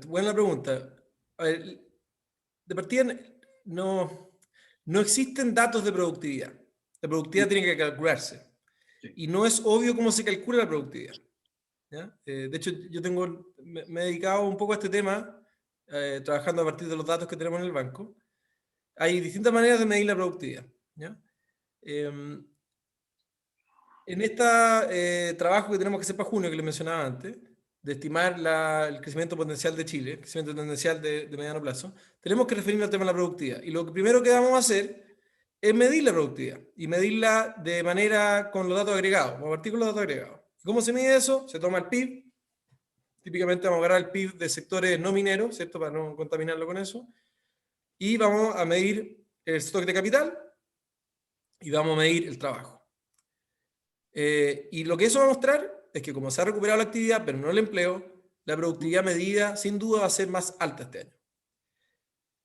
Buena pregunta. A ver, de partida, no existen datos de productividad. La productividad tiene que calcularse. Y no es obvio cómo se calcula la productividad. ¿Ya? De hecho, me he dedicado un poco a este tema, trabajando a partir de los datos que tenemos en el banco. Hay distintas maneras de medir la productividad. ¿Ya? En este trabajo que tenemos que hacer para junio, que les mencionaba antes, de estimar el crecimiento potencial de Chile, el crecimiento tendencial de mediano plazo, tenemos que referirnos al tema de la productividad. Y lo primero que vamos a hacer es medir la productividad, y medirla de manera con los datos agregados. Vamos a partir con los datos agregados. ¿Cómo se mide eso? Se toma el PIB. Típicamente vamos a agarrar el PIB de sectores no mineros, ¿cierto?, para no contaminarlo con eso. Y vamos a medir el stock de capital y vamos a medir el trabajo. Y lo que eso va a mostrar es que como se ha recuperado la actividad, pero no el empleo, la productividad medida sin duda va a ser más alta este año.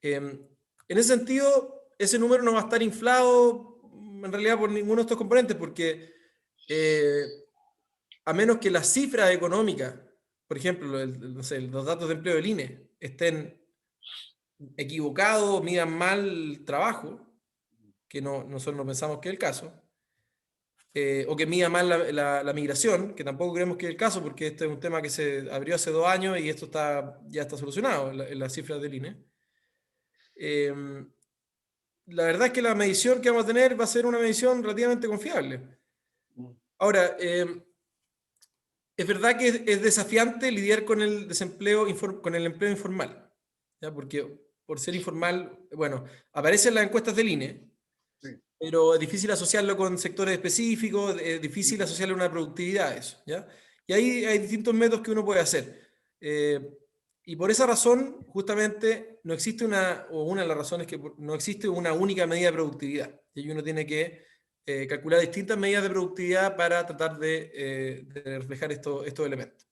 En ese sentido, ese número no va a estar inflado en realidad por ninguno de estos componentes, porque a menos que las cifras económicas, por ejemplo, no sé, los datos de empleo del INE, estén equivocados, midan mal el trabajo, que nosotros no pensamos que es el caso, o que mida mal la migración, que tampoco creemos que es el caso, porque este es un tema que se abrió hace 2 años y esto ya está solucionado en las cifras del INE. La verdad es que la medición que vamos a tener va a ser una medición relativamente confiable. Ahora, es verdad que es desafiante lidiar con el desempleo, con el empleo informal, ¿ya? Porque por ser informal, bueno, aparecen las encuestas del INE, sí, pero es difícil asociarlo con sectores específicos, es difícil asociarle una productividad a eso, ¿ya? Y ahí hay distintos métodos que uno puede hacer. Y por esa razón, justamente, no existe una de las razones es que no existe una única medida de productividad. Y uno tiene que calcular distintas medidas de productividad para tratar de reflejar estos elementos.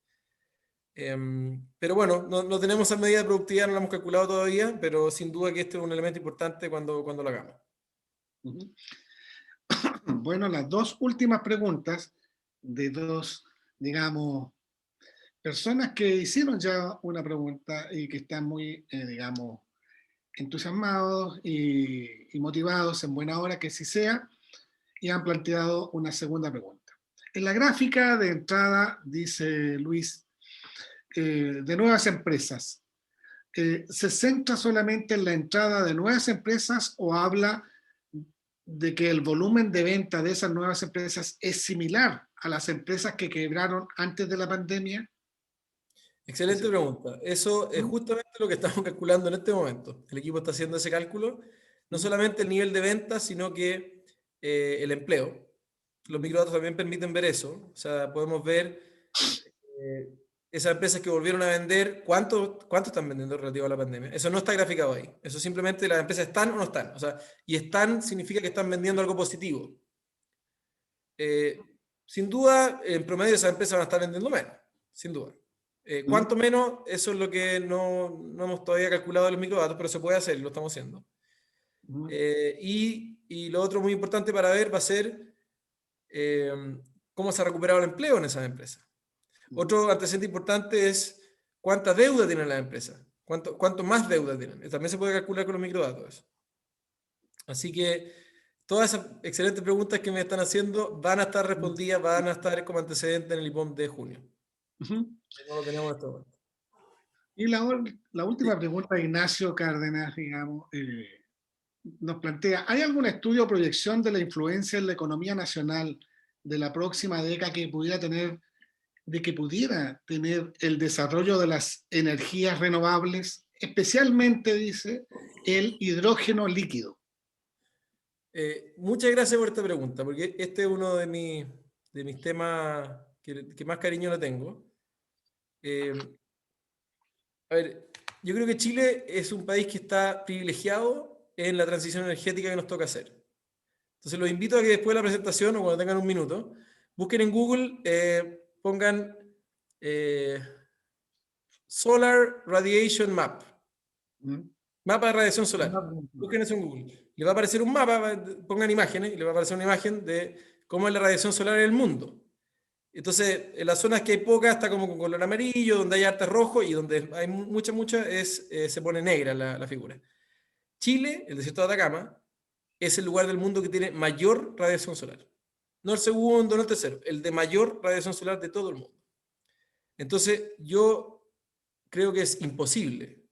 Pero bueno, no tenemos esa medida de productividad, no la hemos calculado todavía, pero sin duda que este es un elemento importante cuando lo hagamos. Bueno, las dos últimas preguntas de dos, digamos, personas que hicieron ya una pregunta y que están muy, digamos, entusiasmados y motivados en buena hora que sí sea, y han planteado una segunda pregunta. En la gráfica de entrada dice Luis, de nuevas empresas, ¿se centra solamente en la entrada de nuevas empresas o habla de que el volumen de venta de esas nuevas empresas es similar a las empresas que quebraron antes de la pandemia? Excelente pregunta. Eso es justamente lo que estamos calculando en este momento. El equipo está haciendo ese cálculo, no solamente el nivel de ventas, sino que el empleo. Los microdatos también permiten ver eso. O sea, podemos ver eh, esas empresas que volvieron a vender, cuánto están vendiendo relativo a la pandemia. Eso no está graficado ahí. Eso simplemente las empresas están o no están. O sea, y están significa que están vendiendo algo positivo. Sin duda, en promedio esas empresas van a estar vendiendo menos, sin duda. ¿Cuánto menos? Eso es lo que no hemos todavía calculado en los microdatos, pero se puede hacer y lo estamos haciendo. Y lo otro muy importante para ver va a ser cómo se ha recuperado el empleo en esas empresas. Otro antecedente importante es cuánta deuda tienen las empresas, cuánto más deuda tienen. También se puede calcular con los microdatos. Así que todas esas excelentes preguntas que me están haciendo van a estar respondidas, van a estar como antecedente en el IPOM de junio. No lo tenemos en este momento. Y la última pregunta de Ignacio Cárdenas, digamos, nos plantea, ¿hay algún estudio o proyección de la influencia en la economía nacional de la próxima década que pudiera tener el desarrollo de las energías renovables, especialmente, dice, el hidrógeno líquido? Muchas gracias por esta pregunta, porque este es uno de mis temas que más cariño le tengo. A ver, yo creo que Chile es un país que está privilegiado en la transición energética que nos toca hacer. Entonces los invito a que después de la presentación o cuando tengan un minuto, busquen en Google, pongan Solar Radiation Map. Mapa de radiación solar. Busquen eso en Google. Le va a aparecer un mapa, pongan imágenes, y le va a aparecer una imagen de cómo es la radiación solar en el mundo. Entonces, en las zonas que hay poca está como con color amarillo, donde hay harta rojo, y donde hay mucha, se pone negra la figura. Chile, el desierto de Atacama, es el lugar del mundo que tiene mayor radiación solar. No el segundo, no el tercero, el de mayor radiación solar de todo el mundo. Entonces, yo creo que es imposible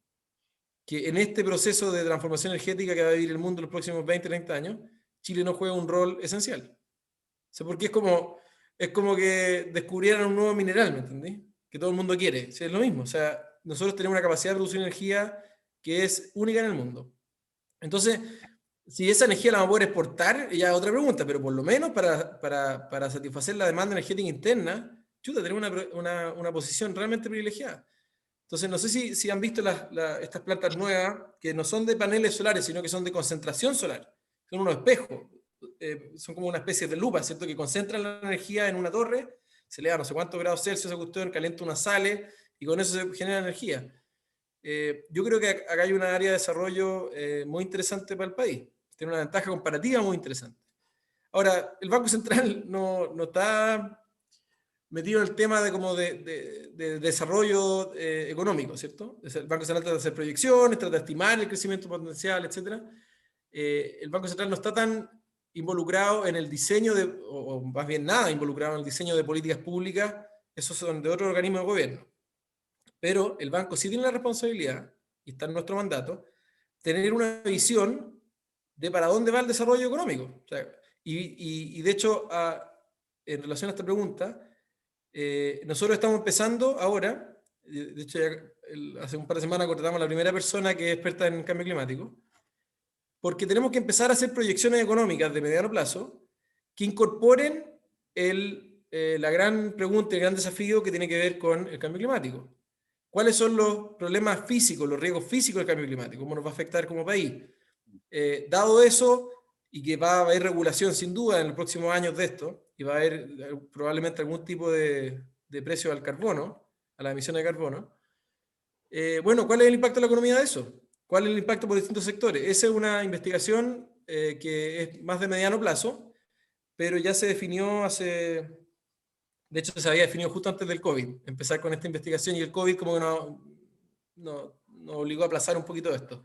que en este proceso de transformación energética que va a vivir el mundo en los próximos 20, 30 años, Chile no juega un rol esencial. O sea, porque es como que descubrieran un nuevo mineral, ¿me entendí? Que todo el mundo quiere. O sea, es lo mismo. O sea, nosotros tenemos una capacidad de producir energía que es única en el mundo. Entonces, si esa energía la vamos a poder exportar, ya es otra pregunta, pero por lo menos para satisfacer la demanda energética interna, chuta, tenemos una posición realmente privilegiada. Entonces, no sé si han visto estas plantas nuevas, que no son de paneles solares, sino que son de concentración solar. Son unos espejos. Son como una especie de lupa, ¿cierto? Que concentran la energía en una torre, se le da no sé cuántos grados Celsius a esa cuestión, calienta unas sales y con eso se genera energía. Yo creo que acá hay una área de desarrollo muy interesante para el país. Tiene una ventaja comparativa muy interesante. Ahora, el Banco Central no está metido en el tema de desarrollo económico, ¿cierto? El Banco Central trata de hacer proyecciones, trata de estimar el crecimiento potencial, etc. El Banco Central no está tan involucrado en el diseño o más bien nada involucrado en el diseño de políticas públicas, esos son de otro organismo de gobierno. Pero el banco sí tiene la responsabilidad, y está en nuestro mandato, tener una visión de para dónde va el desarrollo económico. O sea, y de hecho, en relación a esta pregunta, nosotros estamos empezando ahora, de hecho hace un par de semanas contratamos a la primera persona que es experta en cambio climático, porque tenemos que empezar a hacer proyecciones económicas de mediano plazo que incorporen la gran pregunta, el gran desafío que tiene que ver con el cambio climático. ¿Cuáles son los problemas físicos, los riesgos físicos del cambio climático? ¿Cómo nos va a afectar como país? Dado eso, y que va a haber regulación sin duda en los próximos años de esto, y va a haber probablemente algún tipo de precio al carbono, a la emisión de carbono, bueno, ¿cuál es el impacto en la economía de eso? ¿Cuál es el impacto por distintos sectores? Esa es una investigación que es más de mediano plazo, pero ya se definió de hecho se había definido justo antes del COVID, empezar con esta investigación, y el COVID como que nos obligó a aplazar un poquito esto.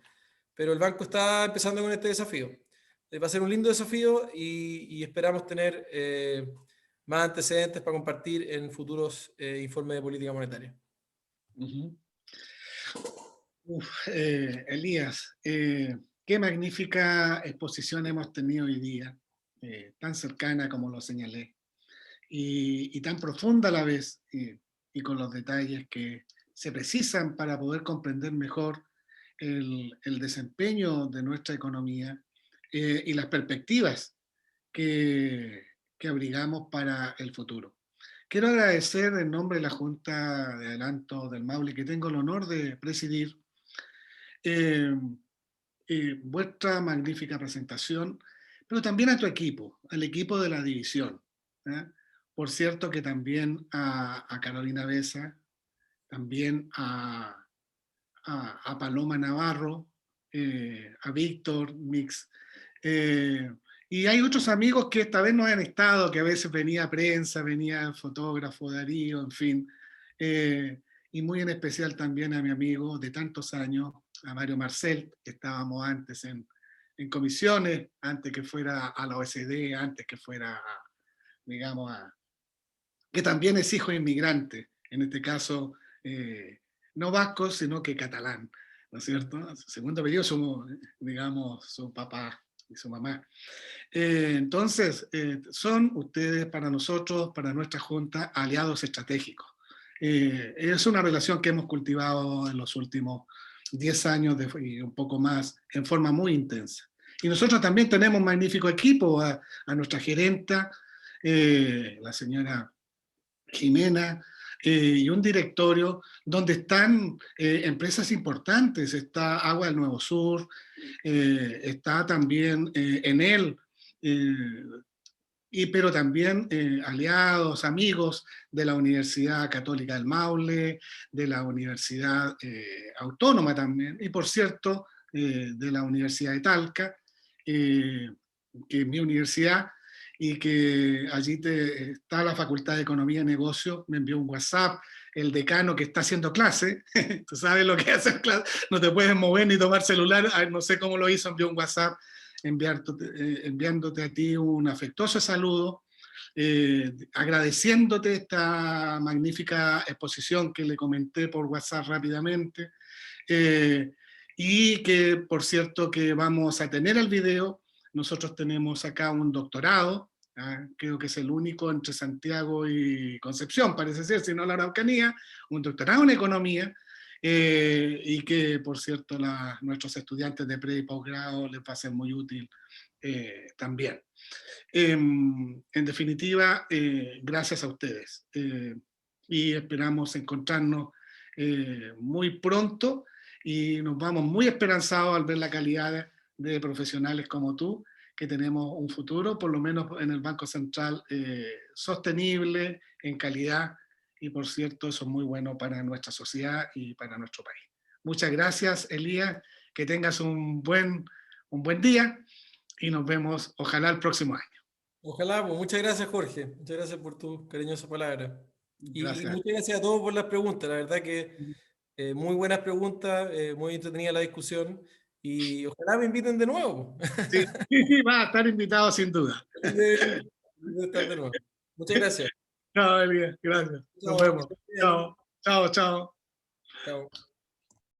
Pero el banco está empezando con este desafío. Va a ser un lindo desafío y esperamos tener más antecedentes para compartir en futuros informes de política monetaria. Ujú. Elías, qué magnífica exposición hemos tenido hoy día, tan cercana como lo señalé, y tan profunda a la vez, y con los detalles que se precisan para poder comprender mejor el desempeño de nuestra economía, y las perspectivas que, que abrigamos para el futuro. Quiero agradecer en nombre de la Junta de Adelanto del Maule, que tengo el honor de presidir, eh, vuestra magnífica presentación, pero también a tu equipo, al equipo de la división. ¿Eh? Por cierto que también a Carolina Besa, también a Paloma Navarro, a Víctor Mix. eh, y hay otros amigos que esta vez no han estado, que a veces venía prensa, venía el fotógrafo Darío, en fin. Eh, y muy en especial también a mi amigo de tantos años, a Mario Marcel, que estábamos antes en comisiones, antes que fuera a la OSD, antes que fuera, digamos, que también es hijo inmigrante, en este caso, no vasco, sino que catalán, ¿no es cierto? Su segundo apellido, digamos, su papá y su mamá. Entonces, son ustedes para nosotros, para nuestra Junta, aliados estratégicos. Es una relación que hemos cultivado en los últimos 10 años y un poco más, en forma muy intensa. Y nosotros también tenemos un magnífico equipo, a nuestra gerenta, la señora Jimena, y un directorio donde están empresas importantes. Está Agua del Nuevo Sur, está también Enel, eh, pero también aliados, amigos de la Universidad Católica del Maule, de la Universidad Autónoma también, y por cierto, de la Universidad de Talca, eh, que es mi universidad, y que allí está la Facultad de Economía y Negocio. Me envió un WhatsApp el decano que está haciendo clase. Tú sabes lo que hace clase, no te puedes mover ni tomar celular. No sé cómo lo hizo, envió un WhatsApp enviándote a ti un afectuoso saludo, agradeciéndote esta magnífica exposición que le comenté por WhatsApp rápidamente, eh, y que, por cierto, que vamos a tener el video. Nosotros tenemos acá un doctorado, creo que es el único entre Santiago y Concepción, parece ser, si no la Araucanía, un doctorado en economía, y que, por cierto, nuestros estudiantes de pre y posgrado les va a ser muy útil también. En definitiva, gracias a ustedes, y esperamos encontrarnos muy pronto, y nos vamos muy esperanzados al ver la calidad de profesionales como tú, que tenemos un futuro, por lo menos en el Banco Central, sostenible en calidad, y por cierto, eso es muy bueno para nuestra sociedad y para nuestro país. Muchas gracias, Elías, que tengas un buen día, y nos vemos, ojalá, el próximo año. Ojalá, pues muchas gracias, Jorge. Muchas gracias por tus cariñosas palabras. Y Gracias. muchas gracias a todos por las preguntas. La verdad que muy buenas preguntas, muy entretenida la discusión. Y ojalá me inviten de nuevo. Sí, sí, sí, va a estar invitado sin duda. De estar de nuevo. Muchas gracias. Chao, Elías, gracias. Nos Chao, que vemos. estés bien. Chao, chao, chao. Chao.